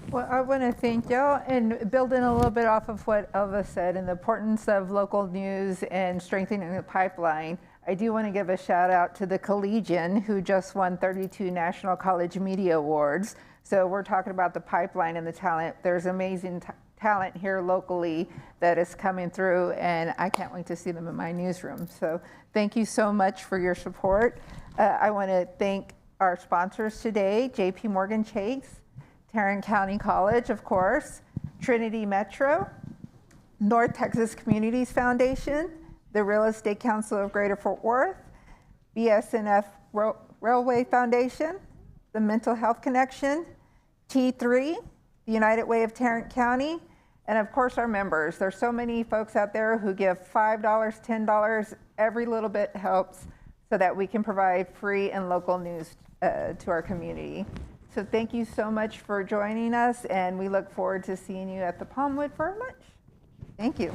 Well, I want to thank y'all and build in a little bit off of what Elva said and the importance of local news and strengthening the pipeline. I do want to give a shout out to the Collegian, who just won 32 National College Media Awards. So we're talking about the pipeline and the talent. There's amazing talent here locally that is coming through, and I can't wait to see them in my newsroom. So thank you so much for your support. I want to thank our sponsors today, JPMorgan Chase, Tarrant County College, of course, Trinity Metro, North Texas Communities Foundation, the Real Estate Council of Greater Fort Worth, BSNF Railway Foundation, the Mental Health Connection, T3, the United Way of Tarrant County, and of course our members. There's so many folks out there who give $5, $10, every little bit helps so that we can provide free and local news to our community. So thank you so much for joining us, and we look forward to seeing you at the Palmwood for lunch. Thank you.